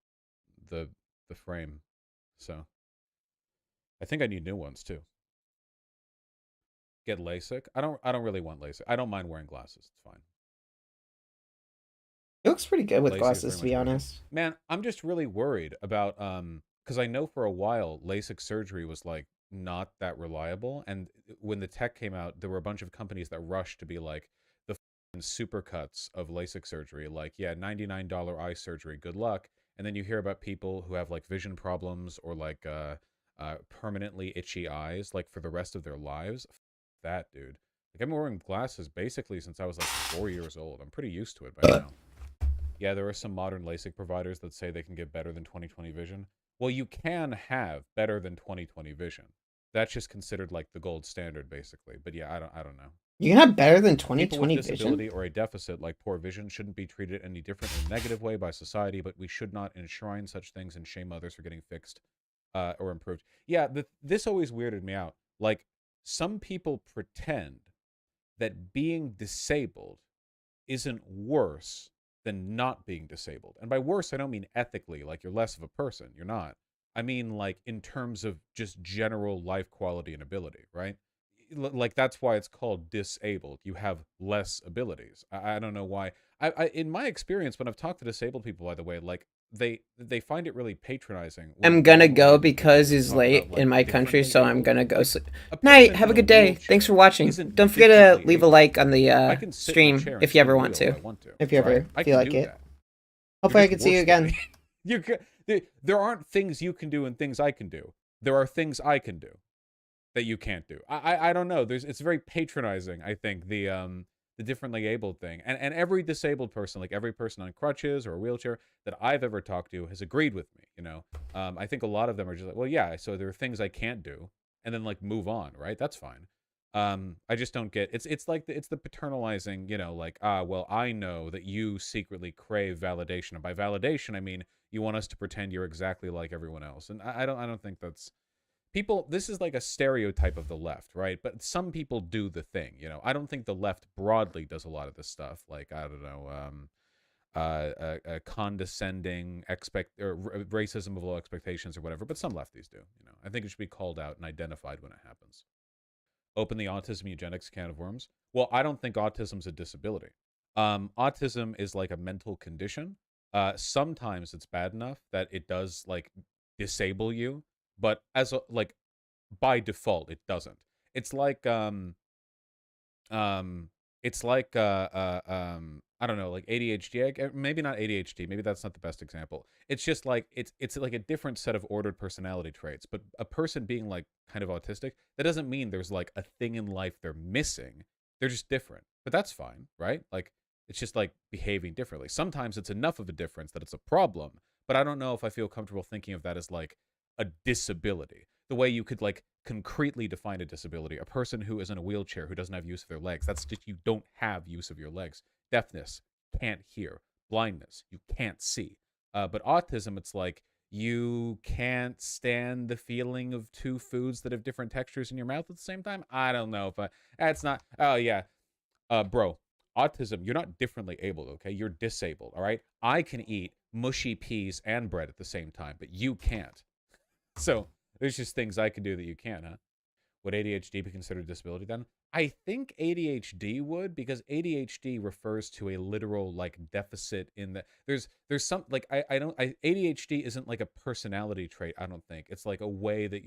the the frame. So I think I need new ones too. Get LASIK. I don't really want LASIK. I don't mind wearing glasses. It's fine. It looks pretty good with LASIK is glasses, very to be much better. honest. Man, I'm just really worried about because I know for a while LASIK surgery was like not that reliable, and when the tech came out, there were a bunch of companies that rushed to be like the supercuts of LASIK surgery, like yeah, $99 eye surgery, good luck. And then you hear about people who have like vision problems or like permanently itchy eyes, like for the rest of their lives. That dude, like I've been wearing glasses basically since I was like 4 years old. I'm pretty used to it by now. Yeah, there are some modern LASIK providers that say they can get better than 20/20 vision. Well, you can have better than 20/20 vision. That's just considered like the gold standard, basically. But yeah, I don't know. You can have better than People with 20/20 disability vision. or a deficit like poor vision shouldn't be treated any different in a negative way by society, but we should not enshrine such things and shame others for getting fixed or improved. Yeah, this always weirded me out. Like, some people pretend that being disabled isn't worse than not being disabled. And by worse, I don't mean ethically, like you're less of a person. You're not. I mean, like, in terms of just general life quality and ability, right? Like, that's why it's called disabled. You have less abilities. I don't know why. In my experience, when I've talked to disabled people, by the way, like, they find it really patronizing I'm when gonna go normal-able people because it's talk about late like in my country, differently so I'm abled gonna people. go Like, sleep. a Night. person Have in a a good day. Thanks for wheelchair watching. isn't Don't forget to differently leave a able. like on the I can sit in a stream chair and if you spin ever a want wheel if to. I want to. If you Right? ever I feel can like do it. that. You're Hopefully, I just can see you worse than again. me. There aren't things you can do and things I can do. There are things I can do that you can't do. I don't know. It's very patronizing, I think, the differently abled thing. And every disabled person, like every person on crutches or a wheelchair that I've ever talked to has agreed with me, you know. I think a lot of them are just like, well, yeah, so there are things I can't do, and then like move on, right? That's fine. I just don't get it's like it's the paternalizing, you know, like, ah, well, I know that you secretly crave validation. And by validation, I mean you want us to pretend you're exactly like everyone else. And I don't think that's people. This is like a stereotype of the left, right? But some people do the thing, you know. I don't think the left broadly does a lot of this stuff. Like, I don't know, condescending expect or racism of low expectations or whatever. But some lefties do, you know. I think it should be called out and identified when it happens. Open the autism eugenics can of worms. Well, I don't think autism's a disability. Autism is like a mental condition. Sometimes it's bad enough that it does like disable you, but as a, like by default it doesn't. It's like um it's like I don't know, like ADHD. Maybe not ADHD, maybe that's not the best example. It's just like it's like a different set of ordered personality traits. But a person being like kind of autistic, that doesn't mean there's like a thing in life they're missing. They're just different, but that's fine, right? Like it's just like behaving differently. Sometimes it's enough of a difference that it's a problem, but I don't know if I feel comfortable thinking of that as like a disability, the way you could like concretely define a disability. A person who is in a wheelchair who doesn't have use of their legs, that's just, you don't have use of your legs. Deafness, can't hear. Blindness, you can't see. But autism, it's like you can't stand the feeling of two foods that have different textures in your mouth at the same time. I don't know if that's not. Oh yeah, bro, autism, you're not differently abled, okay? You're disabled, all right? I can eat mushy peas and bread at the same time, but you can't. So there's just things I can do that you can't, huh? Would ADHD be considered a disability then? I think ADHD would, because ADHD refers to a literal like deficit in the there's some like ADHD isn't like a personality trait, I don't think. It's like a way that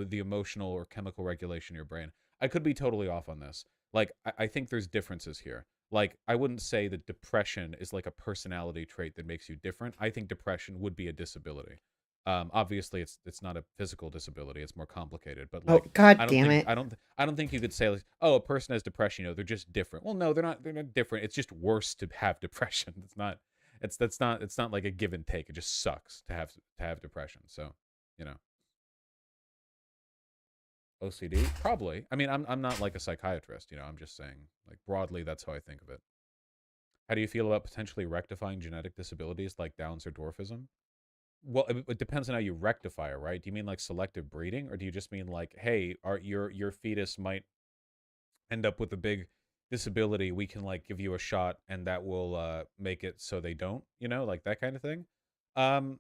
the emotional or chemical regulation in your brain. I could be totally off on this. Like I think there's differences here. Like I wouldn't say that depression is like a personality trait that makes you different. I think depression would be a disability. Obviously it's not a physical disability, it's more complicated, but Oh, like god I don't damn think it. I don't think you could say like, oh, a person has depression, you know, they're just different. Well, no, they're not different. It's just worse to have depression. It's not like a give and take. It just sucks to have depression. So, you know, OCD probably. I mean, I'm not like a psychiatrist, you know. I'm just saying like broadly that's how I think of it. How do you feel about potentially rectifying genetic disabilities like Down's or dwarfism? Well, it depends on how you rectify it, right? Do you mean like selective breeding, or do you just mean like, hey, your fetus might end up with a big disability? We can like give you a shot, and that will make it so they don't, you know, like that kind of thing.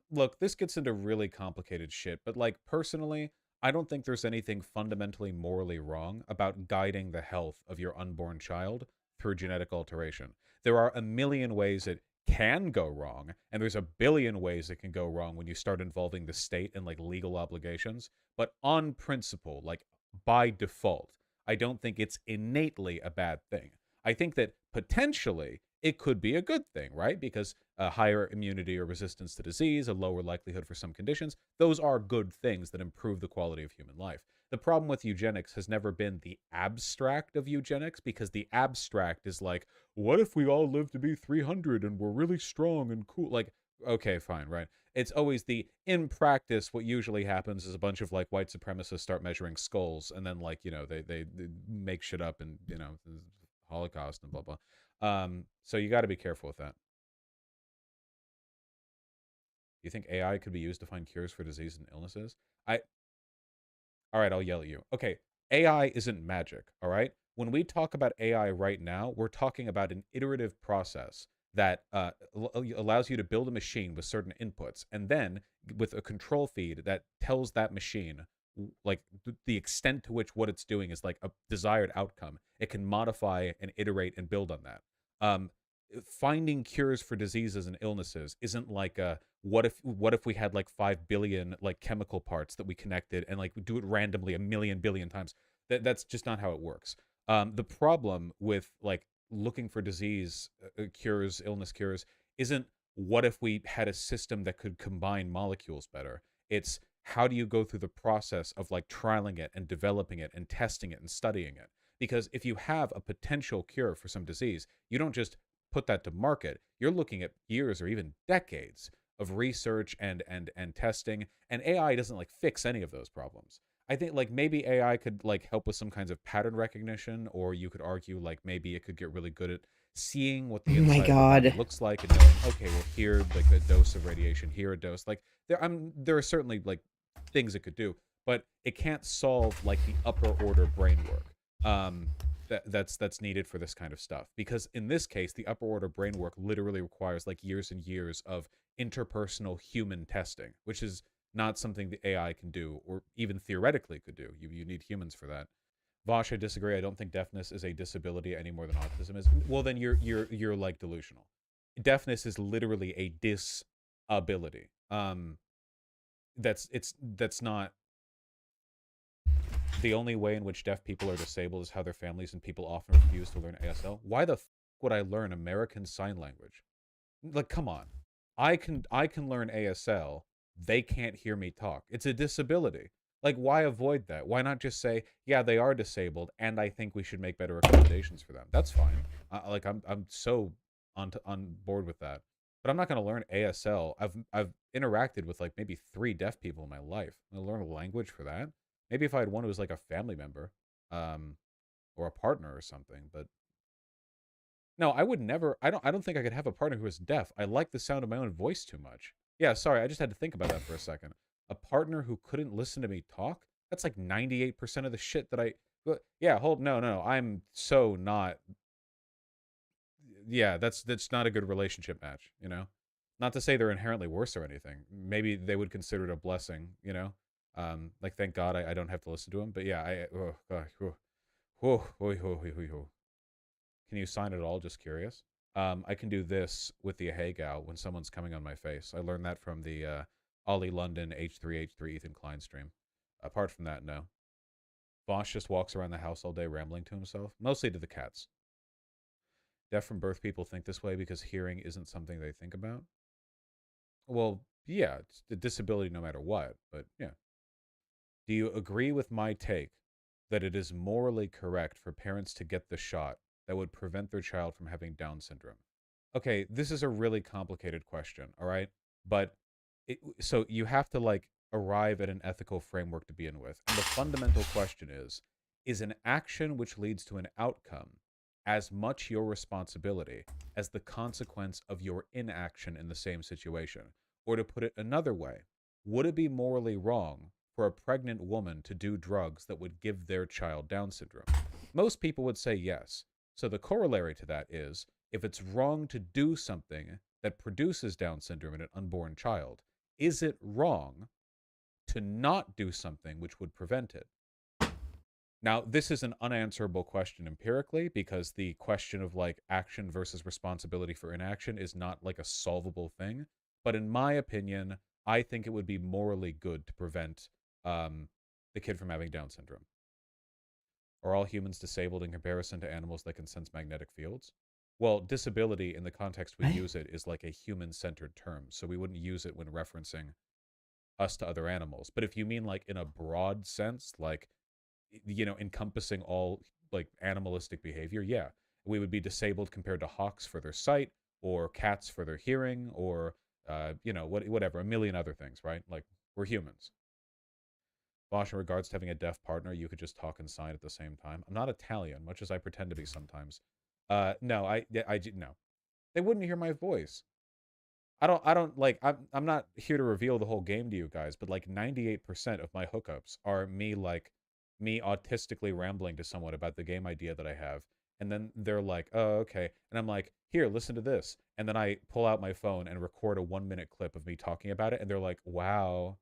Look, this gets into really complicated shit, but like personally, I don't think there's anything fundamentally morally wrong about guiding the health of your unborn child through genetic alteration. There are a million ways it can go wrong, and there's a billion ways it can go wrong when you start involving the state and like legal obligations. But on principle, like by default, I don't think it's innately a bad thing. I think that potentially it could be a good thing, right? Because a higher immunity or resistance to disease, a lower likelihood for some conditions, those are good things that improve the quality of human life. The problem with eugenics has never been the abstract of eugenics, because the abstract is like, what if we all live to be 300 and we're really strong and cool? Like, okay, fine, right? It's always the in practice. What usually happens is a bunch of like white supremacists start measuring skulls, and then like, you know, they make shit up, and you know, Holocaust and blah blah. So you got to be careful with that. Do you think AI could be used to find cures for disease and illnesses? I All right, I'll yell at you. Okay, AI isn't magic, all right? When we talk about AI right now, we're talking about an iterative process that allows you to build a machine with certain inputs, and then with a control feed that tells that machine like the extent to which what it's doing is like a desired outcome. It can modify and iterate and build on that. Um, Finding cures for diseases and illnesses isn't like a what if we had like 5 billion like chemical parts that we connected and like do it randomly a million billion times. That's just not how it works. The problem with like looking for disease cures, illness cures, isn't what if we had a system that could combine molecules better. It's how do you go through the process of like trialing it and developing it and testing it and studying it. Because if you have a potential cure for some disease, you don't just put that to market. You're looking at years or even decades of research and testing, and AI doesn't like fix any of those problems. I think like maybe AI could like help with some kinds of pattern recognition, or you could argue like maybe it could get really good at seeing what Oh the my inside of the body god. looks like and knowing, okay, well here like a dose of radiation, here a dose. Like there are certainly like things it could do, but it can't solve like the upper order brain work. That's needed for this kind of stuff, because in this case the upper order brain work literally requires like years and years of interpersonal human testing, which is not something the AI can do, or even theoretically could do. You need humans for that. Vosh, I disagree. I don't think deafness is a disability any more than autism is. Well, then you're like delusional. Deafness is literally a disability. That's not the only way in which deaf people are disabled is how their families and people often refuse to learn ASL. Why the would I learn American Sign Language? Like, come on. I can learn ASL. They can't hear me talk. It's a disability. Like, why avoid that? Why not just say, yeah, they are disabled, and I think we should make better accommodations for them. That's fine. Like, I'm so on board with that. But I'm not going to learn ASL. I've interacted with like maybe 3 deaf people in my life. I'm going to learn a language for that. Maybe if I had one who was like a family member, um, or a partner or something. But no, I would never. I don't think I could have a partner who is deaf. I like the sound of my own voice too much. Yeah, sorry, I just had to think about that for a second. A partner who couldn't listen to me talk? That's like 98% of the shit that I yeah, hold no. I'm so not. Yeah, that's not a good relationship match, you know? Not to say they're inherently worse or anything. Maybe they would consider it a blessing, you know? Like thank God I don't have to listen to them. But yeah, oh gosh, can you sign it all? Just curious. I can do this with the Ahegao when someone's coming on my face. I learned that from the Ollie London H3H3 Ethan Klein stream. Apart from that, no. Vosh just walks around the house all day rambling to himself, mostly to the cats. Deaf from birth people think this way because hearing isn't something they think about. Well, yeah, it's a disability no matter what, but yeah. Do you agree with my take that it is morally correct for parents to get the shot that would prevent their child from having Down syndrome? Okay, this is a really complicated question, all right? But so you have to like arrive at an ethical framework to begin with. And the fundamental question is an action which leads to an outcome as much your responsibility as the consequence of your inaction in the same situation? Or to put it another way, would it be morally wrong for a pregnant woman to do drugs that would give their child Down syndrome? Most people would say yes. So the corollary to that is, if it's wrong to do something that produces Down syndrome in an unborn child, is it wrong to not do something which would prevent it? Now, this is an unanswerable question empirically, because the question of like action versus responsibility for inaction is not like a solvable thing. But in my opinion, I think it would be morally good to prevent the kid from having Down syndrome. Are all humans disabled in comparison to animals that can sense magnetic fields? Well, disability in the context we What? use it is like a human-centered term, so we wouldn't use it when referencing us to other animals. But if you mean like in a broad sense, like encompassing all like animalistic behavior, yeah, we would be disabled compared to hawks for their sight, or cats for their hearing, or whatever, a million other things, right? Like we're humans. Bosch, in regards to having a deaf partner, you could just talk and sign at the same time. I'm not Italian, much as I pretend to be sometimes. No, no. They wouldn't hear my voice. I don't like. I'm not here to reveal the whole game to you guys, but like 98% of my hookups are me autistically rambling to someone about the game idea that I have, and then they're like, "Oh, okay," and I'm like, "Here, listen to this," and then I pull out my phone and record a 1 minute clip of me talking about it, and they're like, "Wow,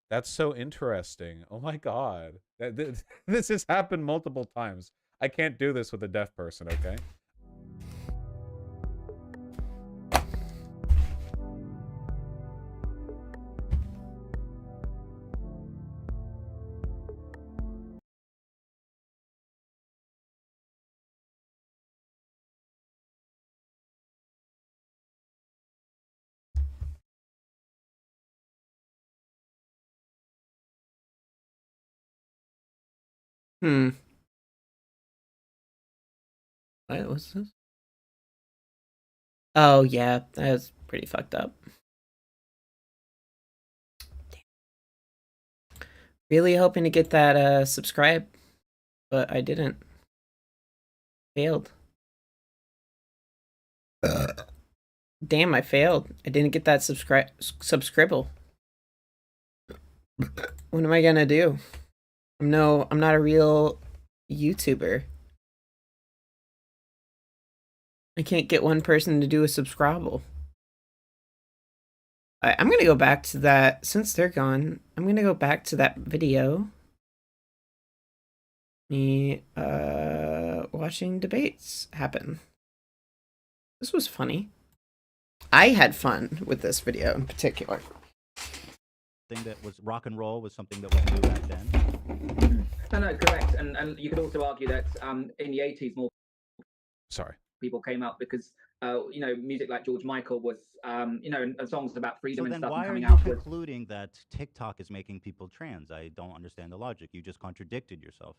that's so interesting. Oh my god. This has happened multiple times. I can't do this with a deaf person, okay? Hmm. What was this? Oh yeah, that was pretty fucked up. Really hoping to get that subscribe, but I didn't. Failed. Damn, I failed. I didn't get that subscribble. What am I gonna do? I'm not a real YouTuber. I can't get one person to do a subscribble. I'm gonna go back to that, since they're gone, I'm gonna go back to that video. Me, watching debates happen. This was funny. I had fun with this video in particular. Thing that was rock and roll was something that was new back then. No, correct. And you could also argue that in the 80s, more people came out because music like George Michael was and songs about freedom and stuff. So then why are coming you out concluding that TikTok is making people trans? I don't understand the logic. You just contradicted yourself.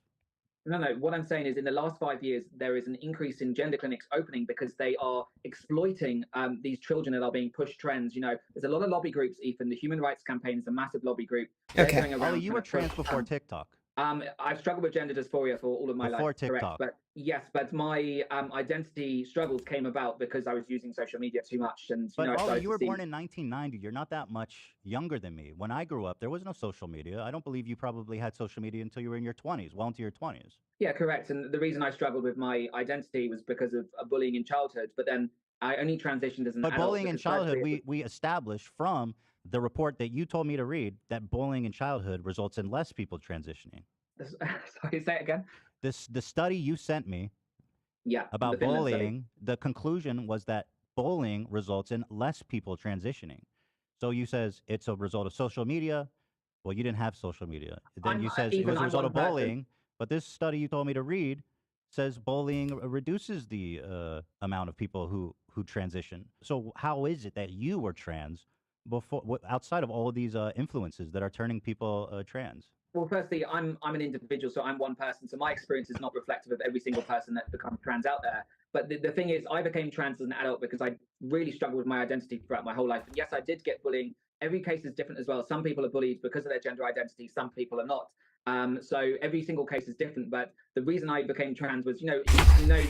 No. What I'm saying is, in the last 5 years, there is an increase in gender clinics opening because they are exploiting these children that are being pushed trends. There's a lot of lobby groups. Ethan, the Human Rights Campaign is a massive lobby group. Okay. Ollie, you were trans before TikTok. I've struggled with gender dysphoria for all of my life. Before TikTok. Correct. But my identity struggles came about because I was using social media too much. And Ollie, you were born in 1990. You're not that much younger than me. When I grew up, there was no social media. I don't believe you probably had social media until you were in your 20s, well into your 20s. Yeah, correct. And the reason I struggled with my identity was because of bullying in childhood. But then I only transitioned as an adult. But bullying in childhood, we established from the report that you told me to read that bullying in childhood results in less people transitioning. Sorry, say it again. The study you sent me about bullying, the conclusion was that bullying results in less people transitioning. So you says it's a result of social media. Well, you didn't have social media. Then you says it was a result of bullying. But this study you told me to read says bullying reduces the amount of people who transition. So how is it that you were trans before, outside of all of these influences that are turning people trans? Well, firstly, I'm an individual, so I'm one person. So my experience is not reflective of every single person that becomes trans out there. But the thing is, I became trans as an adult because I really struggled with my identity throughout my whole life. And yes, I did get bullying. Every case is different as well. Some people are bullied because of their gender identity. Some people are not. So every single case is different. But the reason I became trans was, you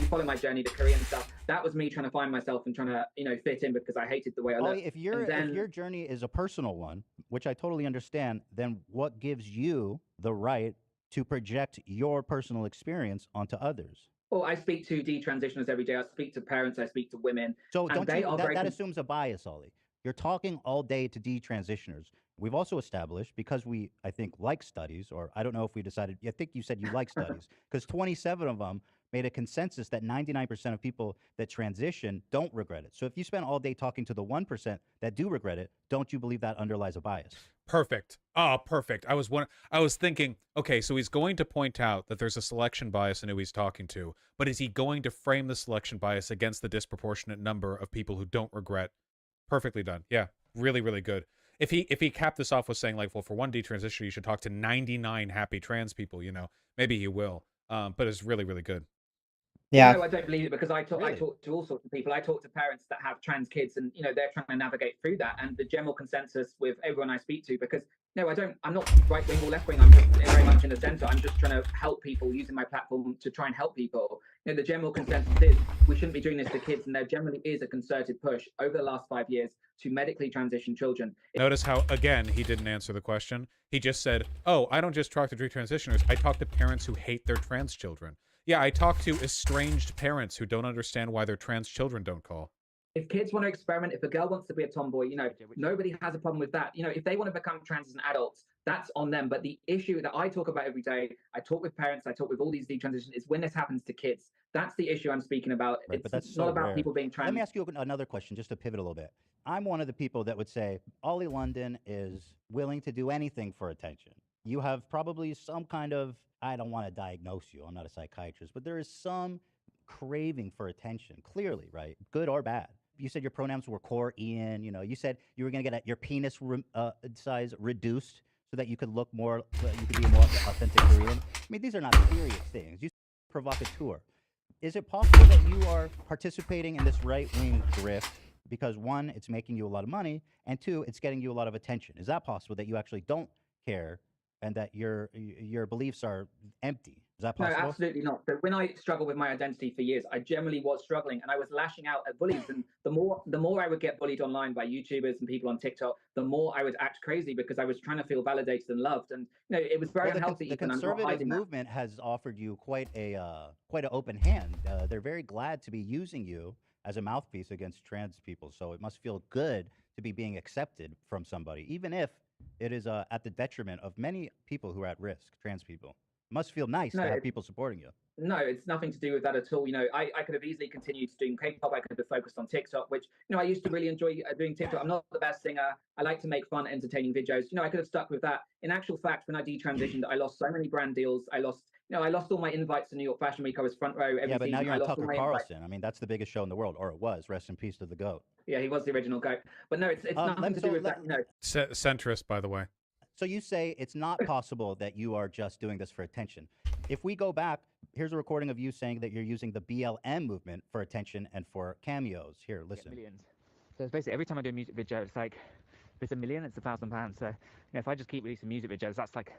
follow my journey, the Korean stuff. That was me trying to find myself and trying to, fit in because I hated the way I looked. If your journey is a personal one, which I totally understand, then what gives you the right to project your personal experience onto others? Well, I speak to detransitioners every day. I speak to parents. I speak to women. So that assumes a bias, Ollie. You're talking all day to detransitioners. We've also established, because we, I think, like studies, or I don't know if we decided, I think you said you like studies, because 27 of them made a consensus that 99% of people that transition don't regret it. So if you spend all day talking to the 1% that do regret it, don't you believe that underlies a bias? Perfect. Oh, perfect. I was thinking, okay, so he's going to point out that there's a selection bias in who he's talking to, but is he going to frame the selection bias against the disproportionate number of people who don't regret? Perfectly done. Yeah, really, really good. If he capped this off with saying, like, well, for one detransitioner, you should talk to 99 happy trans people, maybe he will. But it's really, really good. Yeah. No, I don't believe it because I talk to all sorts of people. I talk to parents that have trans kids, and they're trying to navigate through that. And the general consensus with everyone I speak to, because I'm not right wing or left wing. I'm just very much in the center. I'm just trying to help people using my platform to try and help people. The general consensus is we shouldn't be doing this to kids, and there generally is a concerted push over the last 5 years to medically transition children. Notice how, again, he didn't answer the question. He just said, oh, I don't just talk to detransitioners. I talk to parents who hate their trans children. Yeah, I talk to estranged parents who don't understand why their trans children don't call. If kids want to experiment, if a girl wants to be a tomboy, nobody has a problem with that. If they want to become trans as an adult, that's on them. But the issue that I talk about every day, I talk with parents, I talk with all these detransitions, is when this happens to kids. That's the issue I'm speaking about. Right, but that's not about people being trans. Let me ask you another question, just to pivot a little bit. I'm one of the people that would say Ollie London is willing to do anything for attention. You have probably some kind of, I don't want to diagnose you, I'm not a psychiatrist, but there is some craving for attention, clearly, right? Good or bad. You said your pronouns were core Ian, you said you were going to get your penis size reduced so that you could look more, you could be a more authentic Korean. I mean, these are not serious things. You provocateur. Is it possible that you are participating in this right-wing grift because, one, it's making you a lot of money, and two, it's getting you a lot of attention? Is that possible that you actually don't care and that your beliefs are empty. Is that No, possible? absolutely not. So when I struggled with my identity for years, I generally was struggling, and I was lashing out at bullies. And the more I would get bullied online by YouTubers and people on TikTok, the more I would act crazy because I was trying to feel validated and loved. And it was very Well, unhealthy, the Ethan. I'm not conservative hiding that. movement has offered you quite an open hand. They're very glad to be using you as a mouthpiece against trans people. So it must feel good to be being accepted from somebody, even if it is at the detriment of many people who are at risk, trans people. It must feel nice No, to have people supporting you. no, it's nothing to do with that at all. I could have easily continued doing K-pop. I could have focused on TikTok, which, I used to really enjoy doing TikTok. I'm not the best singer. I like to make fun, entertaining videos. I could have stuck with that. In actual fact, when I detransitioned, I lost so many brand deals. I lost all my invites to New York Fashion Week. I was front row every Yeah, but now season. you're I on lost all Tucker my invites. Carlson. I mean, that's the biggest show in the world, or it was. Rest in peace to the goat. Yeah, he was the original goat. But no, it's nothing to do with that. Centrist, by the way. So you say it's not possible that you are just doing this for attention. If we go back, here's a recording of you saying that you're using the BLM movement for attention and for cameos. Here, listen. Millions. So it's basically every time I do a music video, it's like, if it's £1 million, it's £1,000. So if I just keep releasing music videos, that's like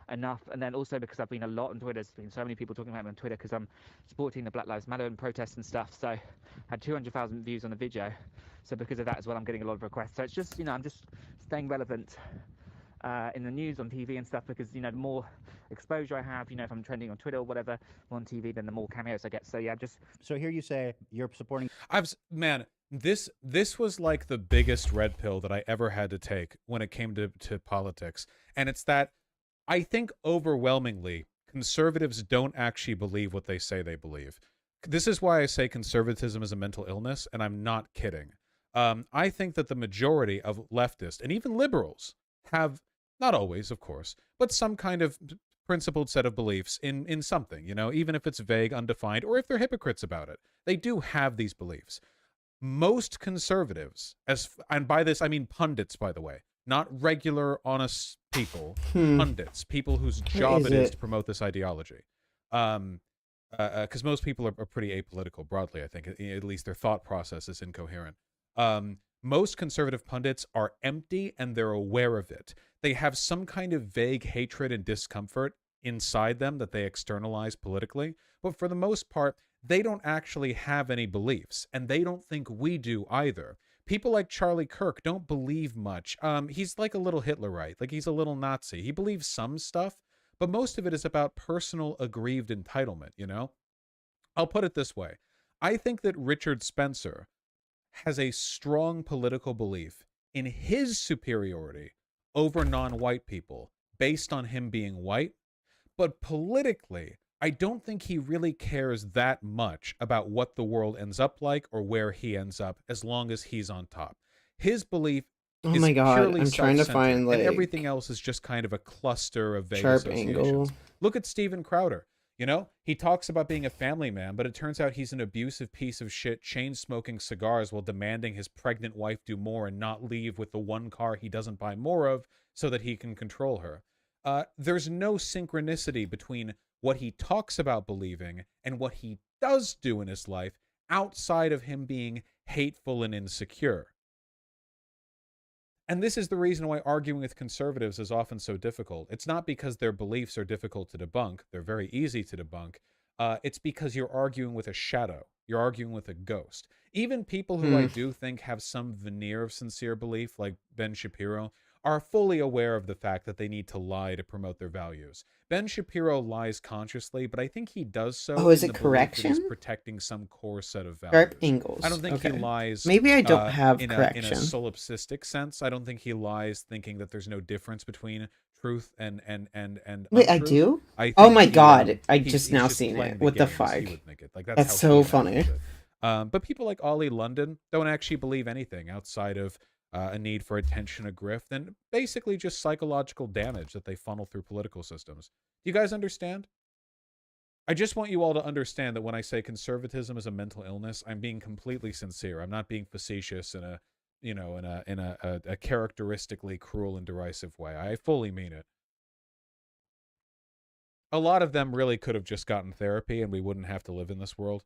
enough. And then also because I've been a lot on Twitter, there's been so many people talking about me on Twitter because I'm supporting the Black Lives Matter and protests and stuff. So I had 200,000 views on the video. So because of that as well, I'm getting a lot of requests. So it's just, I'm just staying relevant in the news, on TV and stuff, because the more exposure I have, if I'm trending on Twitter or whatever on TV, then the more cameos I get. So yeah, just So here you say you're supporting. Man, this was like the biggest red pill that I ever had to take when it came to politics, and it's that I think overwhelmingly conservatives don't actually believe what they say they believe. This is why I say conservatism is a mental illness, and I'm not kidding. I think that the majority of leftists and even liberals have, not always, of course, but some kind of principled set of beliefs in something, even if it's vague, undefined, or if they're hypocrites about it. They do have these beliefs. Most conservatives, and by this I mean pundits, by the way, not regular, honest people, pundits, people whose job it is to promote this ideology. Because most people are pretty apolitical broadly, I think. At least their thought process is incoherent. Most conservative pundits are empty and they're aware of it. They have some kind of vague hatred and discomfort inside them that they externalize politically. But for the most part, they don't actually have any beliefs, and they don't think we do either. People like Charlie Kirk don't believe much. He's like a little Hitlerite, like he's a little Nazi. He believes some stuff, but most of it is about personal aggrieved entitlement, I'll put it this way. I think that Richard Spencer has a strong political belief in his superiority over non-white people based on him being white, but politically, I don't think he really cares that much about what the world ends up like or where he ends up as long as he's on top. His belief is my God, purely I'm trying to self-centered, find and everything else is just kind of a cluster of vague sharp associations. angle. Look at Steven Crowder. He talks about being a family man, but it turns out he's an abusive piece of shit, chain-smoking cigars while demanding his pregnant wife do more and not leave with the one car he doesn't buy more of so that he can control her. There's no synchronicity between what he talks about believing and what he does do in his life outside of him being hateful and insecure. And this is the reason why arguing with conservatives is often so difficult. It's not because their beliefs are difficult to debunk. They're very easy to debunk. It's because you're arguing with a shadow. You're arguing with a ghost. Even people who I do think have some veneer of sincere belief, like Ben Shapiro, are fully aware of the fact that they need to lie to promote their values. Ben Shapiro lies consciously, but I think he does so. Oh, is in it the belief that he's correction? protecting some core set of values. Sharp angles. I don't think Okay. he lies. Maybe I don't have in correction. a solipsistic sense. I don't think he lies thinking that there's no difference between truth and Wait, I untruth. do? I Oh think my he, God, I he's just now just seen playing it. the What the game, as fuck? he would think it. Like, That's how so he funny. imagines it. But people like Ollie London don't actually believe anything outside of a need for attention, a grift, and basically just psychological damage that they funnel through political systems. Do you guys understand? I just want you all to understand that when I say conservatism is a mental illness, I'm being completely sincere. I'm not being facetious in a characteristically cruel and derisive way. I fully mean it. A lot of them really could have just gotten therapy and we wouldn't have to live in this world.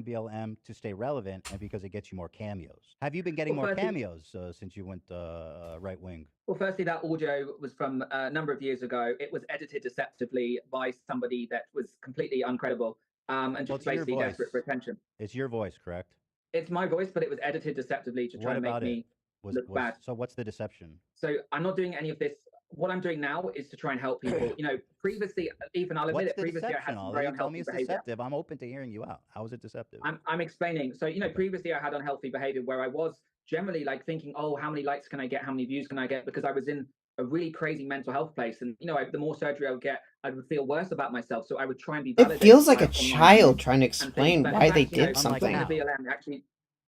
BLM to stay relevant and because it gets you more cameos. Have you been getting Well, more firstly, cameos since you went right wing? well, firstly, that audio was from a number of years ago. It was edited deceptively by somebody that was completely uncredible, and Well, just it's your basically desperate for voice. attention. It's your voice, correct? It's my voice, but it was edited deceptively to try What and make about it? me look bad. So what's the deception? So I'm not doing any of this. What I'm doing now is to try and help people. You know, previously, even I'll admit What's it. the Previously, I deception, had some Ollie? very You tell me unhealthy it's behavior. deceptive. I'm open to hearing you out. How is it deceptive? I'm explaining. So, you know, previously I had unhealthy behavior where I was generally like thinking, oh, how many likes can I get? How many views can I get? Because I was in a really crazy mental health place. And, you know, the more surgery I would get, I would feel worse about myself. So I would try and be It validated. feels like by a online child trying to and things. explain But in why they fact, you know, did Unlike something. in the how? BLM, actually,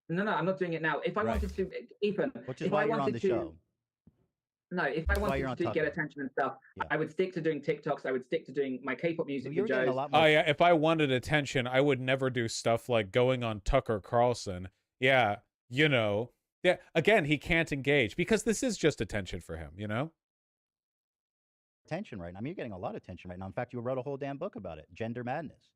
no, I'm not doing it now. If I Right. wanted to, Ethan, Which is if why I you're on wanted the to, show. no, if I That's why wanted you're on to get Tucker. attention and stuff, Yeah. I would stick to doing TikToks. I would stick to doing my K-pop music You were getting a videos. lot Oh more. yeah, if I wanted attention, I would never do stuff like going on Tucker Carlson. Yeah, you know. Yeah, again, he can't engage because this is just attention for him, you know? Attention right now. I mean, you're getting a lot of attention right now. In fact, you wrote a whole damn book about it, Gender Madness.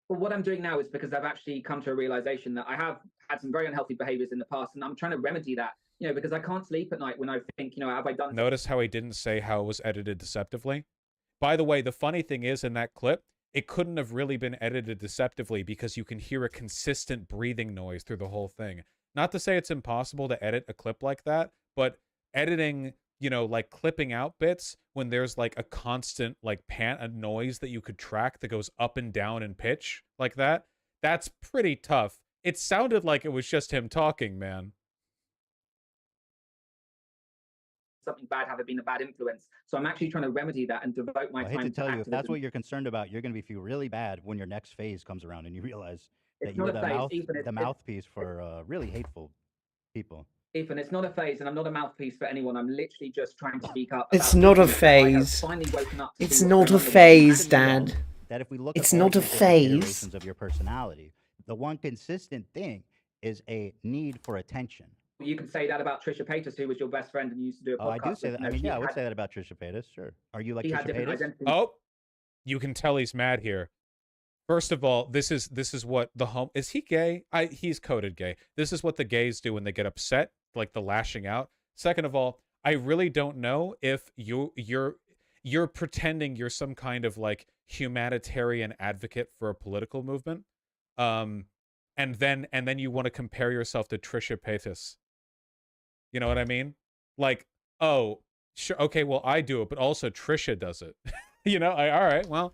Well, what I'm doing now is because I've actually come to a realization that I have had some very unhealthy behaviors in the past, and I'm trying to remedy that. You know, because I can't sleep at night when I think, you know, have I done? Notice how he didn't say how it was edited deceptively? By the way, the funny thing is in that clip, it couldn't have really been edited deceptively because you can hear a consistent breathing noise through the whole thing. Not to say it's impossible to edit a clip like that, but editing, you know, like clipping out bits when there's like a constant like a noise that you could track that goes up and down in pitch like that, that's pretty tough. It sounded like it was just him talking, man. Something bad, have it been a bad influence? So I'm actually trying to remedy that and devote my I hate time to tell you, if activism. that's what you're concerned about, you're going to feel really bad when your next phase comes around and you realize that It's you were not a phase, Ethan. the mouthpiece for really hateful people. Ethan, it's not a phase, and I'm not a mouthpiece for anyone. I'm literally just trying to speak up. It's about not a issues that I have phase. finally woken up to It's see not what's a going on in the world. phase, Actually, Dad. That if we look It's at all not a these different phase. iterations of your personality, the one consistent thing is a need for attention. You could say that about Trisha Paytas, who was your best friend and you used to do a podcast. Oh, I do say with. that. You I know, mean, she yeah, I would had- say that about Trisha Paytas. Sure. Are you like she had Trisha different Paytas? identities. Oh, you can tell he's mad here. First of all, this is what the home is. He gay? He's coded gay. This is what the gays do when they get upset, like the lashing out. Second of all, I really don't know if you're pretending you're some kind of like humanitarian advocate for a political movement, and then you want to compare yourself to Trisha Paytas. You know what I mean? Like, oh, sure, okay, well I do it, but also Trisha does it. You know, all right, well.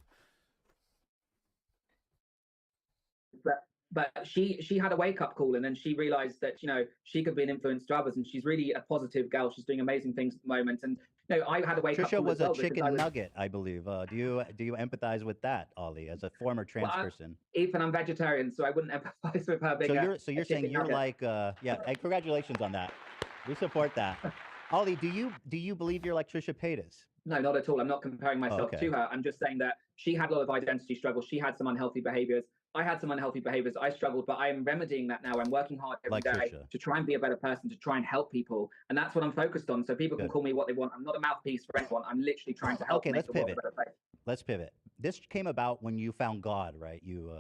But she had a wake up call, and then she realized that, you know, she could be an influence to others, and she's really a positive girl. She's doing amazing things at the moment. And, you know, I had a wake up Trisha call was as well a chicken because I was, nugget, I believe. Do you empathize with that, Ollie, as a former trans Well, person? Ethan, I'm vegetarian, so I wouldn't empathize with her being So you're saying you're like yeah. Hey, congratulations on that. We support that. Ollie, do you believe you're like Trisha Paytas? No, not at all. I'm not comparing myself okay. to her. I'm just saying that she had a lot of identity struggles. She had some unhealthy behaviors. I had some unhealthy behaviors. I struggled, but I am remedying that now. I'm working hard every Like day Trisha. to try and be a better person, to try and help people. And that's what I'm focused on. So people can Good. call me what they want. I'm not a mouthpiece for anyone. I'm literally trying to help Okay, make let's the world pivot. a better place. Let's pivot. This came about when you found God, right? You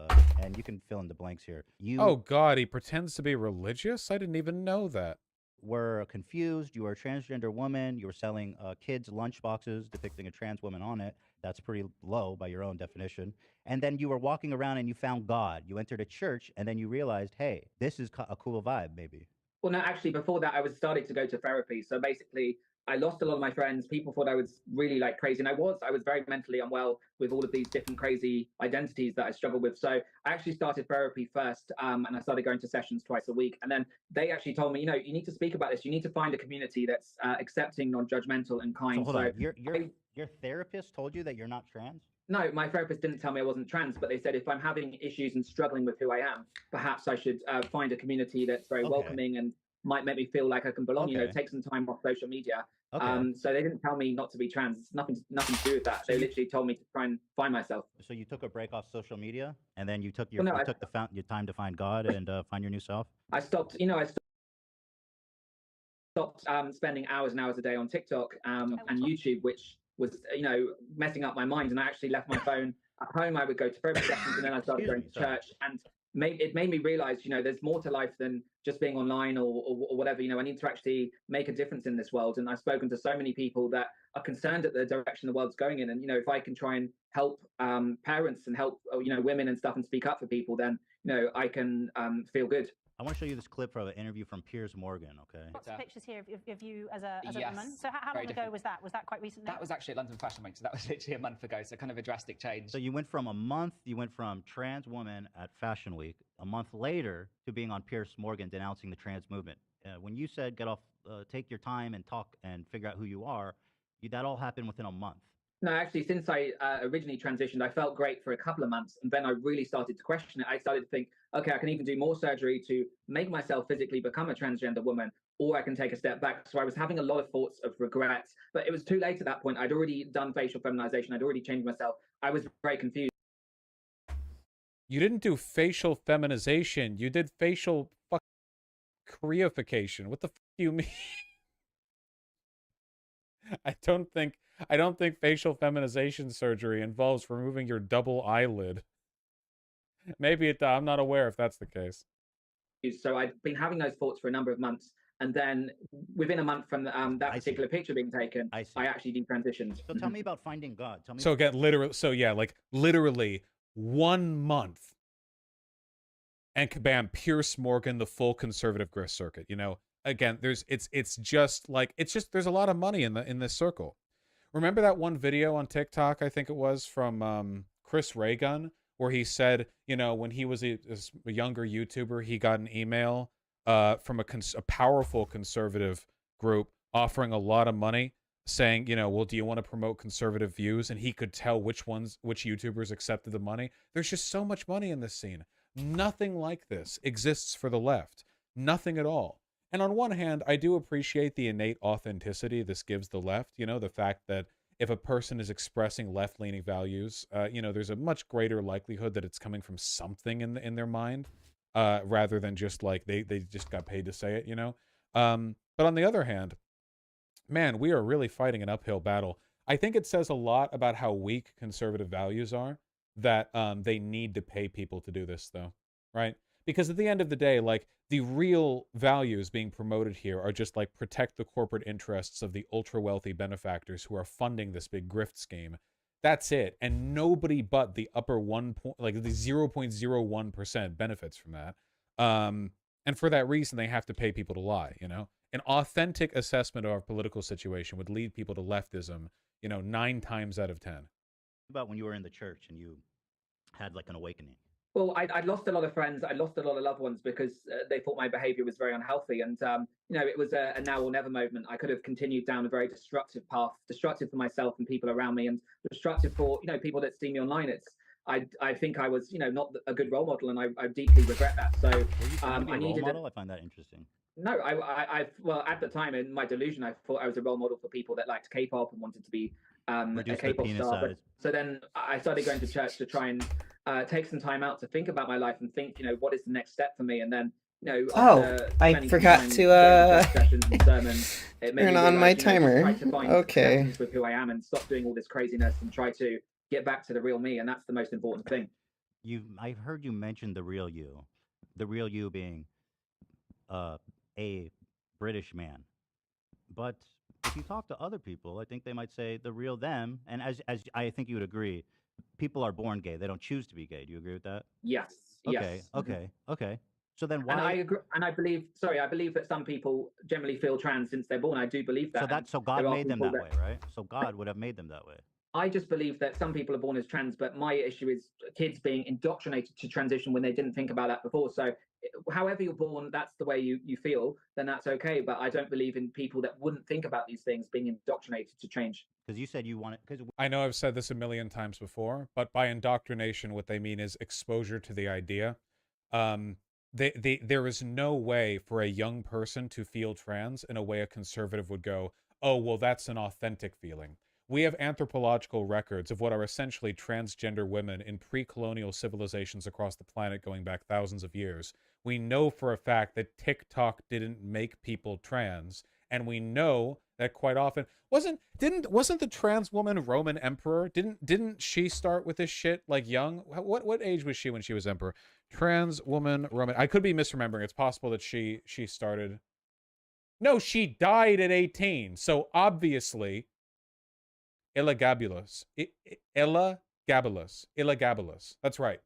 and you can fill in the blanks here. You Oh God, he pretends to be religious? I didn't even know that. were confused. You were a transgender woman. You were selling kids lunch boxes depicting a trans woman on it. That's pretty low by your own definition. And then you were walking around and you found God. You entered a church and then you realized, hey, this is a cool vibe, maybe. Well, no, actually, before that, I was starting to go to therapy. So basically, I lost a lot of my friends. People thought I was really like crazy, and I was. I was very mentally unwell with all of these different crazy identities that I struggled with. So I actually started therapy first, and I started going to sessions twice a week. And then they actually told me, you know, you need to speak about this. You need to find a community that's accepting, non-judgmental, and kind. So hold on. Your therapist told you that you're not trans? No, my therapist didn't tell me I wasn't trans, but they said if I'm having issues and struggling with who I am, perhaps I should find a community that's very welcoming and might make me feel like I can belong. You know, take some time off social media. So they didn't tell me not to be trans. It's nothing to do with that. So they literally told me to try and find myself. So you took a break off social media, and then you took your your time to find God and find your new self. I stopped. You know, I stopped spending hours and hours a day on TikTok and YouTube, which was, you know, messing up my mind. And I actually left my phone at home. I would go to therapy sessions, and then I started going to church. And it made me realize, there's more to life than just being online or whatever. I need to actually make a difference in this world. And I've spoken to so many people that are concerned at the direction the world's going in. And, if I can try and help parents and help, women and stuff and speak up for people, then, I can feel good. I want to show you this clip from an interview from Piers Morgan, okay? Lots of pictures here of you as a woman. So how long ago was that? Was that quite recently? That was actually at London Fashion Week, so that was literally a month ago, so kind of a drastic change. So you went from trans woman at Fashion Week a month later to being on Piers Morgan denouncing the trans movement. When you said take your time and talk and figure out who you are, that all happened within a month. No, actually, since I originally transitioned, I felt great for a couple of months. And then I really started to question it. I started to think, okay, I can even do more surgery to make myself physically become a transgender woman, or I can take a step back. So I was having a lot of thoughts of regret, but it was too late at that point. I'd already done facial feminization. I'd already changed myself. I was very confused. You didn't do facial feminization. You did facial Koreification. What the do you mean? I don't think facial feminization surgery involves removing your double eyelid. Maybe it does. I'm not aware if that's the case. So I'd been having those thoughts for a number of months. And then within a month from that particular picture being taken, I actually detransitioned. So tell me about finding God. Tell me. So again, literally 1 month. And bam, Piers Morgan, the full conservative grist circuit. Again, there's just there's a lot of money in this circle. Remember that one video on TikTok, I think it was, from Chris Raygun, where he said, when he was a younger YouTuber, he got an email from a powerful conservative group offering a lot of money, saying, well, do you want to promote conservative views? And he could tell which YouTubers accepted the money. There's just so much money in this scene. Nothing like this exists for the left. Nothing at all. And on one hand, I do appreciate the innate authenticity this gives the left. The fact that if a person is expressing left-leaning values, there's a much greater likelihood that it's coming from something in their mind, rather than just like they just got paid to say it. But on the other hand, man, we are really fighting an uphill battle. I think it says a lot about how weak conservative values are that they need to pay people to do this, though, right? Because at the end of the day, like, the real values being promoted here are just like protect the corporate interests of the ultra-wealthy benefactors who are funding this big grift scheme. That's it. And nobody but the upper the 0.01% benefits from that. And for that reason, they have to pay people to lie, An authentic assessment of our political situation would lead people to leftism, 9 times out of 10. About when you were in the church and you had like an awakening. Well, I'd lost a lot of friends. I lost a lot of loved ones because they thought my behavior was very unhealthy. And, it was a now or never moment. I could have continued down a very destructive path, destructive for myself and people around me, and destructive for, people that see me online. I think I was, not a good role model, and I deeply regret that. So I needed a role model. I find that interesting. No, well, at the time in my delusion, I thought I was a role model for people that liked K-pop and wanted to be a K-pop star. But, so then I started going to church to try and take some time out to think about my life and think, what is the next step for me? And then, I forgot to turn on my timer. Okay. With who I am and stop doing all this craziness and try to get back to the real me, and that's the most important thing. I've heard you mention the real you being a British man, but if you talk to other people, I think they might say the real them, and as I think you would agree, people are born gay. They don't choose to be gay. Do you agree with that? Yes. Okay. Yes. Okay. So then why? And I agree, and I believe that some people generally feel trans since they're born. I do believe that. So God made them that way, right? So God would have made them that way. I just believe that some people are born as trans, but my issue is kids being indoctrinated to transition when they didn't think about that before. So however you're born, that's the way you feel, then that's okay. But I don't believe in people that wouldn't think about these things being indoctrinated to change. Because you said you want it. I know I've said this a million times before, but by indoctrination, what they mean is exposure to the idea. There is no way for a young person to feel trans in a way a conservative would go, oh, well, that's an authentic feeling. We have anthropological records of what are essentially transgender women in pre-colonial civilizations across the planet going back thousands of years. We know for a fact that TikTok didn't make people trans, and we know quite often. Wasn't the trans woman Roman emperor? Didn't she start with this shit like young? What age was she when she was emperor? Trans woman Roman. I could be misremembering. It's possible that she started. No, she died at 18. So obviously, Elagabalus. Elagabalus. That's right.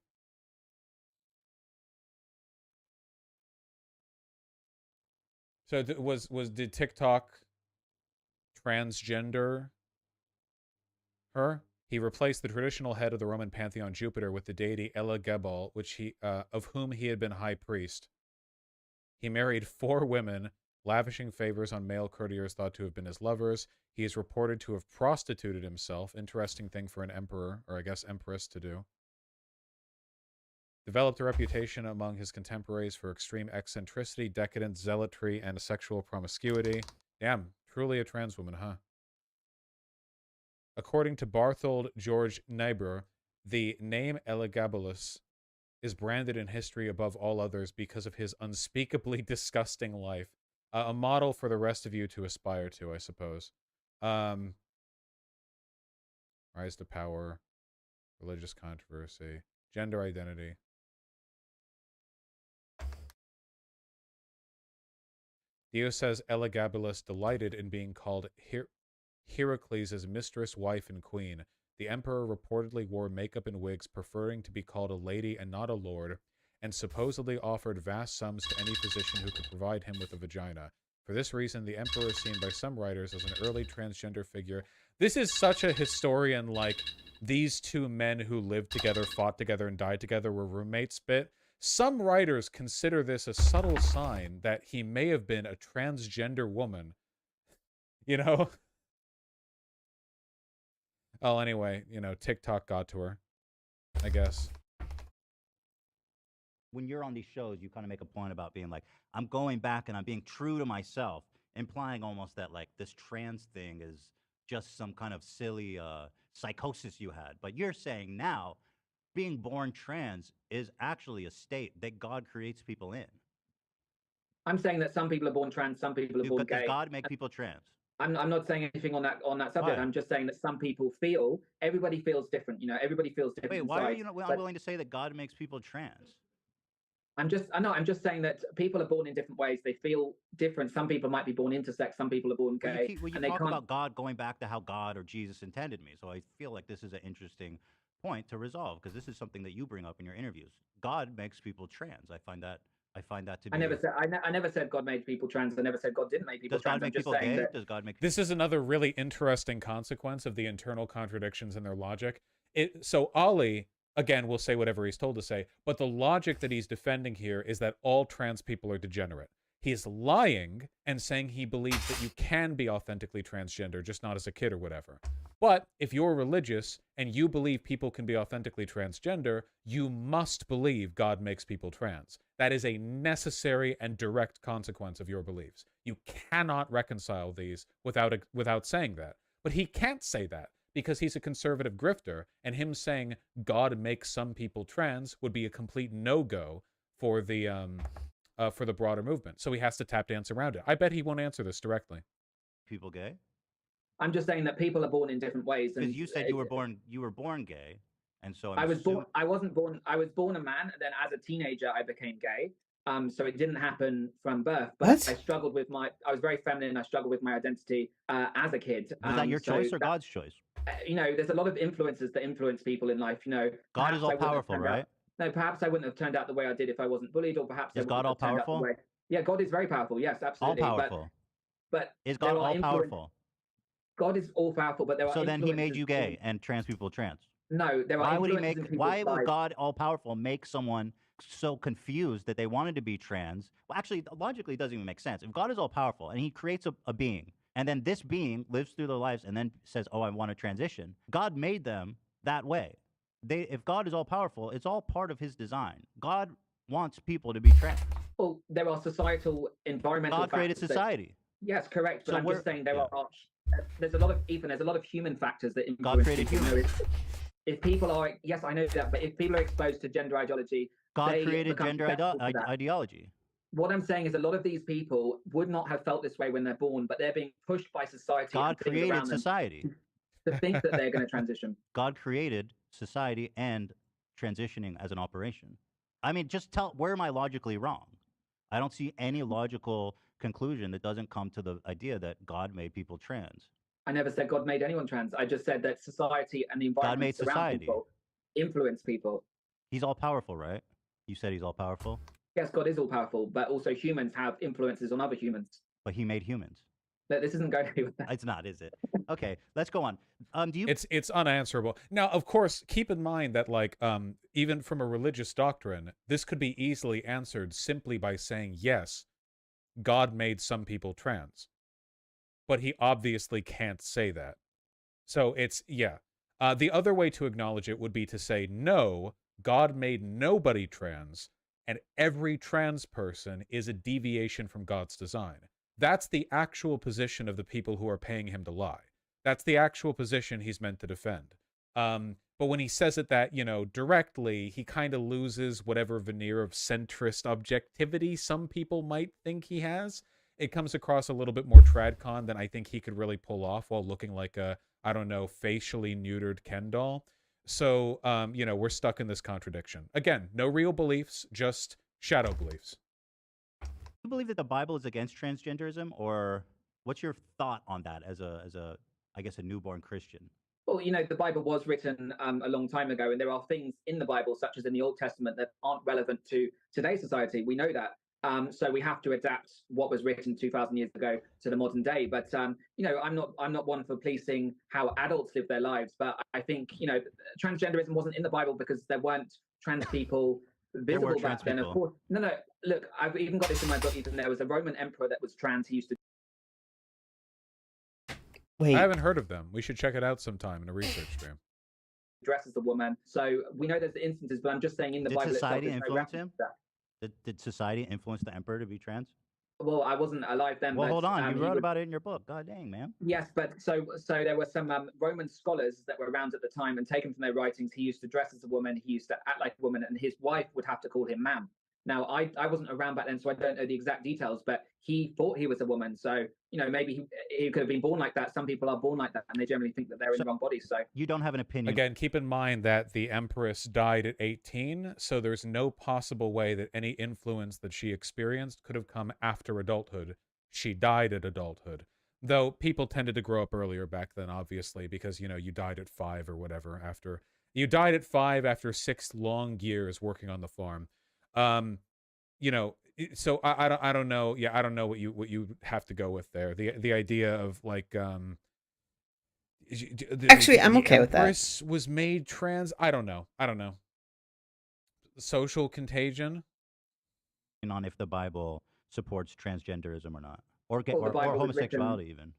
So did TikTok transgender her? He replaced the traditional head of the Roman pantheon Jupiter with the deity Elagabal, of whom he had been high priest. He married 4 women, lavishing favors on male courtiers thought to have been his lovers. He is reported to have prostituted himself. Interesting thing for an emperor, or I guess empress, to do. Developed a reputation among his contemporaries for extreme eccentricity, decadence, zealotry, and sexual promiscuity. Damn, truly a trans woman, huh? According to Barthold George Niebuhr, the name Elagabalus is branded in history above all others because of his unspeakably disgusting life. A model for the rest of you to aspire to, I suppose. Rise to power, religious controversy, gender identity. Dio says Elagabalus delighted in being called Heracles' mistress, wife, and queen. The emperor reportedly wore makeup and wigs, preferring to be called a lady and not a lord, and supposedly offered vast sums to any physician who could provide him with a vagina. For this reason, the emperor is seen by some writers as an early transgender figure. This is such a historian, like, these 2 men who lived together, fought together, and died together were roommates bit. Some writers consider this a subtle sign that he may have been a transgender woman. You know? Oh, anyway, TikTok got to her, I guess. When you're on these shows, you kind of make a point about being like, I'm going back and I'm being true to myself, implying almost that like this trans thing is just some kind of silly psychosis you had. But you're saying now, being born trans is actually a state that God creates people in. I'm saying that some people are born trans, some people are born But does gay. God make people trans? I'm not saying anything on that subject. Why? I'm just saying that some people feel, everybody feels different. Everybody feels different. Wait, why inside, are you not willing to say that God makes people trans? I'm just saying that people are born in different ways. They feel different. Some people might be born intersex. Some people are born gay. You talk about God going back to how God or Jesus intended me. So I feel like this is an interesting point to resolve, because this is something that you bring up in your interviews. God makes people trans. I find that to be. I never said God made people trans. I never said God didn't make people trans. Does God make people gay? Does God make? This is another really interesting consequence of the internal contradictions in their logic. So Ali, again, will say whatever he's told to say, but the logic that he's defending here is that all trans people are degenerate. He's lying and saying he believes that you can be authentically transgender, just not as a kid or whatever. But if you're religious and you believe people can be authentically transgender, you must believe God makes people trans. That is a necessary and direct consequence of your beliefs. You cannot reconcile these without saying that. But he can't say that because he's a conservative grifter, and him saying God makes some people trans would be a complete no-go for the broader movement. So he has to tap dance around it. I bet he won't answer this directly. People gay? I'm just saying that people are born in different ways. Because you said you were born gay, and so I was born a man, and then as a teenager I became gay. So it didn't happen from birth, but What? I was very feminine. I struggled with my identity as a kid. Was that your choice or God's choice? There's a lot of influences that influence people in life. God is all powerful, right? No, perhaps I wouldn't have turned out the way I did if I wasn't bullied, or perhaps is God all powerful? Yeah, God is very powerful. Yes, absolutely. All powerful. But is God all powerful? God is all powerful, but there are. So then He made you gay and trans people trans. No, there are. Why would God all powerful make someone so confused that they wanted to be trans? Well, actually, logically, it doesn't even make sense. If God is all powerful and He creates a being, and then this being lives through their lives and then says, "Oh, I want to transition," God made them that way. If God is all powerful, it's all part of His design. God wants people to be trans. Well, there are societal, environmental. God created society. Yes, correct. But I'm just saying there's a lot of human factors that influence. God created humans. If people are, yes, I know that, but if people are exposed to gender ideology, God created gender ideology. What I'm saying is a lot of these people would not have felt this way when they're born, but they're being pushed by society. God and things created around them society. to think that they're going to transition. God created society and transitioning as an operation. I mean, just where am I logically wrong? I don't see any logical conclusion that doesn't come to the idea that God made people trans. I never said God made anyone trans. I just said that society and the environment around people influence people. He's all powerful, right? You said he's all powerful? Yes, God is all powerful, but also humans have influences on other humans. But he made humans. But this isn't going to be with that. It's not, is it? Okay, let's go on. Do you? It's unanswerable. Now, of course, keep in mind that like even from a religious doctrine, this could be easily answered simply by saying yes, God made some people trans. But he obviously can't say that. So it's yeah. The other way to acknowledge it would be to say no, God made nobody trans, and every trans person is a deviation from God's design. That's the actual position of the people who are paying him to lie. That's the actual position he's meant to defend. But when he says it that, directly, he kind of loses whatever veneer of centrist objectivity some people might think he has. It comes across a little bit more tradcon than I think he could really pull off while looking like a, I don't know, facially neutered Ken doll. So, we're stuck in this contradiction. Again, no real beliefs, just shadow beliefs. Do you believe that the Bible is against transgenderism, or what's your thought on that as a I guess a newborn Christian? Well, the Bible was written a long time ago, and there are things in the Bible, such as in the Old Testament, that aren't relevant to today's society. We know that. So we have to adapt what was written 2,000 years ago to the modern day. But I'm not one for policing how adults live their lives. But I think transgenderism wasn't in the Bible because there weren't trans people visible back then. Of course, no. Look, I've even got this in my book. Even there was a Roman emperor that was trans. He used to. Wait. I haven't heard of them. We should check it out sometime in a research stream. Dress as a woman. So we know there's instances, but I'm just saying in the Bible itself. Did society influence him? Did society influence the emperor to be trans? Well, I wasn't alive then. Well, but, hold on. You wrote about it in your book. God dang, man. Yes, but so there were some Roman scholars that were around at the time, and taken from their writings, he used to dress as a woman, he used to act like a woman, and his wife would have to call him ma'am. Now, I wasn't around back then, so I don't know the exact details, but he thought he was a woman. So, maybe he could have been born like that. Some people are born like that, and they generally think that they're in the wrong body. So you don't have an opinion. Again, keep in mind that the Empress died at 18, so there's no possible way that any influence that she experienced could have come after adulthood. She died at adulthood. Though people tended to grow up earlier back then, obviously, because, you died at 5 or whatever after... You died at 5 after 6 long years working on the farm. So I don't know. Yeah, I don't know what you have to go with there. The idea of like actually, I'm okay with that. Empress was made trans. I don't know. Social contagion. On if the Bible supports transgenderism or not, or homosexuality even.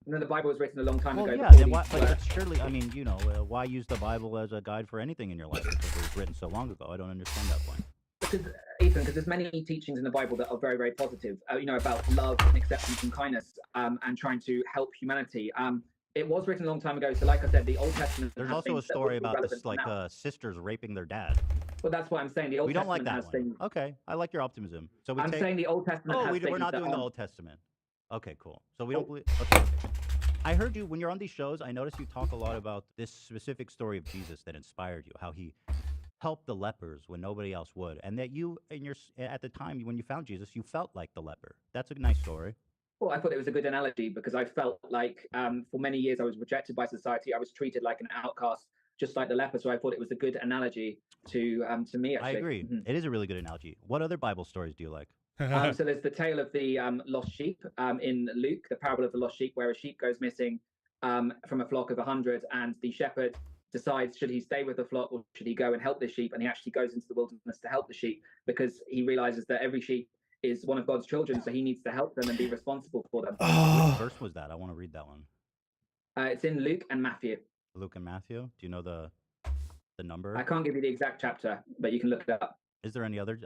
No, the Bible was written a long time ago. Yeah, then why, but surely, I mean, why use the Bible as a guide for anything in your life because it was written so long ago? I don't understand that point. Because there's many teachings in the Bible that are very, very positive, about love and acceptance and kindness, and trying to help humanity. It was written a long time ago, so like I said, the Old Testament. There's also a story about this, sisters raping their dad. Well, that's what I'm saying. The Old Testament don't like that has one. Things. Okay, I like your optimism. So I'm saying the Old Testament. Oh, we're not doing the Old Testament. Okay, cool. So we don't believe. Okay. I heard you when you're on these shows. I noticed you talk a lot about this specific story of Jesus that inspired you. How he helped the lepers when nobody else would, and that you, at the time when you found Jesus, you felt like the leper. That's a nice story. Well, I thought it was a good analogy because I felt like for many years I was rejected by society. I was treated like an outcast, just like the leper. So I thought it was a good analogy to me. Actually. I agree. Mm-hmm. It is a really good analogy. What other Bible stories do you like? So there's the tale of the lost sheep in Luke, the parable of the lost sheep, where a sheep goes missing from a flock of 100, and the shepherd decides should he stay with the flock or should he go and help the sheep, and he actually goes into the wilderness to help the sheep because he realizes that every sheep is one of God's children, so he needs to help them and be responsible for them. Which verse was that? I want to read that one. It's in Luke and Matthew. Luke and Matthew? Do you know the number? I can't give you the exact chapter, but you can look it up. Is there any other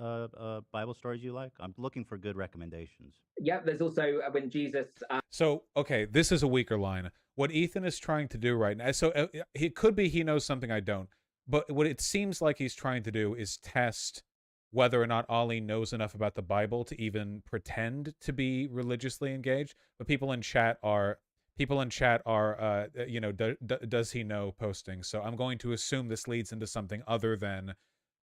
Bible stories you like? I'm looking for good recommendations. Yeah, there's also when Jesus... So, okay, this is a weaker line. What Ethan is trying to do right now, so it could be he knows something I don't, but what it seems like he's trying to do is test whether or not Ollie knows enough about the Bible to even pretend to be religiously engaged. But people in chat are does he know posting. So I'm going to assume this leads into something other than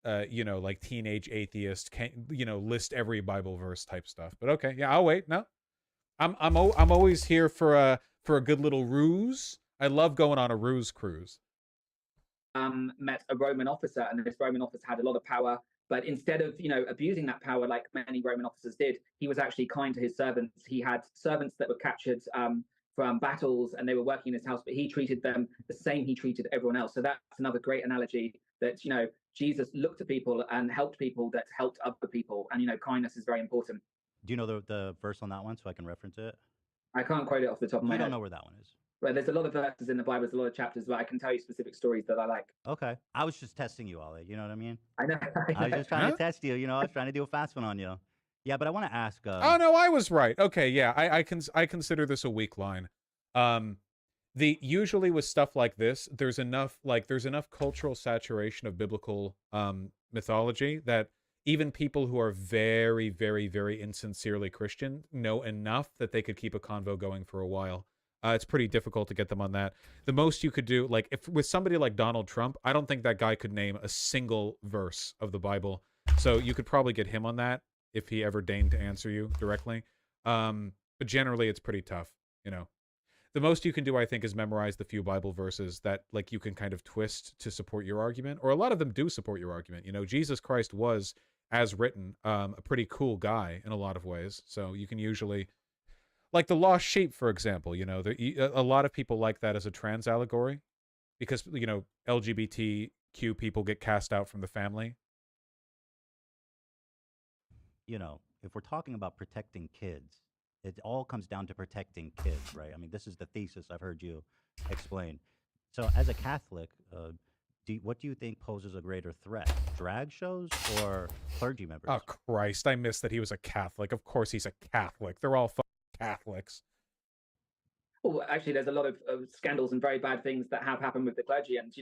like teenage atheist, list every Bible verse type stuff. But okay, yeah, I'll wait. No, I'm always here for a good little ruse. I love going on a ruse cruise. Met a Roman officer, and this Roman officer had a lot of power. But instead of abusing that power like many Roman officers did, he was actually kind to his servants. He had servants that were captured from battles, and they were working in his house, but he treated them the same he treated everyone else. So that's another great analogy that Jesus looked at people and helped people that helped other people, and kindness is very important. Do you know the verse on that one so I can reference it? I can't quote it off the top of my head. You don't know where that one is. Well, there's a lot of verses in the Bible, there's a lot of chapters, but I can tell you specific stories that I like. Okay. I was just testing you, Ollie. You know what I mean? I know. I was just trying to test you. I was trying to do a fast one on you. Yeah, but I want to ask. Oh no, I was right. Okay, yeah, I consider this a weak line. Usually with stuff like this, there's enough cultural saturation of biblical mythology that even people who are very, very, very insincerely Christian know enough that they could keep a convo going for a while. It's pretty difficult to get them on that. The most you could do, like if with somebody like Donald Trump, I don't think that guy could name a single verse of the Bible. So you could probably get him on that if he ever deigned to answer you directly. But generally, it's pretty tough. The most you can do, I think, is memorize the few Bible verses that you can kind of twist to support your argument, or a lot of them do support your argument. Jesus Christ was, as written, a pretty cool guy in a lot of ways. So you can usually, like the lost sheep, for example, a lot of people like that as a trans allegory because, LGBTQ people get cast out from the family. If we're talking about protecting kids, it all comes down to protecting kids, right? I mean, this is the thesis I've heard you explain. So as a Catholic, what do you think poses a greater threat? Drag shows or clergy members? Oh, Christ. I missed that he was a Catholic. Of course he's a Catholic. They're all Catholics. Well, actually, there's a lot of scandals and very bad things that have happened with the clergy. And,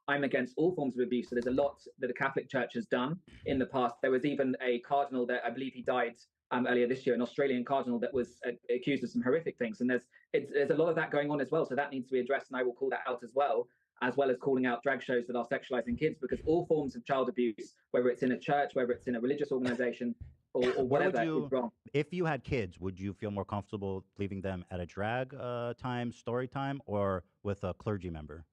I'm against all forms of abuse. So there's a lot that the Catholic Church has done in the past. There was even a cardinal that I believe he died earlier this year, an Australian cardinal that was accused of some horrific things. And there's a lot of that going on as well. So that needs to be addressed. And I will call that out as well as calling out drag shows that are sexualizing kids, because all forms of child abuse, whether it's in a church, whether it's in a religious organization, or whatever, is wrong. If you had kids, would you feel more comfortable leaving them at a drag time, story time, or with a clergy member?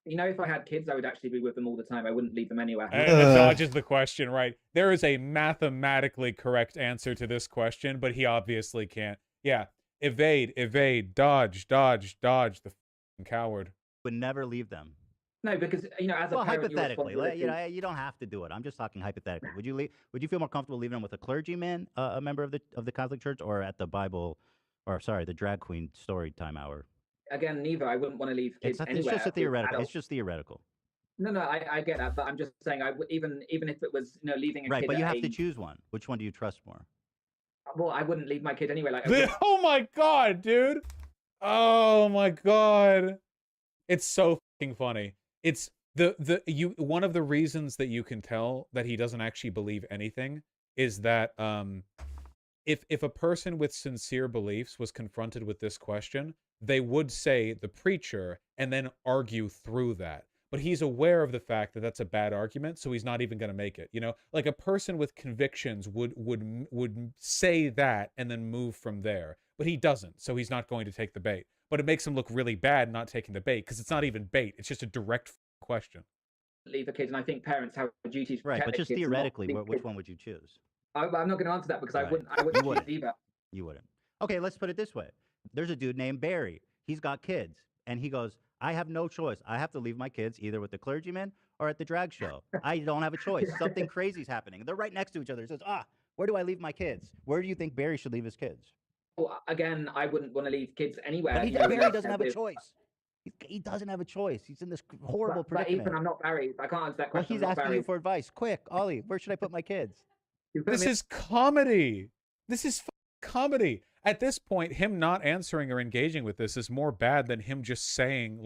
If I had kids, I would actually be with them all the time. I wouldn't leave them anywhere. That dodges the question, right? There is a mathematically correct answer to this question, but he obviously can't. Yeah. Evade, dodge, the f***ing coward. Would never leave them. No, because, as a parent, hypothetically, you don't have to do it. I'm just talking hypothetically. Would you feel more comfortable leaving them with a clergyman, a member of the Catholic Church, or at the the drag queen story time hour? Again, neither. I wouldn't want to leave kids anywhere. It's just a theoretical. It's just theoretical. No, I get that, but I'm just saying, I would even if it was leaving a kid. Right, but you have to choose one. Which one do you trust more? Well, I wouldn't leave my kid anyway. Oh my god, dude! Oh my god, it's so fucking funny. It's one of the reasons that you can tell that he doesn't actually believe anything is that if a person with sincere beliefs was confronted with this question, they would say the preacher and then argue through that. But he's aware of the fact that that's a bad argument, so he's not even going to make it. Like a person with convictions would say that and then move from there. But he doesn't, so he's not going to take the bait. But it makes him look really bad not taking the bait, because it's not even bait. It's just a direct question. Leave a kid, and I think parents have a duty to protect right, but just theoretically, which one would you choose? I'm not going to answer that because I wouldn't choose either. You wouldn't. Okay, let's put it this way. There's a dude named Barry. He's got kids, and he goes, I have no choice. I have to leave my kids either with the clergyman or at the drag show. I don't have a choice. Something crazy's happening. They're right next to each other. He says, where do I leave my kids? Where do you think Barry should leave his kids? Well, again, I wouldn't want to leave kids anywhere. But Barry doesn't have a choice. He doesn't have a choice. He's in this horrible predicament. But Ethan, I'm not Barry. I can't answer that question. Well, he's asking you for advice. Quick, Ollie, where should I put my kids? This is comedy. This is comedy. At this point, him not answering or engaging with this is more bad than him just saying,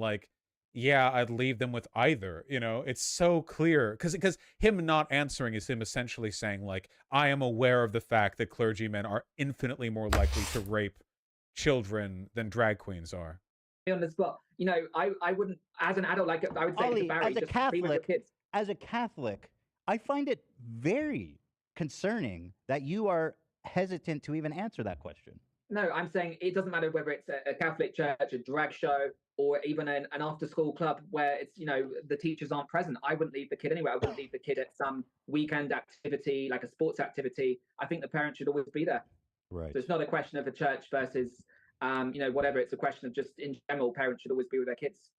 yeah, I'd leave them with either. You know, it's so clear because him not answering is him essentially saying like, I am aware of the fact that clergymen are infinitely more likely to rape children than drag queens are. On the spot, you know, I wouldn't, as an adult, like I would say to Ollie, Barry, just be with your kids. as a Catholic, I find it very concerning that you are hesitant to even answer that question. No, I'm saying it doesn't matter whether it's a Catholic church, a drag show, or even an after-school club where it's, you know, the teachers aren't present. I wouldn't leave the kid anywhere. I wouldn't leave the kid at some weekend activity, like a sports activity. I think the parents should always be there. Right. So it's not a question of a church versus, you know, whatever. It's a question of just in general, parents should always be with their kids.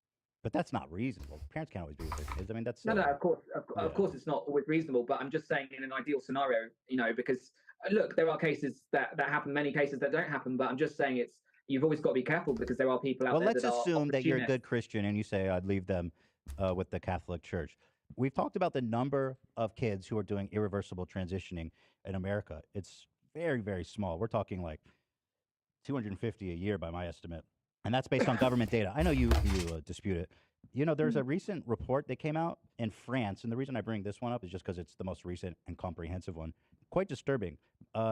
But that's not reasonable. Parents can't always be with their kids. I mean, that's no, of course, it's not always reasonable. But I'm just saying, in an ideal scenario, you know, because look, there are cases that happen, many cases that don't happen. But I'm just saying, you've always got to be careful because there are people out there. Well, let's that assume that you're a good Christian and you say I'd leave them with the Catholic Church. We've talked about the number of kids who are doing irreversible transitioning in America. It's very, very small. We're talking like 250 a year by my estimate. And that's based on government data. I know you dispute it. You know, there's a recent report that came out in France, and the reason I bring this one up is just because it's the most recent and comprehensive one. Quite disturbing.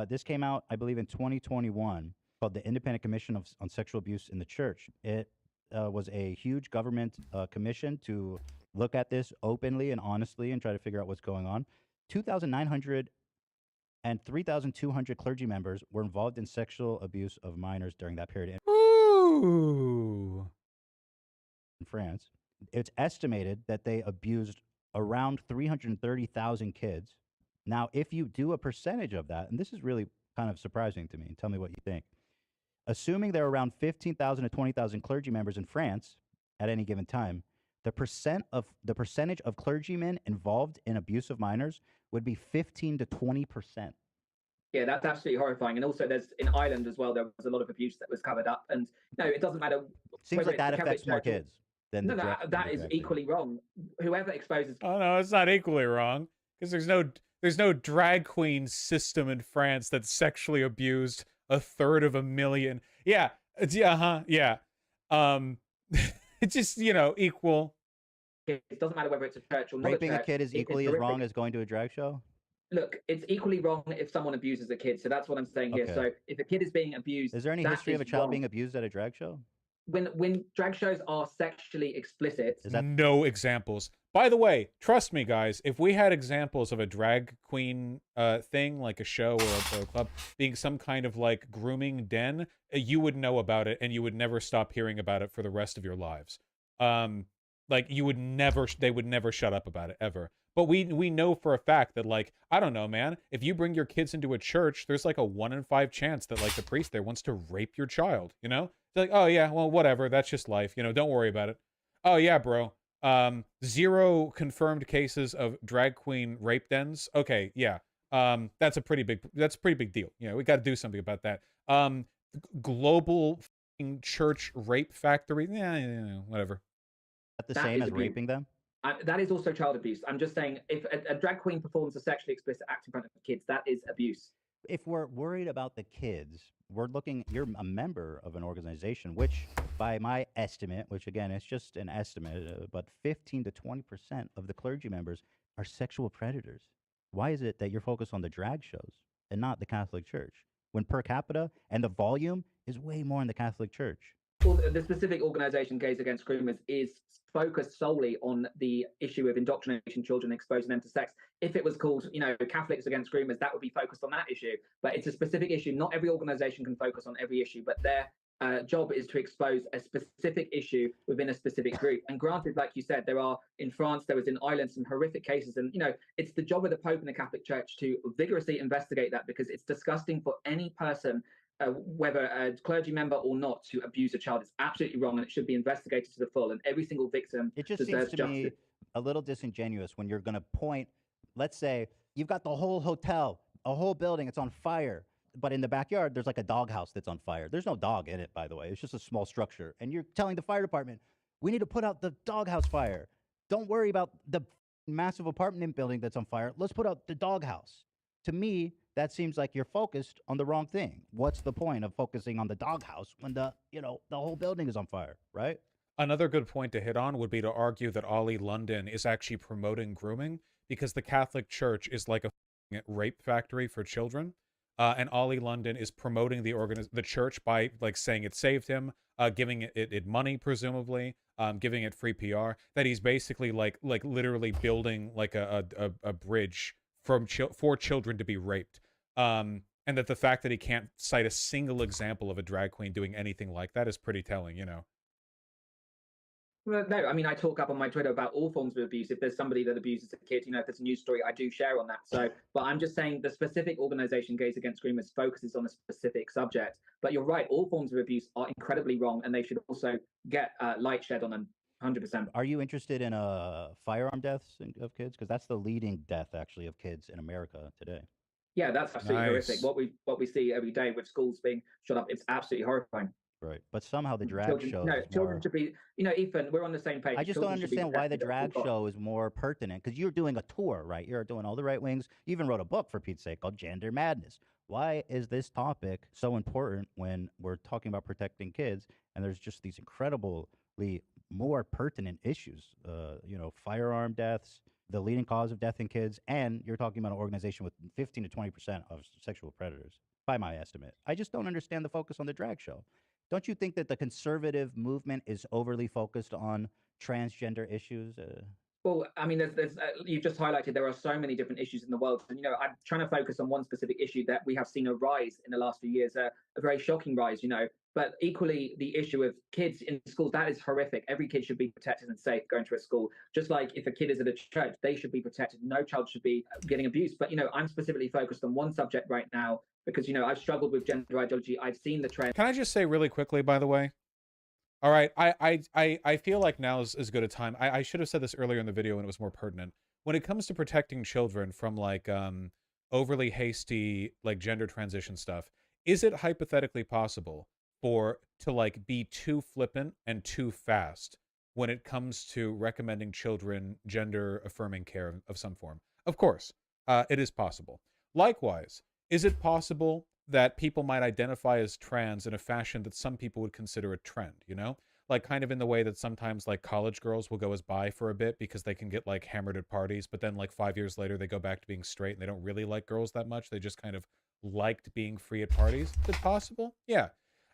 This came out, I believe, in 2021, called the Independent Commission on Sexual Abuse in the Church. It was a huge government commission to look at this openly and honestly and try to figure out what's going on. 2,900 and 3,200 clergy members were involved in sexual abuse of minors during that period. Ooh. In France, it's estimated that they abused around 330,000 kids. Now, if you do a percentage of that, and this is really kind of surprising to me, tell me what you think. Assuming there are around 15,000 to 20,000 clergy members in France at any given time, the percentage of clergymen involved in abuse of minors would be 15 to 20%. Yeah, that's absolutely horrifying. And also, there's in Ireland as well. There was a lot of abuse that was covered up. And no, it doesn't matter. Seems like that affects more kids. No, that is equally wrong. Whoever exposes. Oh no, it's not equally wrong because there's no drag queen system in France that sexually abused a third of a million. Yeah, it's yeah. It's just, you know, equal. It doesn't matter whether it's a church or not. Raping a kid is equally as wrong as going to a drag show. Look, it's equally wrong if someone abuses a kid. So that's what I'm saying here. So if a kid is being abused, is there any history of a child being abused at a drag show? When drag shows are sexually explicit, is that no examples? By the way, trust me, guys, if we had examples of a drag queen thing, like a show or a club, being some kind of like grooming den, you would know about it and you would never stop hearing about it for the rest of your lives. Like they would never shut up about it ever. But we know for a fact that, like, I don't know, man, if you bring your kids into a church, there's like a 1 in 5 chance that like the priest there wants to rape your child, you know? It's like, oh yeah, well, whatever, that's just life, you know, don't worry about it. Oh yeah, bro. 0 confirmed cases of drag queen rape dens. Okay, yeah. That's a pretty big deal. You know, we got to do something about that. Global church rape factory. Yeah, whatever. Is that the same as raping them? That is also child abuse. I'm just saying, if a drag queen performs a sexually explicit act in front of kids, that is abuse. If we're worried about the kids, you're a member of an organization, which by my estimate, which again, it's just an estimate, but 15 to 20% of the clergy members are sexual predators. Why is it that you're focused on the drag shows and not the Catholic Church, when per capita and the volume is way more in the Catholic Church? Well, the specific organization, Gays Against Groomers, is focused solely on the issue of indoctrinating children, exposing them to sex. If it was called, you know, Catholics Against Groomers, that would be focused on that issue. But it's a specific issue. Not every organization can focus on every issue, but their job is to expose a specific issue within a specific group. And granted, like you said, in France, there was in Ireland some horrific cases. And, you know, it's the job of the Pope and the Catholic Church to vigorously investigate that, because it's disgusting for any person, whether a clergy member or not, to abuse a child. Is absolutely wrong, and it should be investigated to the full. And every single victim deserves seems to justice. me a little disingenuous when you're going to point. Let's say you've got the whole hotel, a whole building, it's on fire, but in the backyard there's like a doghouse that's on fire. There's no dog in it, by the way. It's just a small structure, and you're telling the fire department, we need to put out the doghouse fire. Don't worry about the massive apartment building that's on fire. Let's put out the doghouse. To me, that seems like you're focused on the wrong thing. What's the point of focusing on the doghouse when the whole building is on fire, right? Another good point to hit on would be to argue that Ollie London is actually promoting grooming because the Catholic Church is like a rape factory for children. And Ollie London is promoting the church by like saying it saved him, giving it money, presumably, giving it free PR. That he's basically like literally building like a bridge for children to be raped. And that the fact that he can't cite a single example of a drag queen doing anything like that is pretty telling, you know. Well, no, I mean, I talk up on my Twitter about all forms of abuse. If there's somebody that abuses a kid, if there's a news story, I do share on that. So, but I'm just saying the specific organization Gays Against Groomers focuses on a specific subject. But you're right, all forms of abuse are incredibly wrong, and they should also get light shed on them, 100%. Are you interested in firearm deaths of kids? Because that's the leading death, actually, of kids in America today. Yeah, that's absolutely horrific. What we see every day with schools being shut up, it's absolutely horrifying. Right, but somehow the drag show. No, children should be. Ethan, we're on the same page. I just don't understand why the drag show is more pertinent, because you're doing a tour, right? You're doing all the right wings. You even wrote a book, for Pete's sake, called Gender Madness. Why is this topic so important when we're talking about protecting kids? And there's just these incredibly more pertinent issues. Firearm deaths, the leading cause of death in kids, and you're talking about an organization with 15 to 20% of sexual predators, by my estimate. I just don't understand the focus on the drag show. Don't you think that the conservative movement is overly focused on transgender issues? Well, I mean, there's you've just highlighted there are so many different issues in the world, and I'm trying to focus on one specific issue that we have seen a rise in the last few years, a very shocking rise, But equally, the issue of kids in schools, that is horrific. Every kid should be protected and safe going to a school. Just like if a kid is at a church, they should be protected. No child should be getting abused. But, I'm specifically focused on one subject right now because, I've struggled with gender ideology. I've seen the trend. Can I just say really quickly, by the way? All right, I feel like now is as good a time. I should have said this earlier in the video when it was more pertinent. When it comes to protecting children from like overly hasty like gender transition stuff, is it hypothetically possible to like be too flippant and too fast when it comes to recommending children gender affirming care of some form? Of course, it is possible. Likewise, is it possible that people might identify as trans in a fashion that some people would consider a trend, like kind of in the way that sometimes like college girls will go as bi for a bit because they can get like hammered at parties, but then like 5 years later they go back to being straight and they don't really like girls that much. They just kind of liked being free at parties. Is it possible? Yeah.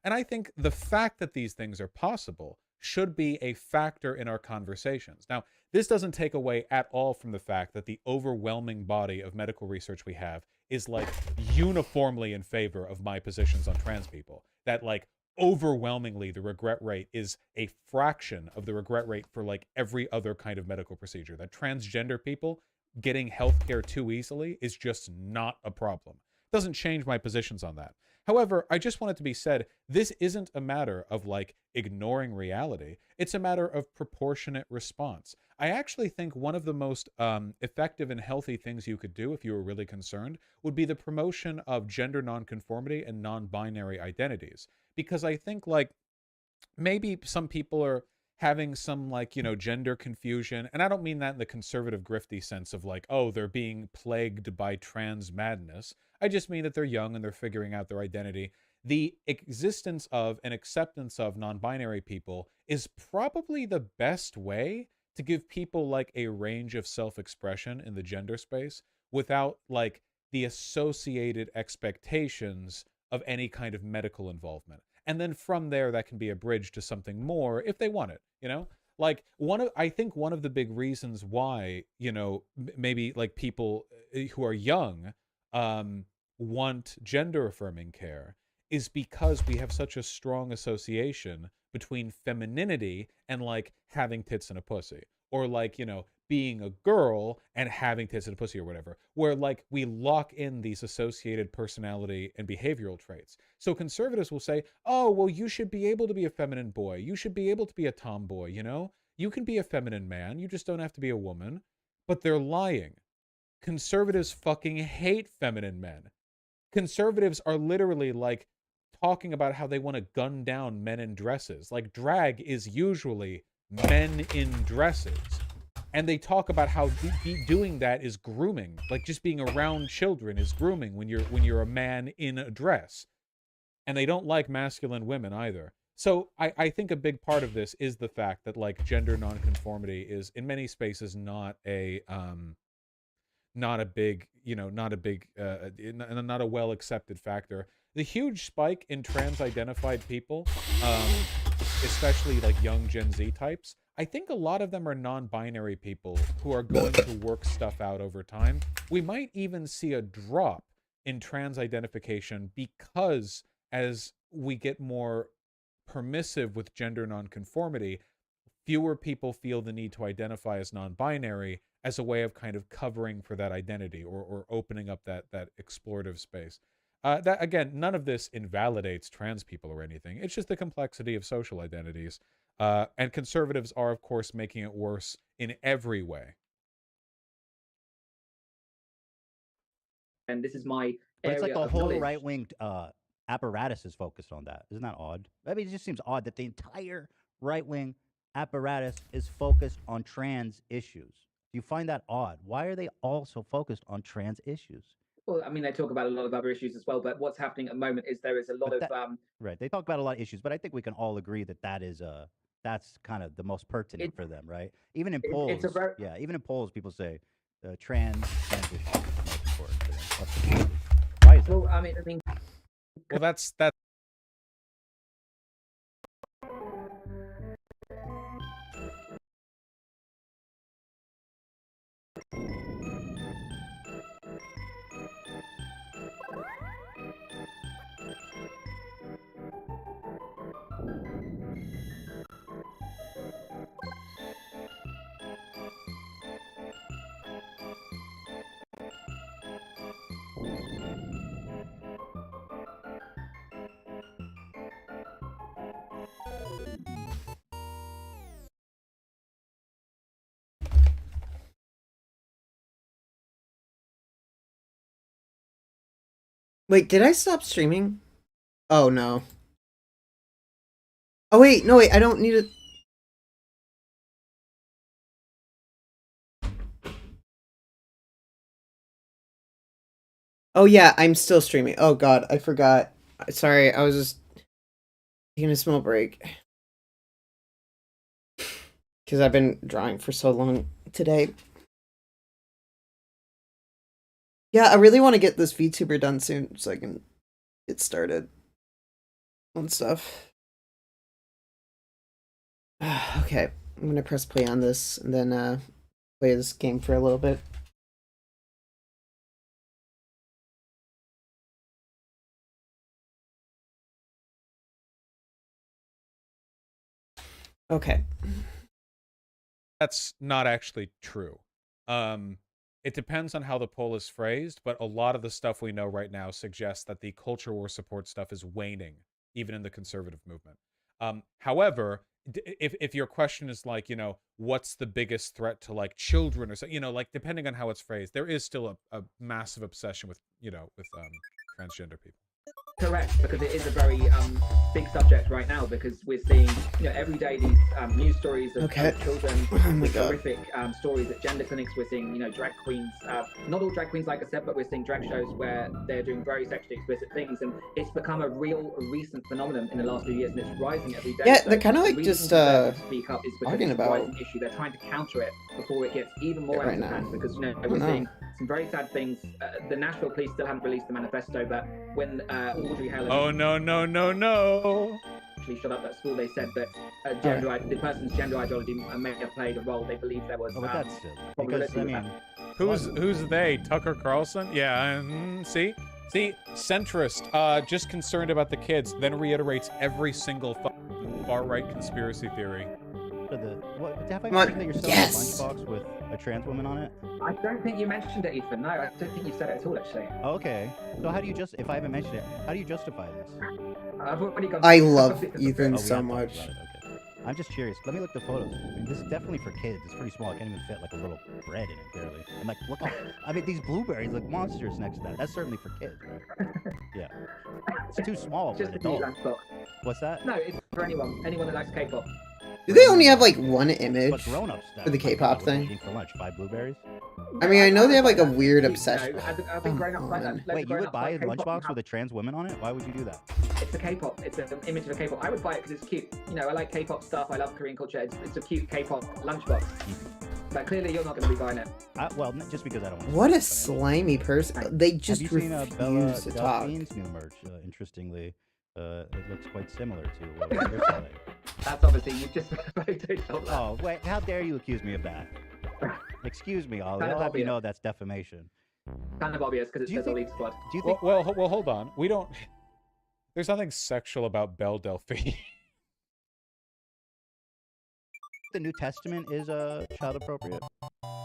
And I think the fact that these things are possible should be a factor in our conversations. Now, this doesn't take away at all from the fact that the overwhelming body of medical research we have is like uniformly in favor of my positions on trans people. That like overwhelmingly the regret rate is a fraction of the regret rate for like every other kind of medical procedure. That transgender people getting healthcare too easily is just not a problem. Doesn't change my positions on that. However, I just want it to be said, this isn't a matter of like ignoring reality. It's a matter of proportionate response. I actually think one of the most effective and healthy things you could do if you were really concerned would be the promotion of gender nonconformity and non-binary identities. Because I think like maybe some people are having some like, gender confusion. And I don't mean that in the conservative grifty sense of like, oh, they're being plagued by trans madness. I just mean that they're young and they're figuring out their identity. The existence of and acceptance of non-binary people is probably the best way to give people like a range of self-expression in the gender space without like the associated expectations of any kind of medical involvement. And then from there, that can be a bridge to something more if they want it, Like I think one of the big reasons why, maybe like people who are young want gender affirming care is because we have such a strong association between femininity and like having tits and a pussy, or like, being a girl and having tits and a pussy or whatever, where like we lock in these associated personality and behavioral traits. So conservatives will say, oh, well, you should be able to be a feminine boy. You should be able to be a tomboy, You can be a feminine man. You just don't have to be a woman. But they're lying. Conservatives fucking hate feminine men. Conservatives are literally like talking about how they want to gun down men in dresses. Like drag is usually men in dresses. And they talk about how doing that is grooming. Like just being around children is grooming when you're a man in a dress. And they don't like masculine women either. So I think a big part of this is the fact that like gender nonconformity is in many spaces not a big, not a well accepted factor. The huge spike in trans identified people, especially like young Gen Z types, I think a lot of them are non-binary people who are going to work stuff out over time. We might even see a drop in trans identification because as we get more permissive with gender nonconformity, fewer people feel the need to identify as non-binary as a way of kind of covering for that identity or opening up that explorative space. That again, none of this invalidates trans people or anything. It's just the complexity of social identities. And conservatives are, of course, making it worse in every way. And this is my But it's like area the of whole knowledge. right-wing apparatus is focused on that. Isn't that odd? I mean, it just seems odd that the entire right-wing apparatus is focused on trans issues. Do you find that odd? Why are they all so focused on trans issues? Well, I mean, they talk about a lot of other issues as well, but what's happening at the moment is there is a lot of right. They talk about a lot of issues, but I think we can all agree that that's kind of the most pertinent for them, right? Even in polls, even in polls, people say trans issues is most important to them. Why is that? Well, I mean, well, that's. Wait, did I stop streaming? Oh, no. Oh, wait, no, wait, I don't need it. Oh, yeah, I'm still streaming. Oh, God, I forgot. Sorry, I was just taking a small break. Because I've been drawing for so long today. Yeah, I really want to get this VTuber done soon so I can get started on stuff. Okay, I'm gonna press play on this and then play this game for a little bit. Okay. That's not actually true. It depends on how the poll is phrased, but a lot of the stuff we know right now suggests that the culture war support stuff is waning, even in the conservative movement. However, if your question is like, what's the biggest threat to like children or so, like depending on how it's phrased, there is still a massive obsession with, with transgender people. Correct, because it is a very big subject right now, because we're seeing every day these news stories of children with horrific stories at gender clinics. We're seeing drag queens, not all drag queens like I said, but we're seeing drag shows where they're doing very sexually explicit things, and it's become a recent phenomenon in the last few years, and it's rising every day. Yeah, so they're kind of like just speak up is because talking it's a about rising issue. They're trying to counter it before it gets even more out of hand, because we're seeing some very sad things. The Nashville police still haven't released the manifesto, but when Audrey Helen actually shut up at school, they said that the person's gender ideology may have played a role. They believe there was that's silly. Because I mean, who's they? Tucker Carlson? Yeah. See, centrist, just concerned about the kids, then reiterates every single far right conspiracy theory. Have I mentioned that you're selling a lunchbox with a trans woman on it? I don't think you mentioned it, Ethan. No, I don't think you said it at all, actually. Okay. So how do you if I haven't mentioned it, how do you justify this? I love Ethan so much. Okay. I'm just curious. Let me look at the photos. I mean, this is definitely for kids. It's pretty small. I can't even fit like a little bread in it, barely. And like, look, I mean, these blueberries look monsters next to that. That's certainly for kids, right? Yeah. It's too small for an adult. What's that? No, it's for anyone that likes K-pop. Do they only have like one image but grown-ups for the K-pop thing? For lunch, 5 blueberries. I mean, I know they have like a That's weird cute, obsession. I've been growing up like that. Wait, you would buy a lunchbox with a trans woman on it? Why would you do that? It's a K-pop. It's an image of a K-pop. I would buy it because it's cute. You know, I like K-pop stuff. I love Korean culture. It's a cute K-pop lunchbox. But clearly, you're not going to be buying it. Well, just because I don't. What a slimy person! They just Have you seen refuse to talk. Delphine's new merch? Interestingly, it looks quite similar to what they're selling. That's obviously you just photoshopped that. Oh wait, how dare you accuse me of that? Excuse me, Ollie. I'll have you know that's defamation. Kind of obvious because it says Elite Squad. Do you think? Well, hold on. We don't. There's nothing sexual about Belle Delphine. The New Testament is child appropriate.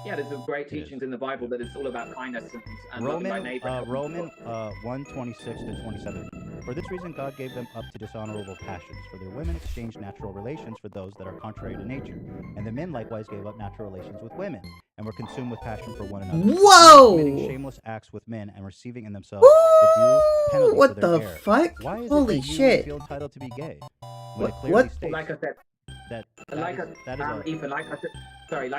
Yeah, there's some great teachings in the Bible that it's all about kindness and loving thy neighbor. Roman 1:26 to 27. For this reason, God gave them up to dishonorable passions. For their women exchanged natural relations for those that are contrary to nature, and the men likewise gave up natural relations with women, and were consumed with passion for one another. Whoa! Committing shameless acts with men and receiving in themselves the due penalty What for their the error. fuck? Why is Holy it that shit! you feel entitled to be gay? When it What? clearly states Like I said, that Ethan, like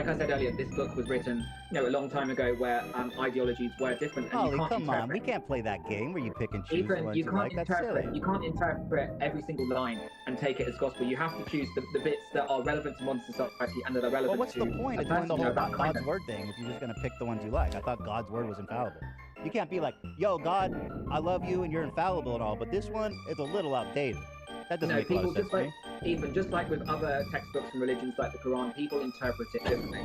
I said earlier, this book was written, a long time ago, where ideologies were different. And Ollie, you can't come interpret. on, we can't play that game where you pick and choose the Ethan, ones you you can't like. That's interpret. silly. You can't interpret every single line and take it as gospel. You have to choose the bits that are relevant to modern society and that are relevant. Well, what's to the point of doing the whole God's word thing if you're just going to pick the ones you like? I thought God's word was infallible. You can't be like, yo, God, I love you and you're infallible and all, but this one is a little outdated. That doesn't make a lot of sense to me. Even just like with other textbooks and religions like the Quran, people interpret it differently.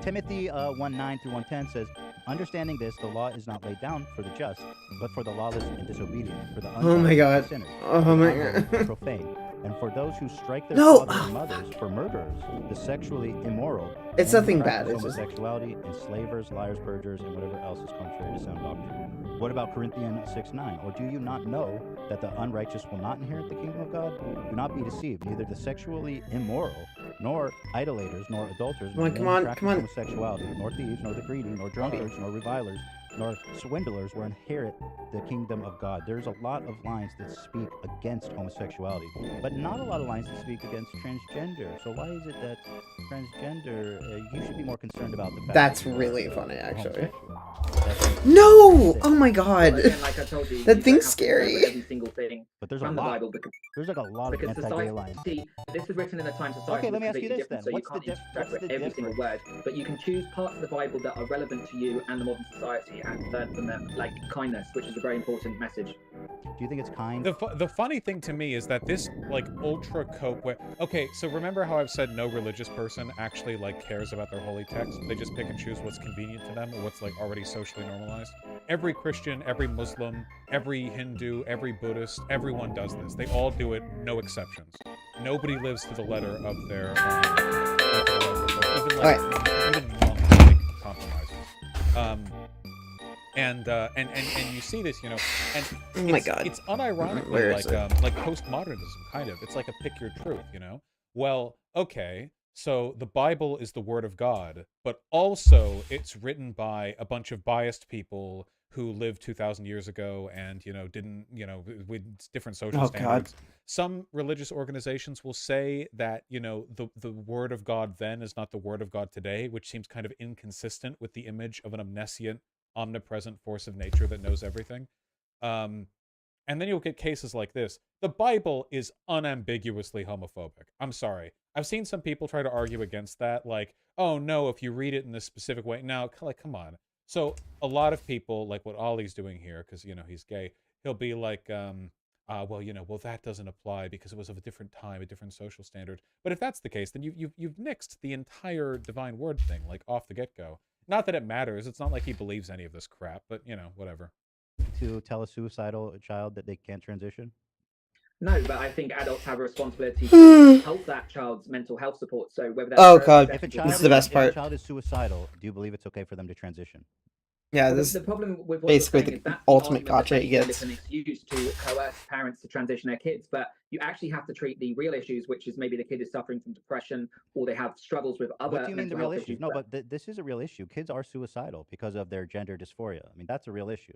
Timothy 1:9 through 1:10 says, understanding this, the law is not laid down for the just, but for the lawless and disobedient, for the Oh my God. sinners, Oh for the my unholy God. and profane, and for those who strike their No! fathers and mothers, for murderers, the sexually immoral, It's and who nothing practice bad, it's just- homosexuality, enslavers, liars, perjurers, and whatever else is contrary to sound doctrine. What about Corinthians 6:9? Or do you not know that the unrighteous will not inherit the kingdom of God? Do not be deceived. Neither the sexually immoral, nor idolaters, nor adulterers, nor Come men on, who practice come on. homosexuality, nor thieves, nor the greedy, nor drunkards, nor revilers, nor swindlers will inherit the kingdom of God. There's a lot of lines that speak against homosexuality, but not a lot of lines that speak against transgender. So why is it that transgender, you should be more concerned about the fact That's that you really are, funny, actually. That's- No! Oh my God. But again, like I told you, That you thing's don't have to interpret scary. every single thing But there's a from the lot. Bible because, There's like a lot of anti-gay lines. society. This was written in a time society. Okay, let me was ask you completely this different, then. So What's you can't the interpret every single word, but you can choose parts of the Bible that are relevant to you and the modern society and learn from them, like kindness, which is a very important message. Do you think it's kind? The funny thing to me is that this like ultra cope with. Okay, so remember how I've said no religious person actually like cares about their holy text? They just pick and choose what's convenient to them or what's like already socially normalized. Every Christian, every Muslim, every Hindu, every Buddhist, everyone does this. They all do it, no exceptions. Nobody lives to the letter of their even monks make compromises. And you see this, and Oh my it's, God. it's unironically Where is like postmodernism, kind of. It's like a pick your truth, Well, okay, so the Bible is the word of God, but also it's written by a bunch of biased people who lived 2,000 years ago and didn't with different social standards. Some religious organizations will say that the word of God then is not the word of God today, which seems kind of inconsistent with the image of an omniscient, omnipresent force of nature that knows everything. And then you'll get cases like this. The Bible is unambiguously homophobic. I'm sorry. I've seen some people try to argue against that, like, oh no, if you read it in this specific way. Now, like, come on. So a lot of people, like what Ollie's doing here, because he's gay, he'll be like, well, that doesn't apply because it was of a different time, a different social standard. But if that's the case, then you've nixed the entire divine word thing, like off the get-go. Not that it matters. It's not like he believes any of this crap, but whatever. To tell a suicidal child that they can't transition? No, but I think adults have a responsibility to help that child's mental health support. So whether that's Oh God, If a this child is the best if part. a child is suicidal, do you believe it's okay for them to transition? Yeah, Well, this the problem with what basically you're saying the is that's ultimate the argument gotcha that he they gets. use as an excuse to coerce parents to transition their kids, but you actually have to treat the real issues, which is maybe the kid is suffering from depression or they have struggles with other What do you mean the mental real health issues? issues. No, but this is a real issue. Kids are suicidal because of their gender dysphoria. I mean, that's a real issue.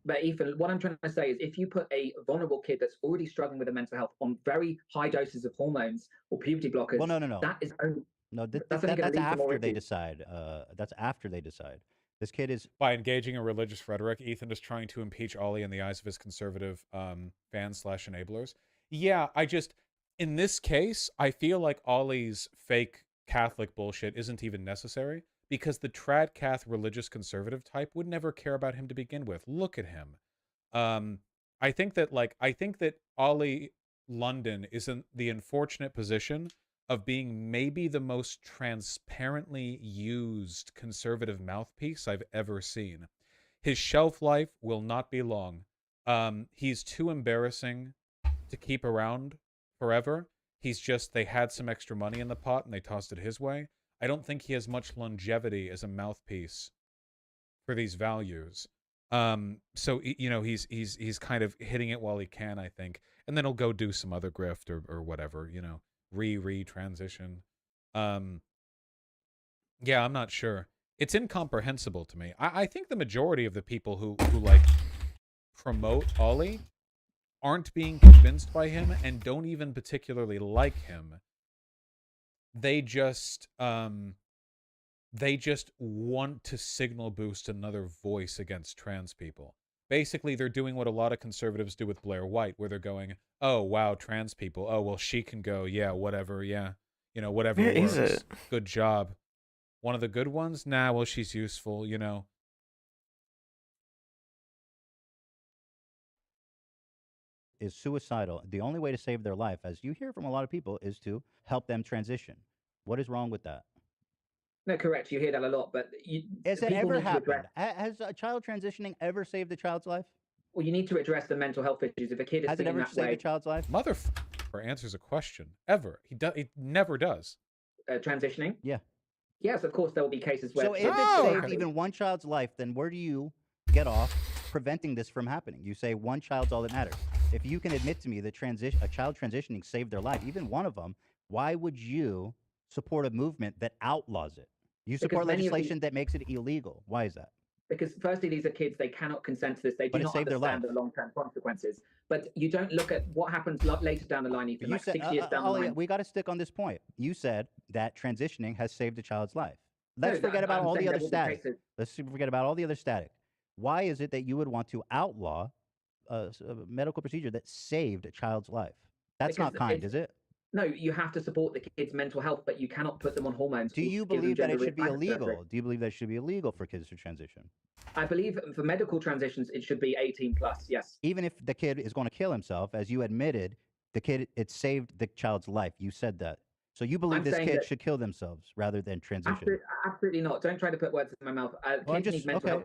But Ethan, what I'm trying to say is if you put a vulnerable kid that's already struggling with a mental health on very high doses of hormones or puberty blockers, Well, no. that is No, That's only going to that's lead to more after they issues. decide. That's after they decide. This kid is By engaging in religious rhetoric, Ethan is trying to impeach Ollie in the eyes of his conservative fans / enablers. Yeah, in this case, I feel like Ollie's fake Catholic bullshit isn't even necessary because the trad cath religious conservative type would never care about him to begin with. Look at him. I think that Ollie London is in the unfortunate position of being maybe the most transparently used conservative mouthpiece I've ever seen. His shelf life will not be long. He's too embarrassing to keep around forever. They had some extra money in the pot and they tossed it his way. I don't think he has much longevity as a mouthpiece for these values. So he's kind of hitting it while he can, I think, and then he'll go do some other grift or whatever, transition. Yeah, I'm not sure. It's incomprehensible to me. I think the majority of the people who like promote Ollie aren't being convinced by him and don't even particularly like him. They just want to signal boost another voice against trans people. Basically, they're doing what a lot of conservatives do with Blair White, where they're going, oh, wow, trans people. Oh, well, she can go. Yeah, whatever. Yeah. Whatever Where works. is it? Good job. One of the good ones? Nah, well, she's useful, is suicidal. The only way to save their life, as you hear from a lot of people, is to help them transition. What is wrong with that? No, correct. You hear that a lot, but has it people ever need to happened? address. Has a child transitioning ever saved a child's life? Well, you need to address the mental health issues. If a kid is Has it feeling ever that saved way, a child's life? Motherfucker answers a question. Ever. He never does. Transitioning. Yeah. Yes, of course there will be cases where. So if it saved even one child's life, then where do you get off preventing this from happening? You say one child's all that matters. If you can admit to me that a child transitioning saved their life, even one of them, why would you support a movement that outlaws it? You support legislation that makes it illegal. Why is that? Because firstly, these are kids, they cannot consent to this. They do not understand the long-term consequences. But you don't look at what happens later down the line, Ethan, You like said, 6 years down the line. We got to stick on this point. You said that transitioning has saved a child's life. Let's forget about all the other static. Let's forget about all the other static. Why is it that you would want to outlaw a medical procedure that saved a child's life? That's not kind, is it? No, you have to support the kids' mental health, but you cannot put them on hormones. Do you believe that it should be illegal? Do you believe that it should be illegal for kids to transition? I believe for medical transitions, it should be 18 plus, yes. Even if the kid is going to kill himself, as you admitted, it saved the child's life. You said that. So you believe this kid should kill themselves rather than transition? Absolutely not. Don't try to put words in my mouth.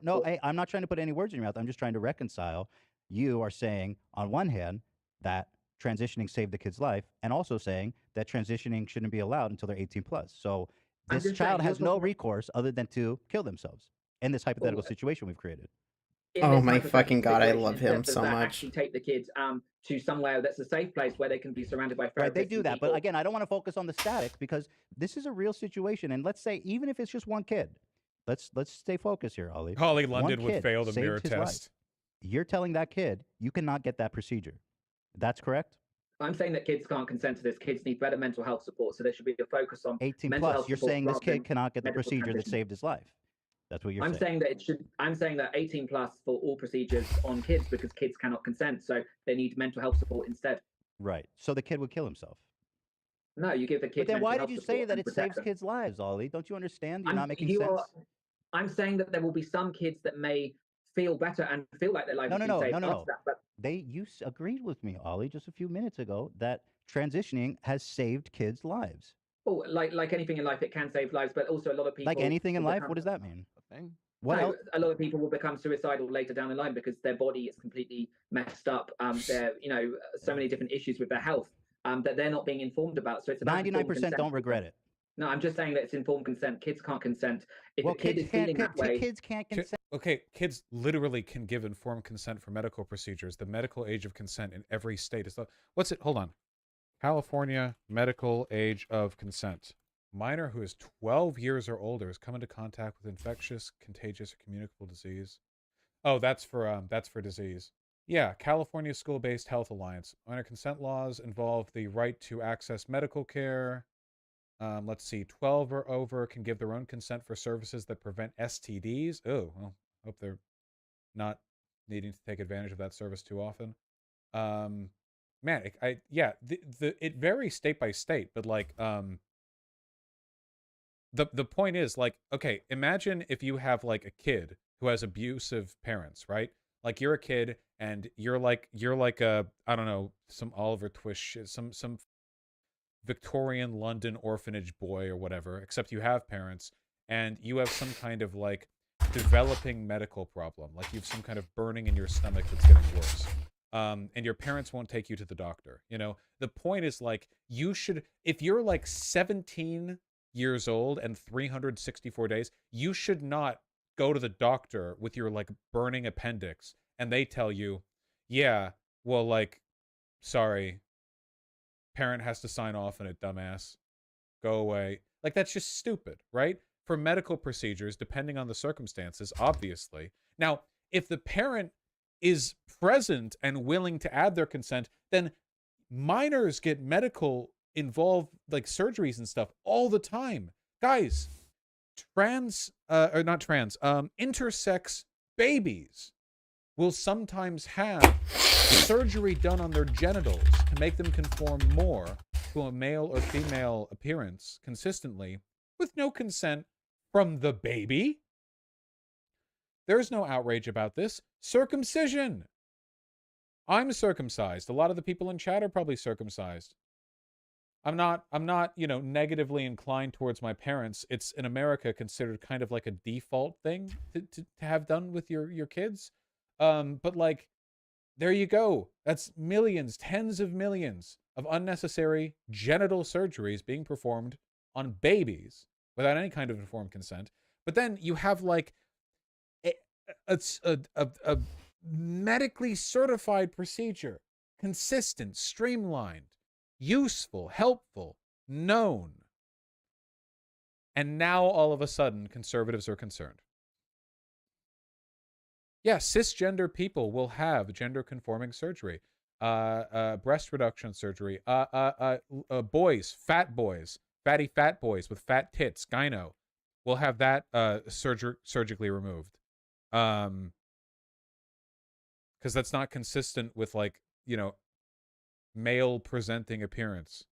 No, hey, I'm not trying to put any words in your mouth. I'm just trying to reconcile. You are saying, on one hand, that transitioning saved the kid's life, and also saying that transitioning shouldn't be allowed until they're 18 plus. So this child has no recourse other than to kill themselves in this hypothetical situation we've created. Oh my fucking god, I love him so much. Actually take the kids to somewhere that's a safe place where they can be surrounded by therapists. Right, they do that, but again, I don't want to focus on the static because this is a real situation. And let's say even if it's just one kid, let's stay focused here, Ollie. Ollie London would fail the mirror test. Life. You're telling that kid you cannot get that procedure. That's correct? I'm saying that kids can't consent to this. Kids need better mental health support, so there should be a focus on 18 plus. You're saying this kid cannot get the procedure that saved his life. That's what you're saying. I'm saying that 18 plus for all procedures on kids because kids cannot consent, so they need mental health support instead. Right. So the kid would kill himself. No, you give the kid. But then why did you say that it saves kids' lives, Ollie? Don't you understand? You're not making sense. I'm saying that there will be some kids that may feel better and feel like their life is saved. No. You agreed with me, Ollie, just a few minutes ago that transitioning has saved kids' lives. Oh, like anything in life, it can save lives, but also a lot of people. Like anything in life, what does that mean? What else? A lot of people will become suicidal later down the line because their body is completely messed up. There, so many different issues with their health that they're not being informed about. So it's about 99% don't regret it. No, I'm just saying that it's informed consent. Kids can't consent. If a kid is feeling that way, kids can't consent. Okay, kids literally can give informed consent for medical procedures. The medical age of consent in every state is what's it? Hold on. California medical age of consent. Minor who is 12 years or older has come into contact with infectious, contagious, or communicable disease. Oh, that's for disease. Yeah, California School-Based Health Alliance. Minor consent laws involve the right to access medical care. Let's see. 12 or over can give their own consent for services that prevent STDs. Oh, well, hope they're not needing to take advantage of that service too often. Man, it varies state by state, but like, the point is, like, okay, imagine if you have like a kid who has abusive parents, right? Like you're a kid and you're like a, I don't know, some Oliver Twist shit, some Victorian London orphanage boy or whatever, except you have parents and you have some kind of like developing medical problem, like you have some kind of burning in your stomach that's getting worse. And your parents won't take you to the doctor. You know, the point is, like, you should, if you're like 17 years old and 364 days, you should not go to the doctor with your like burning appendix and they tell you, yeah, well, like, sorry, parent has to sign off on it, dumbass. Go away. Like, that's just stupid, right? For medical procedures, depending on the circumstances, obviously. Now, if the parent is present and willing to add their consent, then minors get medical involved, like surgeries and stuff, all the time. Guys, intersex babies will sometimes have surgery done on their genitals to make them conform more to a male or female appearance consistently with no consent from the baby. There's no outrage about this. Circumcision. I'm circumcised. A lot of the people in chat are probably circumcised. I'm not, you know, negatively inclined towards my parents. It's in America considered kind of like a default thing to have done with your kids. But like, there you go. That's millions, tens of millions of unnecessary genital surgeries being performed on babies without any kind of informed consent. But then you have like a medically certified procedure, consistent, streamlined, useful, helpful, known. And now all of a sudden conservatives are concerned. Yeah, cisgender people will have gender conforming surgery, breast reduction surgery, boys, fatty fat boys with fat tits, gyno, will have that surgically removed. Because that's not consistent with, like, you know, male presenting appearance.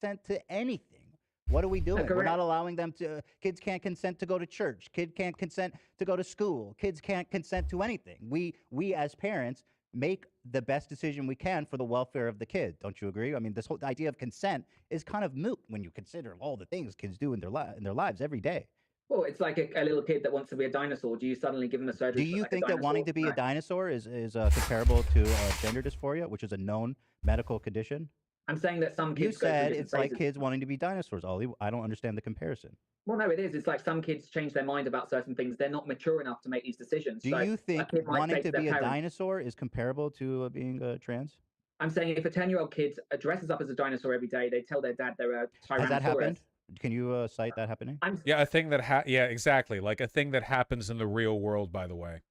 Consent to anything. What are we doing? We're not allowing them to. Kids can't consent to go to church. Kids can't consent to go to school. Kids can't consent to anything. We as parents make the best decision we can for the welfare of the kid. Don't you agree? I mean, this whole idea of consent is kind of moot when you consider all the things kids do in their lives every day. Well, it's like a little kid that wants to be a dinosaur. Do you suddenly give them a surgery? Do you think that wanting to be a dinosaur is comparable to gender dysphoria, which is a known medical condition? I'm saying that some kids. You said it's like kids wanting to be dinosaurs, Ollie. I don't understand the comparison. Well, no, it is. It's like some kids change their mind about certain things. They're not mature enough to make these decisions. Do you think wanting to be a dinosaur is comparable to being trans? I'm saying if a 10-year-old kid dresses up as a dinosaur every day, they tell their dad they're a tyrannosaurus. Has that happened? Can you cite that happening? Yeah, a thing that yeah, exactly, like a thing that happens in the real world. By the way,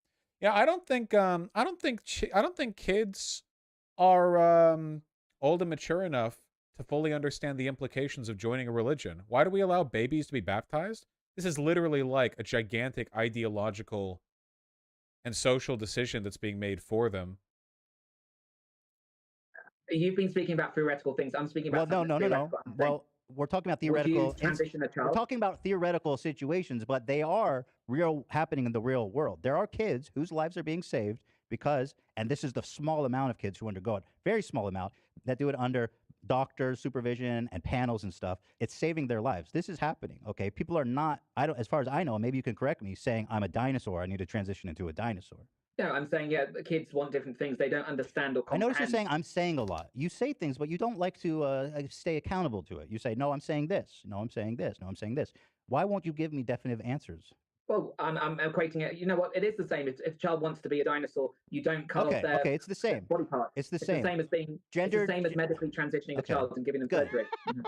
yeah, I don't think kids are old and mature enough to fully understand the implications of joining a religion. Why do we allow babies to be baptized? This is literally like a gigantic ideological and social decision that's being made for them. You've been speaking about theoretical things. I'm speaking about no. Well, we're talking about theoretical. We're talking about theoretical situations, but they are happening in the real world. There are kids whose lives are being saved because, and this is the small amount of kids who undergo it, very small amount, that do it under doctors' supervision and panels and stuff. It's saving their lives. This is happening. Okay, people are not. As far as I know, maybe you can correct me, saying I'm a dinosaur. I need to transition into a dinosaur. No, I'm saying, yeah, the kids want different things. They don't understand or comprehend. I notice you're saying I'm saying a lot. You say things, but you don't like to stay accountable to it. You say, no, I'm saying this. No, I'm saying this. No, I'm saying this. Why won't you give me definitive answers? Well, I'm equating it. You know what? It is the same. If a child wants to be a dinosaur, you don't cut off their it's the same body part. It's the same. It's the same as being gender. It's the same as medically transitioning a child and giving them surgery.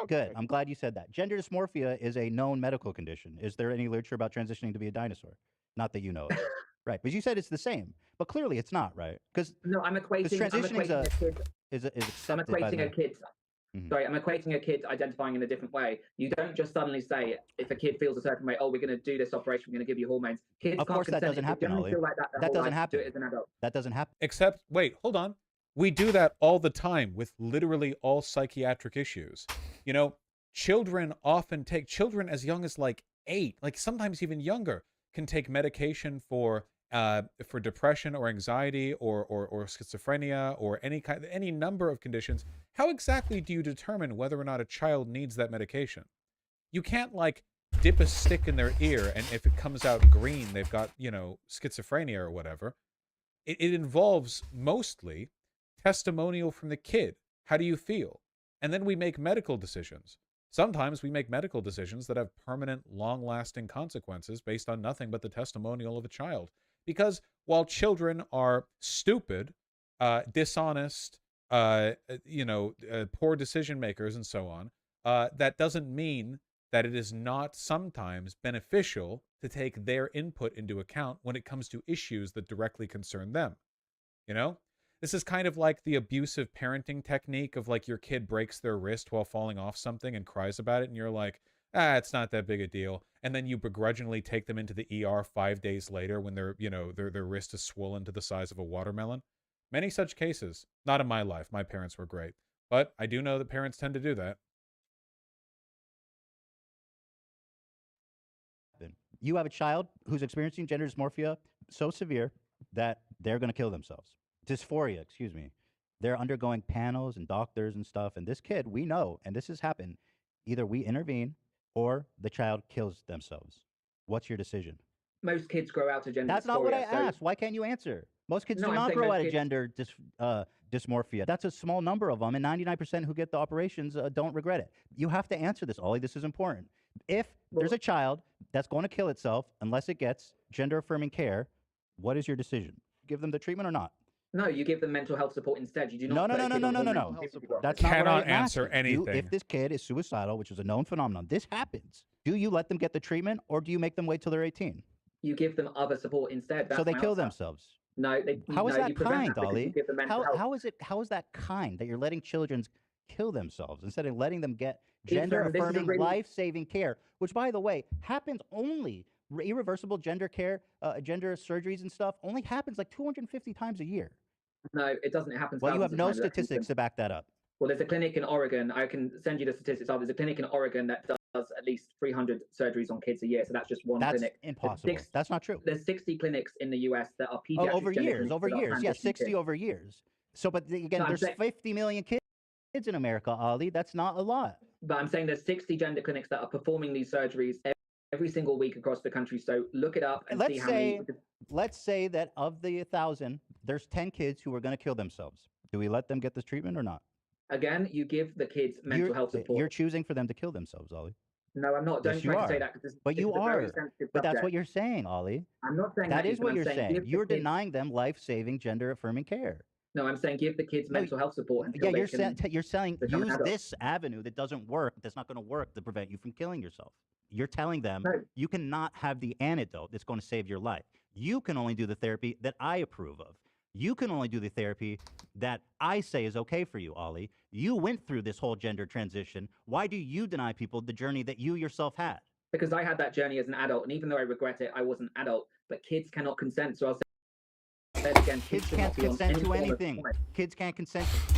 Good. I'm glad you said that. Gender dysmorphia is a known medical condition. Is there any literature about transitioning to be a dinosaur? Not that you know of. Right, but you said it's the same, but clearly it's not, right? Because no, I'm equating. Transitioning is accepted. I'm equating a kid. Sorry, I'm equating a kid identifying in a different way. You don't just suddenly say, if a kid feels a certain way, oh, we're going to do this operation, we're going to give you hormones. Kids Of can't course that consent doesn't if they happen, generally Ollie. feel like that their That whole doesn't life, happen. do it as an adult. That doesn't happen. Except, wait, hold on. We do that all the time with literally all psychiatric issues. You know, children as young as like 8, like sometimes even younger, can take medication for depression or anxiety or schizophrenia or any number of conditions. How exactly do you determine whether or not a child needs that medication? You can't like dip a stick in their ear and if it comes out green, they've got, schizophrenia or whatever. It involves mostly testimonial from the kid. How do you feel? And then we make medical decisions. Sometimes we make medical decisions that have permanent, long-lasting consequences based on nothing but the testimonial of a child. Because while children are stupid, dishonest, poor decision makers and so on, that doesn't mean that it is not sometimes beneficial to take their input into account when it comes to issues that directly concern them. This is kind of like the abusive parenting technique of like your kid breaks their wrist while falling off something and cries about it, and you're like, it's not that big a deal. And then you begrudgingly take them into the ER 5 days later when their wrist is swollen to the size of a watermelon. Many such cases. Not in my life. My parents were great. But I do know that parents tend to do that. You have a child who's experiencing gender dysmorphia so severe that they're going to kill themselves. Dysphoria, excuse me. They're undergoing panels and doctors and stuff. And this kid, we know, and this has happened, either we intervene or the child kills themselves. What's your decision? Most kids grow out of gender dysphoria. That's not what I asked. Why can't you answer? Most kids do not grow out of gender dysmorphia. That's a small number of them, and 99% who get the operations don't regret it. You have to answer this, Ollie. This is important. If there's a child that's going to kill itself unless it gets gender-affirming care, what is your decision? Give them the treatment or not? No, you give them mental health support instead. You do not. No. That's not cannot what I'm answer asking. anything. If this kid is suicidal, which is a known phenomenon, this happens. Do you let them get the treatment, or do you make them wait till they're 18? You give them other support instead. So they kill themselves. No, how is that kind, that Ollie? How is that kind that you're letting children kill themselves instead of letting them get gender-affirming, life-saving care, which, by the way, happens only irreversible gender care, gender surgeries and stuff only happens like 250 times a year. No, it doesn't happen. Well, you have no statistics to back that up. Well, there's a clinic in Oregon. I can send you the statistics. There's a clinic in Oregon that does at least 300 surgeries on kids a year. So that's just one clinic. That's impossible. That's not true. There's 60 clinics in the US that are pediatric. Over years. Yeah, 60 over years. So, but again, there's 50 million kids in America, Ollie. That's not a lot. But I'm saying there's 60 gender clinics that are performing these surgeries every single week across the country. So look it up and see how many. Let's say that of the 1,000, there's 10 kids who are going to kill themselves. Do we let them get this treatment or not? Again, you give the kids mental health support. You're choosing for them to kill themselves, Ollie. No, I'm not. Don't try to say that. But you are. But that's what you're saying, Ollie. I'm not saying that. That is what you're saying. You're denying them life-saving, gender-affirming care. No, I'm saying give the kids mental health support. Yeah, you're saying use this avenue that doesn't work, that's not going to work to prevent you from killing yourself. You're telling them you cannot have the antidote that's going to save your life. You can only do the therapy that I approve of. You can only do the therapy that I say is okay for you, Ollie. You went through this whole gender transition. Why do you deny people the journey that you yourself had? Because I had that journey as an adult, and even though I regret it, I was an adult. But kids cannot consent, so I'll say it again. Kids can't consent to anything. Kids can't consent to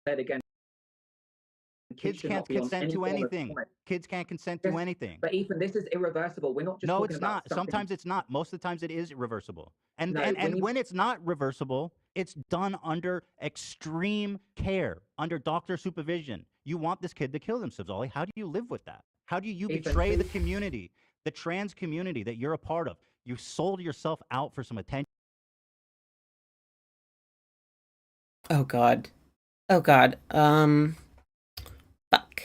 said again. Kids can't consent to anything. Kids can't consent to anything. But Ethan, this is irreversible. We're not just no, it's not. Sometimes it's not. Most of the times it is irreversible. And when it's not reversible, it's done under extreme care, under doctor supervision. You want this kid to kill themselves, Ollie. How do you live with that? How do you betray the community, the trans community that you're a part of? You sold yourself out for some attention. Oh God. Oh God. Fuck.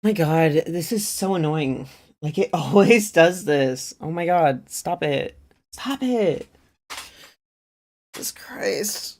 My God, this is so annoying. Like, it always does this. Oh my God, stop it. Stop it. Jesus Christ.